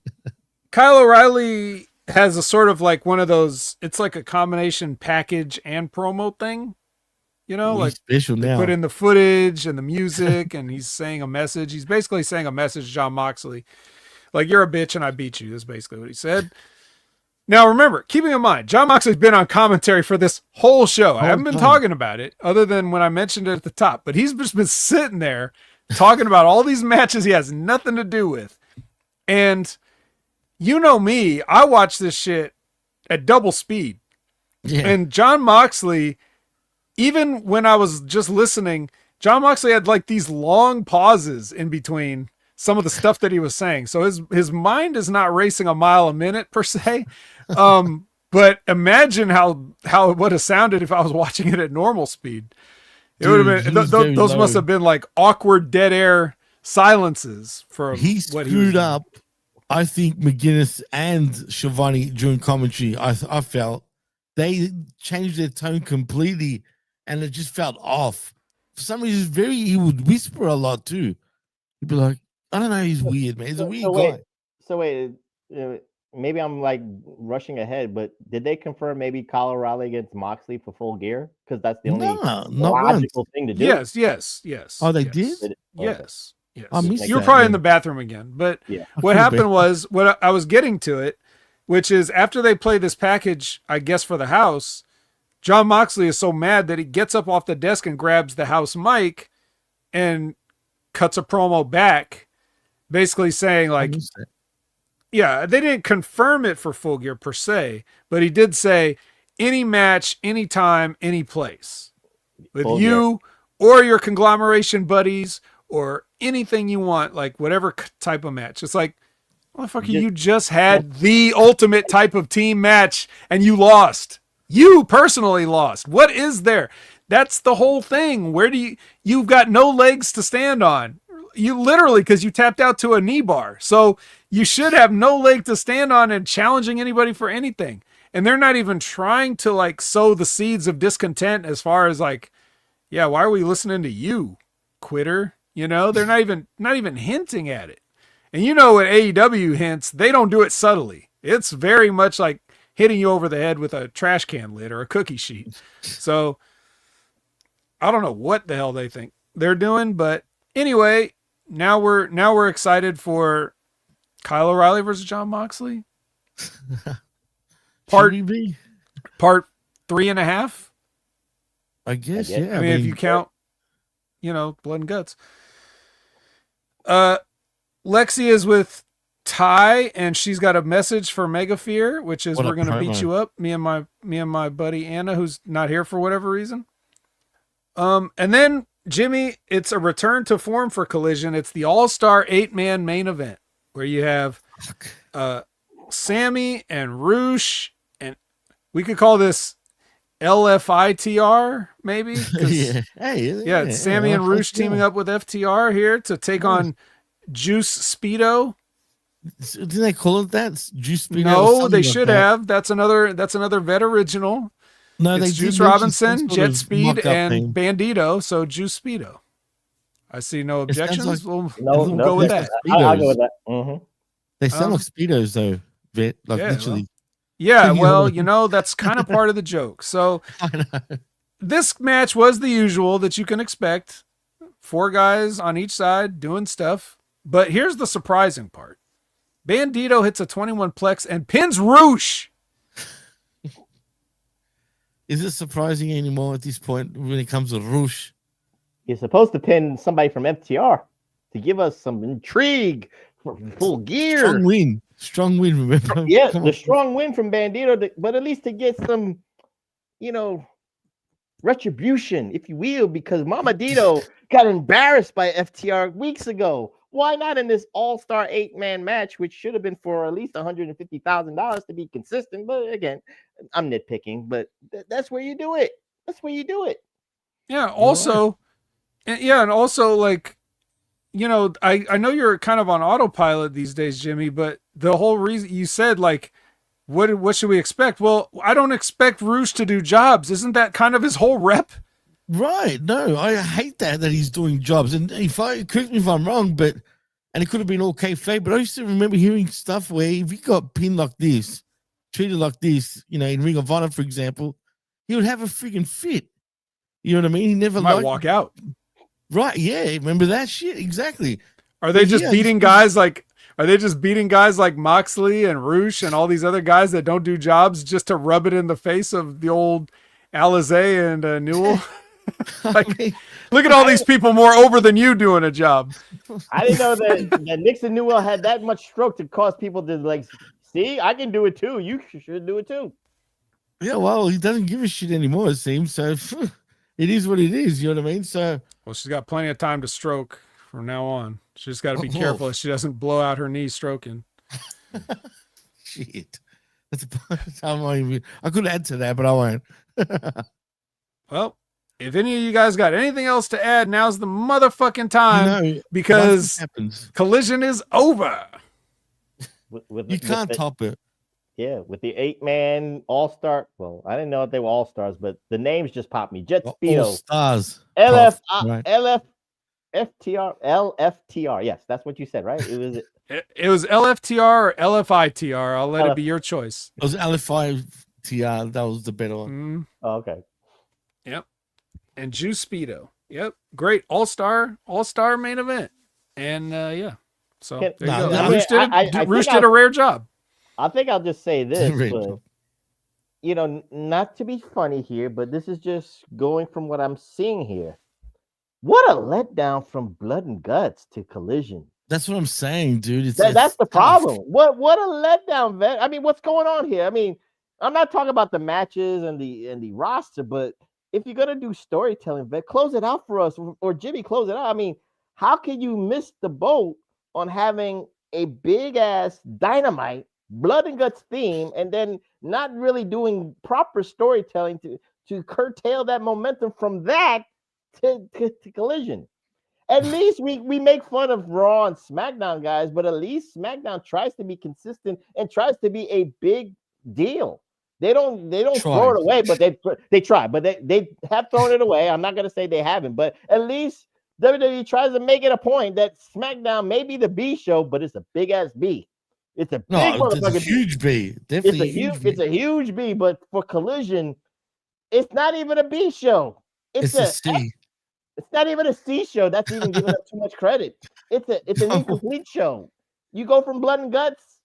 Speaker 2: Kyle O'Reilly has a sort of like one of those, it's like a combination package and promo thing, like
Speaker 1: special now.
Speaker 2: Put in the footage and the music and he's saying a message. He's basically saying a message to Jon Moxley. Like, you're a bitch and I beat you. That's basically what he said. Now, remember, keeping in mind, Jon Moxley's been on commentary for this whole show. I haven't been talking about it other than when I mentioned it at the top, but he's just been sitting there talking about all these matches he has nothing to do with. And you know me, I watch this shit at double speed. Yeah. And Jon Moxley, even when I was just listening, Jon Moxley had like these long pauses in between some of the stuff that he was saying. So his mind is not racing a mile a minute per se. But imagine how it would have sounded if I was watching it at normal speed. It would have
Speaker 1: he
Speaker 2: been
Speaker 1: was very
Speaker 2: those must
Speaker 1: low.
Speaker 2: have been like awkward dead air silences from
Speaker 1: He
Speaker 2: what
Speaker 1: screwed
Speaker 2: he was
Speaker 1: up. I think McGuinness and Shivani during commentary, I felt they changed their tone completely, and it just felt off. For some reason, he would whisper a lot too. He'd be like, I don't know, he's weird, man. He's a weird guy.
Speaker 3: So wait, maybe I'm like rushing ahead, but did they confirm maybe Kyle O'Reilly against Moxley for Full Gear? Because that's the only
Speaker 1: not
Speaker 3: logical thing to do.
Speaker 2: Yes.
Speaker 1: Oh, they
Speaker 2: yes.
Speaker 1: did?
Speaker 3: Okay.
Speaker 2: Yes.
Speaker 1: I missed
Speaker 2: You were
Speaker 1: that,
Speaker 2: probably
Speaker 1: yeah.
Speaker 2: in the bathroom again. But
Speaker 3: Yeah.
Speaker 2: what happened was, what I was getting to it, which is after they play this package, I guess, for the house, Jon Moxley is so mad that he gets up off the desk and grabs the house mic and cuts a promo back, basically saying, like, yeah, they didn't confirm it for Full Gear per se, but he did say any match, anytime, any place with
Speaker 3: Full
Speaker 2: you or your conglomeration buddies or anything you want, like whatever type of match. It's like, motherfucker, you just had the ultimate type of team match and you lost. You personally lost. What is there? That's the whole thing. You've got no legs to stand on. You literally, because you tapped out to a knee bar. So you should have no leg to stand on and challenging anybody for anything. And they're not even trying to like sow the seeds of discontent as far as like, yeah, why are we listening to you, quitter? You know, they're not even hinting at it. And you know what AEW hints, they don't do it subtly. It's very much like hitting you over the head with a trash can lid or a cookie sheet. So I don't know what the hell they think they're doing, but anyway, now we're excited for Kyle O'Reilly versus Jon Moxley. Part 3.5.
Speaker 1: I guess, yeah.
Speaker 2: I mean, if you count, Blood and Guts. Lexi is with Ty, and she's got a message for Mega Fear, which is, we're going to beat you up. Me and my buddy Anna, who's not here for whatever reason. And then Jimmy, it's a return to form for Collision. It's the All-Star 8-man main event where you have Sammy and Roosh, and we could call this LFITR maybe. It's Sammy and Roosh teaming up with FTR here to take on Juice Speedo.
Speaker 1: Didn't they call it that? Juice Speedo?
Speaker 2: No, they should have. That's another vet original.
Speaker 1: No,
Speaker 2: it's Juice Robinson, Jet Speed, and Bandito. So Juice Speedo. I see no objections. We'll go with that.
Speaker 3: I'll go with that. Mm-hmm.
Speaker 1: They sound like Speedos though, Vet. Like literally.
Speaker 2: That's kind of part of the joke. So this match was the usual that you can expect. 4 guys on each side doing stuff. But here's the surprising part. Bandito hits a 21 plex and pins Roosh.
Speaker 1: Is it surprising anymore at this point when it comes to Roosh?
Speaker 3: You're supposed to pin somebody from FTR to give us some intrigue for Full Gear.
Speaker 1: Strong win, remember?
Speaker 3: Yeah, the strong win from Bandito, but at least to get some, retribution, if you will, because Mama Dito got embarrassed by FTR weeks ago. Why not in this all-star 8-man match, which should have been for at least $150,000 to be consistent? But again, I'm nitpicking, but that's where you do it. That's where you do it.
Speaker 2: Yeah. Also, and also, like, I know you're kind of on autopilot these days, Jimmy, but the whole reason you said, like, what should we expect? Well, I don't expect Roosh to do jobs. Isn't that kind of his whole rep?
Speaker 1: Right. No, I hate that he's doing jobs. And correct me if I'm wrong, and it could have been all kayfabe, but I used to remember hearing stuff where if he got pinned like this, treated like this, in Ring of Honor, for example, he would have a freaking fit. You know what I mean? He never
Speaker 2: might walk out.
Speaker 1: Right. Yeah. Remember that shit? Exactly.
Speaker 2: Are they just beating guys like Moxley and Roosh and all these other guys that don't do jobs just to rub it in the face of the old Alizé and Newell? Look at all these people more over than you doing a job.
Speaker 3: I didn't know that Nixon Newell had that much stroke to cause people to like, see, I can do it too. You should do it too.
Speaker 1: Yeah, well, he doesn't give a shit anymore, it seems. So it is what it is. You know what I mean? So,
Speaker 2: well, she's got plenty of time to stroke from now on. She's just got to be careful that she doesn't blow out her knee stroking.
Speaker 1: Shit. I could add to that, but I won't.
Speaker 2: Well, if any of you guys got anything else to add, now's the motherfucking time because Collision is over.
Speaker 1: You can't top it.
Speaker 3: Yeah, with the 8-man all-star. Well, I didn't know if they were all-stars, but the names just popped me. Jet Speedo.
Speaker 1: All-stars.
Speaker 3: LFTR. Yes, that's what you said, right?
Speaker 2: It was LFTR or LFITR. I'll let it be your choice.
Speaker 1: It was LFITR. That was the better one.
Speaker 3: Oh, okay.
Speaker 2: Yep. And Juice Speedo. Yep. Great. All-star main event. And yeah. So there you go. Roosh did a rare job.
Speaker 3: I think I'll just say this, but, not to be funny here, but this is just going from what I'm seeing here. What a letdown from Blood and Guts to Collision.
Speaker 1: That's what I'm saying, dude.
Speaker 3: That's the problem. What a letdown, vet. I mean, what's going on here? I mean, I'm not talking about the matches and the roster, but if you're gonna do storytelling, vet, close it out for us, or Jimmy, close it out. I mean, how can you miss the boat on having a big ass Dynamite Blood and Guts theme and then not really doing proper storytelling to curtail that momentum from that to Collision? At least we make fun of Raw and SmackDown guys, but at least SmackDown tries to be consistent and tries to be a big deal. They don't throw it away, but they try, but they have thrown it away. I'm not gonna say they haven't, but at least WWE tries to make it a point that SmackDown may be the B show, but it's a big ass B. It's a big
Speaker 1: motherfucking huge B. Definitely
Speaker 3: it's a huge B, but for Collision, it's not even a B show. It's a C. It's not even a C show. That's even giving up too much credit. It's an incomplete show. You go from Blood and Guts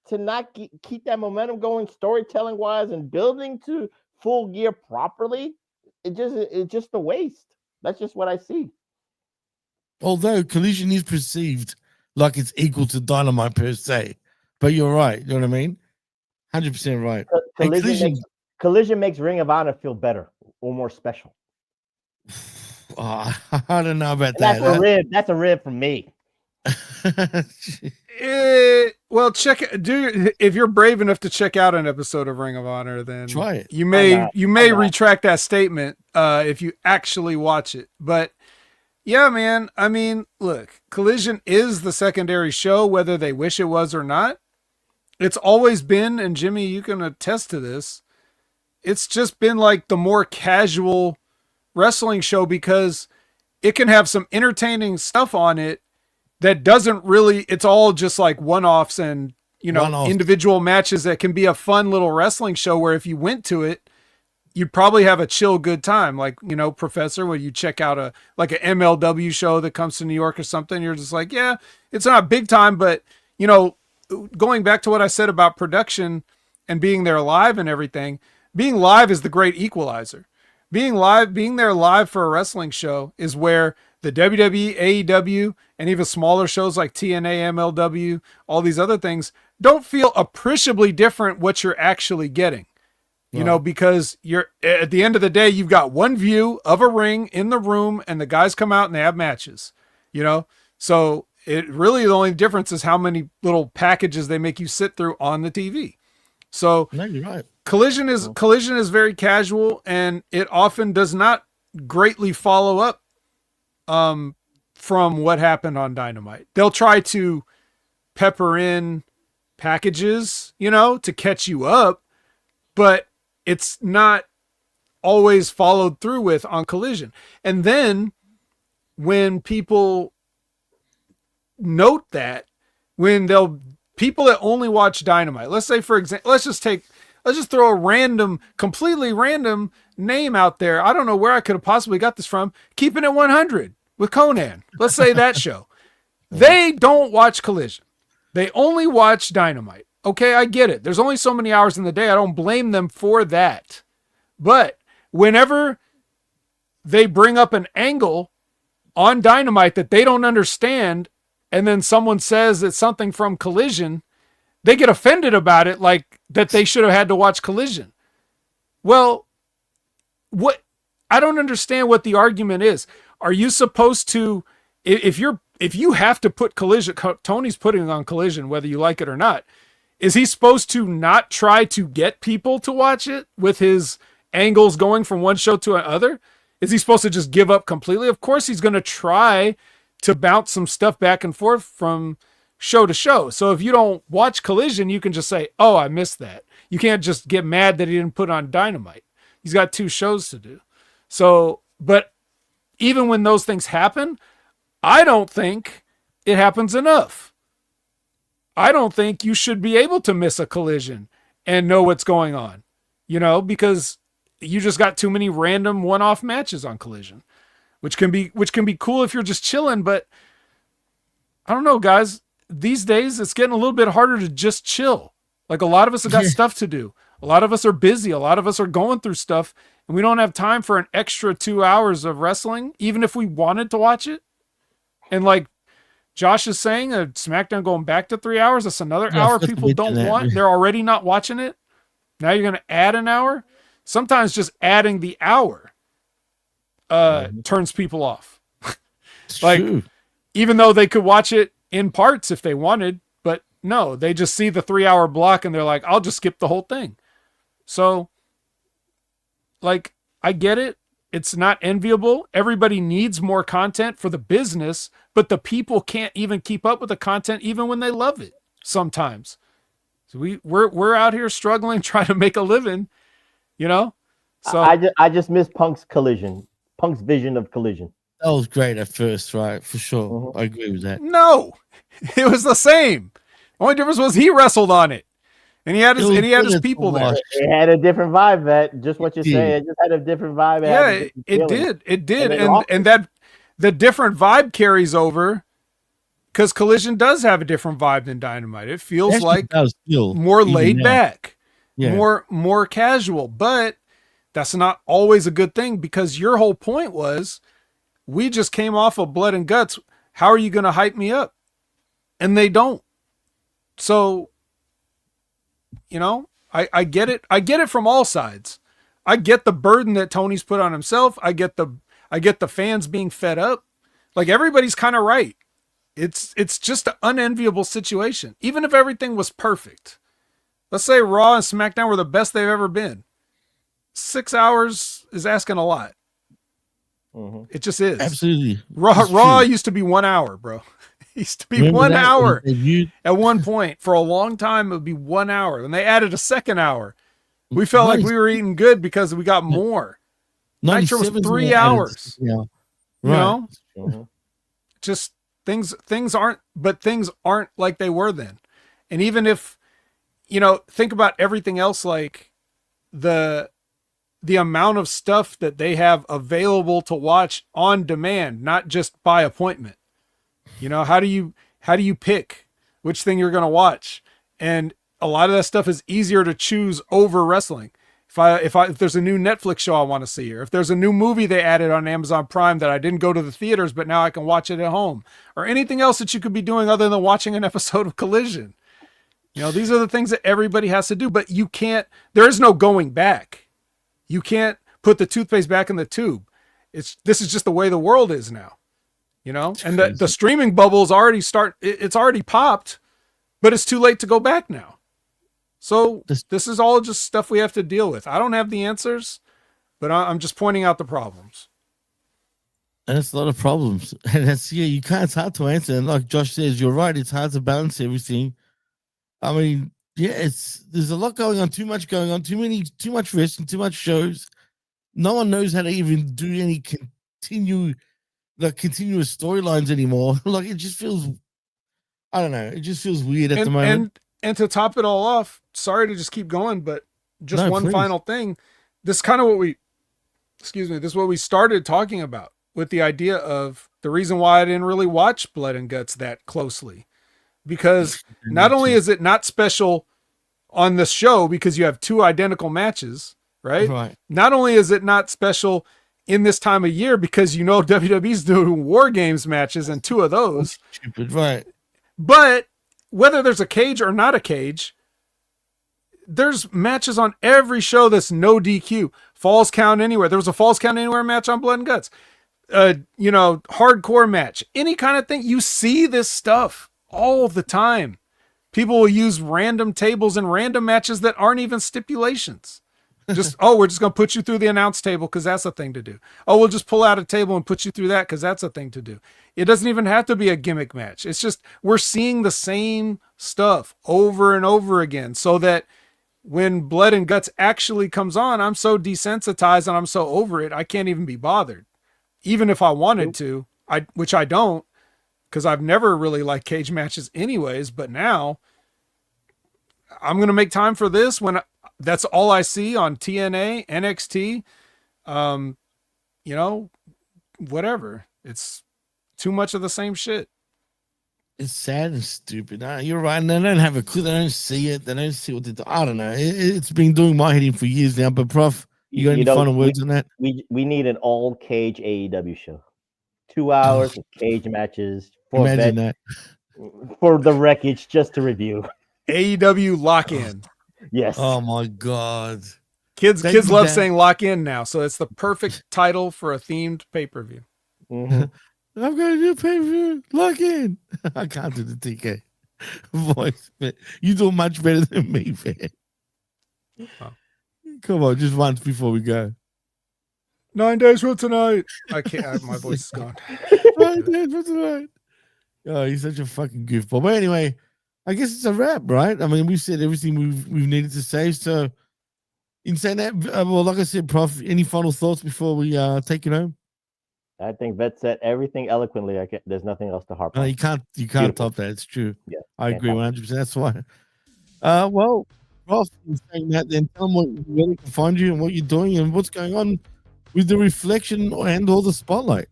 Speaker 3: to not keep that momentum going storytelling wise and building to full gear properly. It's just a waste. That's just what I see.
Speaker 1: Although Collision is perceived like it's equal to Dynamite per se. But you're right. You know what I mean? 100% right.
Speaker 3: Collision makes Ring of Honor feel better or more special.
Speaker 1: I don't know about that.
Speaker 3: That's a rib from me.
Speaker 2: Well, if you're brave enough to check out an episode of Ring of Honor, then
Speaker 1: try it.
Speaker 2: You may retract that statement if you actually watch it. But yeah, man. I mean, look, Collision is the secondary show, whether they wish it was or not. It's always been, and Jimmy, you can attest to this, it's just been like the more casual wrestling show because it can have some entertaining stuff on it that doesn't really, it's all just like one-offs and, individual matches that can be a fun little wrestling show where if you went to it, you'd probably have a chill good time. Like, Professor, when you check out an MLW show that comes to New York or something, you're just like, yeah, it's not big time, but going back to what I said about production and being there live and everything, being live is the great equalizer. Being there live for a wrestling show is where the WWE, AEW, and even smaller shows like TNA, MLW, all these other things don't feel appreciably different what you're actually getting. Because you're at the end of the day, you've got one view of a ring in the room and the guys come out and they have matches, So it really, the only difference is how many little packages they make you sit through on the TV. So
Speaker 1: no, you're right.
Speaker 2: Collision is very casual and it often does not greatly follow up from what happened on Dynamite. They'll try to pepper in packages, to catch you up, but it's not always followed through with on Collision. And then when people note that, people that only watch Dynamite, let's say, for example, let's just throw a completely random name out there. I don't know where I could have possibly got this from. Keeping It 100 with Conan. Let's say that show. They don't watch Collision. They only watch Dynamite. Okay, I get it. There's only so many hours in the day. I don't blame them for that. But whenever they bring up an angle on Dynamite that they don't understand, and then someone says it's something from Collision, they get offended about it, like that they should have had to watch Collision. Well, I don't understand what the argument is. Are you supposed to, if you have to put Collision, Tony's putting on Collision, whether you like it or not, is he supposed to not try to get people to watch it with his angles going from one show to another? Is he supposed to just give up completely? Of course he's going to try to bounce some stuff back and forth from show to show. So if you don't watch Collision, you can just say, oh, I missed that. You can't just get mad that he didn't put on Dynamite. He's got 2 shows to do. So, but even when those things happen, I don't think it happens enough. I don't think you should be able to miss a Collision and know what's going on, because you just got too many random one-off matches on Collision, which can be cool if you're just chilling. But I don't know, guys, these days it's getting a little bit harder to just chill. Like, a lot of us have got stuff to do. A lot of us are busy. A lot of us are going through stuff, and we don't have time for an extra 2 hours of wrestling, even if we wanted to watch it. And like Josh is saying, a SmackDown going back to 3 hours, that's another hour people don't want. They're already not watching it. Now you're going to add an hour. Sometimes just adding the hour turns people off. Like, even though they could watch it in parts if they wanted, but no, they just see the 3 hour block and they're like, I'll just skip the whole thing. So, like, I get it. It's not enviable. Everybody needs more content for the business, but the people can't even keep up with the content even when they love it sometimes. So we're out here struggling, trying to make a living, So
Speaker 3: I just miss Punk's vision of Collision.
Speaker 1: That was great at first, right? For sure. Mm-hmm. I agree with that.
Speaker 2: No, it was the same. Only difference was he wrestled on it. And he had his people there.
Speaker 3: It had a different vibe. That just what you say. It just had a different vibe.
Speaker 2: It did. And that the different vibe carries over because Collision does have a different vibe than Dynamite. It feels like more laid back, more casual. But that's not always a good thing because your whole point was we just came off of Blood and Guts. How are you going to hype me up? And they don't. So, I get it. I get it from all sides. I get the burden that Tony's put on himself. I get the fans being fed up. Like, everybody's kind of right. It's just an unenviable situation. Even if everything was perfect. Let's say Raw and SmackDown were the best they've ever been. 6 hours is asking a lot. Mm-hmm. It just is.
Speaker 1: Absolutely.
Speaker 2: Raw used to be 1 hour, bro. It used to be Remember 1 hour. At one point, for a long time, it would be 1 hour. And they added a second hour. We felt like we were eating good because we got more. Nitro was 3 hours.
Speaker 1: Right.
Speaker 2: Just things aren't like they were then. And even if, think about everything else, like the amount of stuff that they have available to watch on demand, not just by appointment. How do you pick which thing you're going to watch? And a lot of that stuff is easier to choose over wrestling. If there's a new Netflix show I want to see, or if there's a new movie they added on Amazon Prime that I didn't go to the theaters, but now I can watch it at home, or anything else that you could be doing other than watching an episode of Collision. These are the things that everybody has to do, but there is no going back. You can't put the toothpaste back in the tube. This is just the way the world is now, and the streaming bubble's it's already popped, but it's too late to go back now. So this is all just stuff we have to deal with. I don't have the answers, but I'm just pointing out the problems.
Speaker 1: And it's a lot of problems. And it's it's hard to answer. And like Josh says, you're right. It's hard to balance everything. I mean, there's a lot going on, too much going on, too much wrestling, too much shows. No one knows how to even do any continuous storylines anymore. Like, it just feels, I don't know. It just feels weird at the moment.
Speaker 2: And to top it all off, sorry to just keep going, but just one final thing. This is kind of this is what we started talking about with the idea of the reason why I didn't really watch Blood and Guts that closely. Because not only is it not special on the show because you have 2 identical matches, right?
Speaker 1: Right.
Speaker 2: Not only is it not special in this time of year because WWE's doing War Games matches and 2 of those.
Speaker 1: Stupid, right.
Speaker 2: But whether there's a cage or not a cage, there's matches on every show that's no DQ. Falls Count Anywhere. There was a Falls Count Anywhere match on Blood and Guts. Hardcore match. Any kind of thing. You see this stuff all the time. People will use random tables and random matches that aren't even stipulations. We're just going to put you through the announce table because that's a thing to do. Oh, we'll just pull out a table and put you through that because that's a thing to do. It doesn't even have to be a gimmick match. It's just we're seeing the same stuff over and over again so that when Blood and Guts actually comes on, I'm so desensitized and I'm so over it, I can't even be bothered. Even if I wanted to, which I don't, because I've never really liked cage matches anyways, but now I'm going to make time for this when that's all I see on TNA, NXT, whatever. It's too much of the same shit.
Speaker 1: It's sad and stupid. You're right. And they don't have a clue. They don't see it. They don't see what they do. I don't know. It's been doing my head in for years now. But Prof, you got any final words on that?
Speaker 3: We need an all cage AEW show. 2 hours of cage matches.
Speaker 1: Imagine that.
Speaker 3: For the wreckage, just to review.
Speaker 2: AEW lock in.
Speaker 3: Yes.
Speaker 1: Oh my God.
Speaker 2: Kids love saying lock in now. So it's the perfect title for a themed pay-per-view.
Speaker 3: Mm-hmm.
Speaker 1: I'm going to do pay-per-view. Lock in. I can't do the TK voice, man. You do much better than me, man.
Speaker 2: Oh.
Speaker 1: Come on, just once before we go.
Speaker 2: 9 days from tonight. I can't. My voice is gone.
Speaker 1: 9 days from tonight. Oh, he's such a fucking goofball. But anyway, I guess it's a wrap, right? I mean, we've said everything we've needed to say. So, in saying that, well, like I said, Prof, any final thoughts before we take it home?
Speaker 3: I think Vet said everything eloquently. There's nothing else to harp on.
Speaker 1: You can't top that. It's true.
Speaker 3: Yeah,
Speaker 1: I agree 100%. That's why. Well, Prof, in saying that, then tell them where they can find you and what you're doing and what's going on with the reflection and all the spotlight.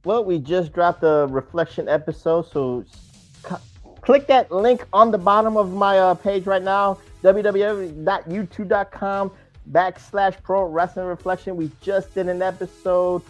Speaker 3: Well, we just dropped a reflection episode, so click that link on the bottom of my page right now, www.youtube.com/pro wrestling reflection. We just did an episode,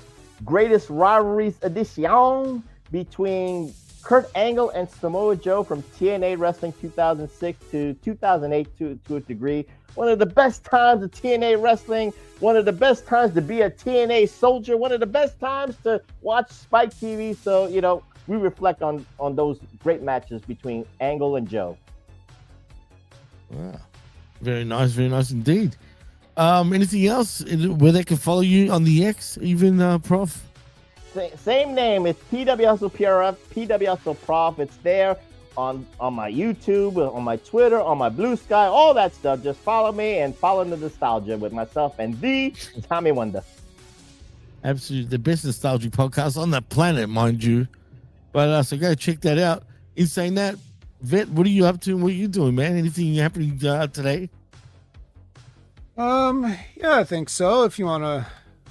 Speaker 3: Greatest Rivalries Edition, between Kurt Angle and Samoa Joe from TNA Wrestling 2006 to 2008 to a degree. One of the best times of TNA Wrestling, one of the best times to be a TNA soldier, one of the best times to watch Spike TV. So, we reflect on those great matches between Angle and Joe.
Speaker 1: Wow. Very nice indeed. Anything else where they can follow you on the X, even Prof?
Speaker 3: Same name. It's PW PRF, PW Prof. It's there on my YouTube, on my Twitter, on my Blue Sky, all that stuff. Just follow me and follow the nostalgia with myself and the Tommy Wonder.
Speaker 1: Absolutely, the best nostalgic podcast on the planet, mind you. But so go check that out. In saying that, Vet, what are you up to and what are you doing, man? Anything happening today?
Speaker 2: Yeah, I think so. If you want to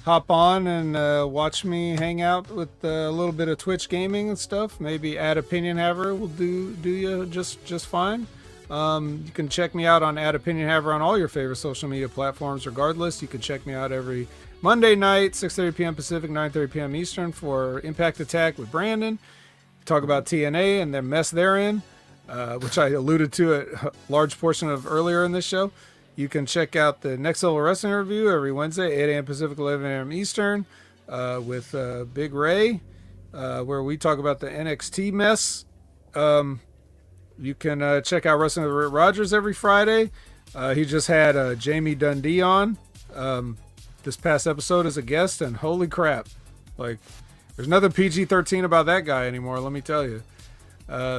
Speaker 2: hop on and watch me hang out with a little bit of Twitch gaming and stuff, maybe Ad Opinion Haver will do you just fine. You can check me out on Ad Opinion Haver on all your favorite social media platforms. Regardless, you can check me out every Monday night, 6:30 p.m. Pacific, 9:30 p.m. Eastern for Impact Attack with Brandon. Talk about TNA and their mess therein, which I alluded to a large portion of earlier in this show. You can check out the Next Level Wrestling Review every Wednesday, 8 a.m. Pacific, 11 a.m. Eastern, with Big Ray, where we talk about the NXT mess. You can check out Wrestling with Rick Rogers every Friday. He just had Jamie Dundee on this past episode as a guest, and holy crap, like, there's nothing PG-13 about that guy anymore, let me tell you.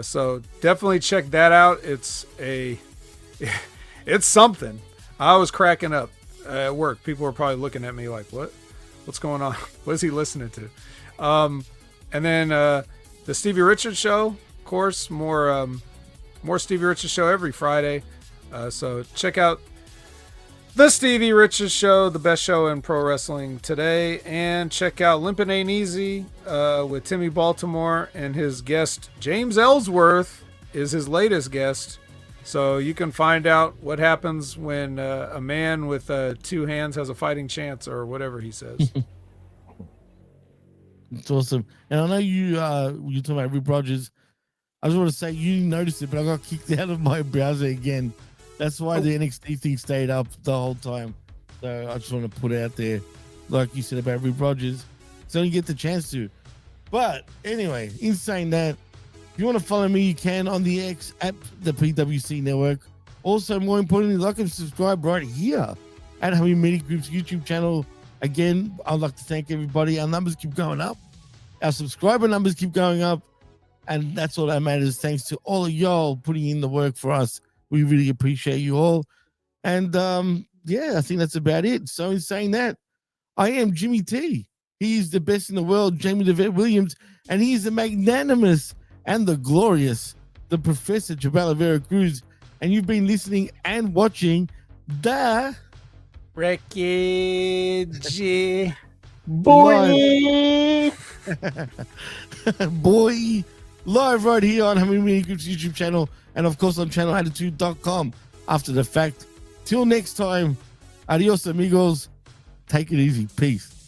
Speaker 2: So definitely check that out. It's something. I was cracking up at work. People were probably looking at me like, what's going on? What is he listening to? And then the Stevie Richards Show, of course, more Stevie Richards Show every Friday. So check out the Stevie Richards Show, the best show in pro wrestling today. And check out Limpin' Ain't Easy with Timmy Baltimore, and his guest James Ellsworth is his latest guest. So you can find out what happens when a man with 2 hands has a fighting chance, or whatever he says.
Speaker 1: It's awesome. And I know you're talking about Rip Rogers. I just want to say, you noticed it, but I got kicked out of my browser again. That's why the NXT thing stayed up the whole time. So I just want to put it out there, like you said about Rip Rogers. So you get the chance to. But anyway, in saying that, if you want to follow me, you can on the X at the PWC Network. Also, more importantly, like and subscribe right here at Hammy Media Group's YouTube channel. Again, I'd like to thank everybody. Our numbers keep going up. Our subscriber numbers keep going up. And that's all that matters. Thanks to all of y'all putting in the work for us. We really appreciate you all. And yeah, I think that's about it. So in saying that, I am Jimmy T. He is the best in the world, Jamie DeVette Williams, and he is the magnanimous and the glorious, the Professor Chabelo Vera Cruz. And you've been listening and watching the
Speaker 2: Wreckage.
Speaker 3: Boy.
Speaker 1: Boy, live right here on Hammy Media Group's YouTube channel, and of course on channelattitude.com after the fact. Till next time, adios amigos. Take it easy. Peace.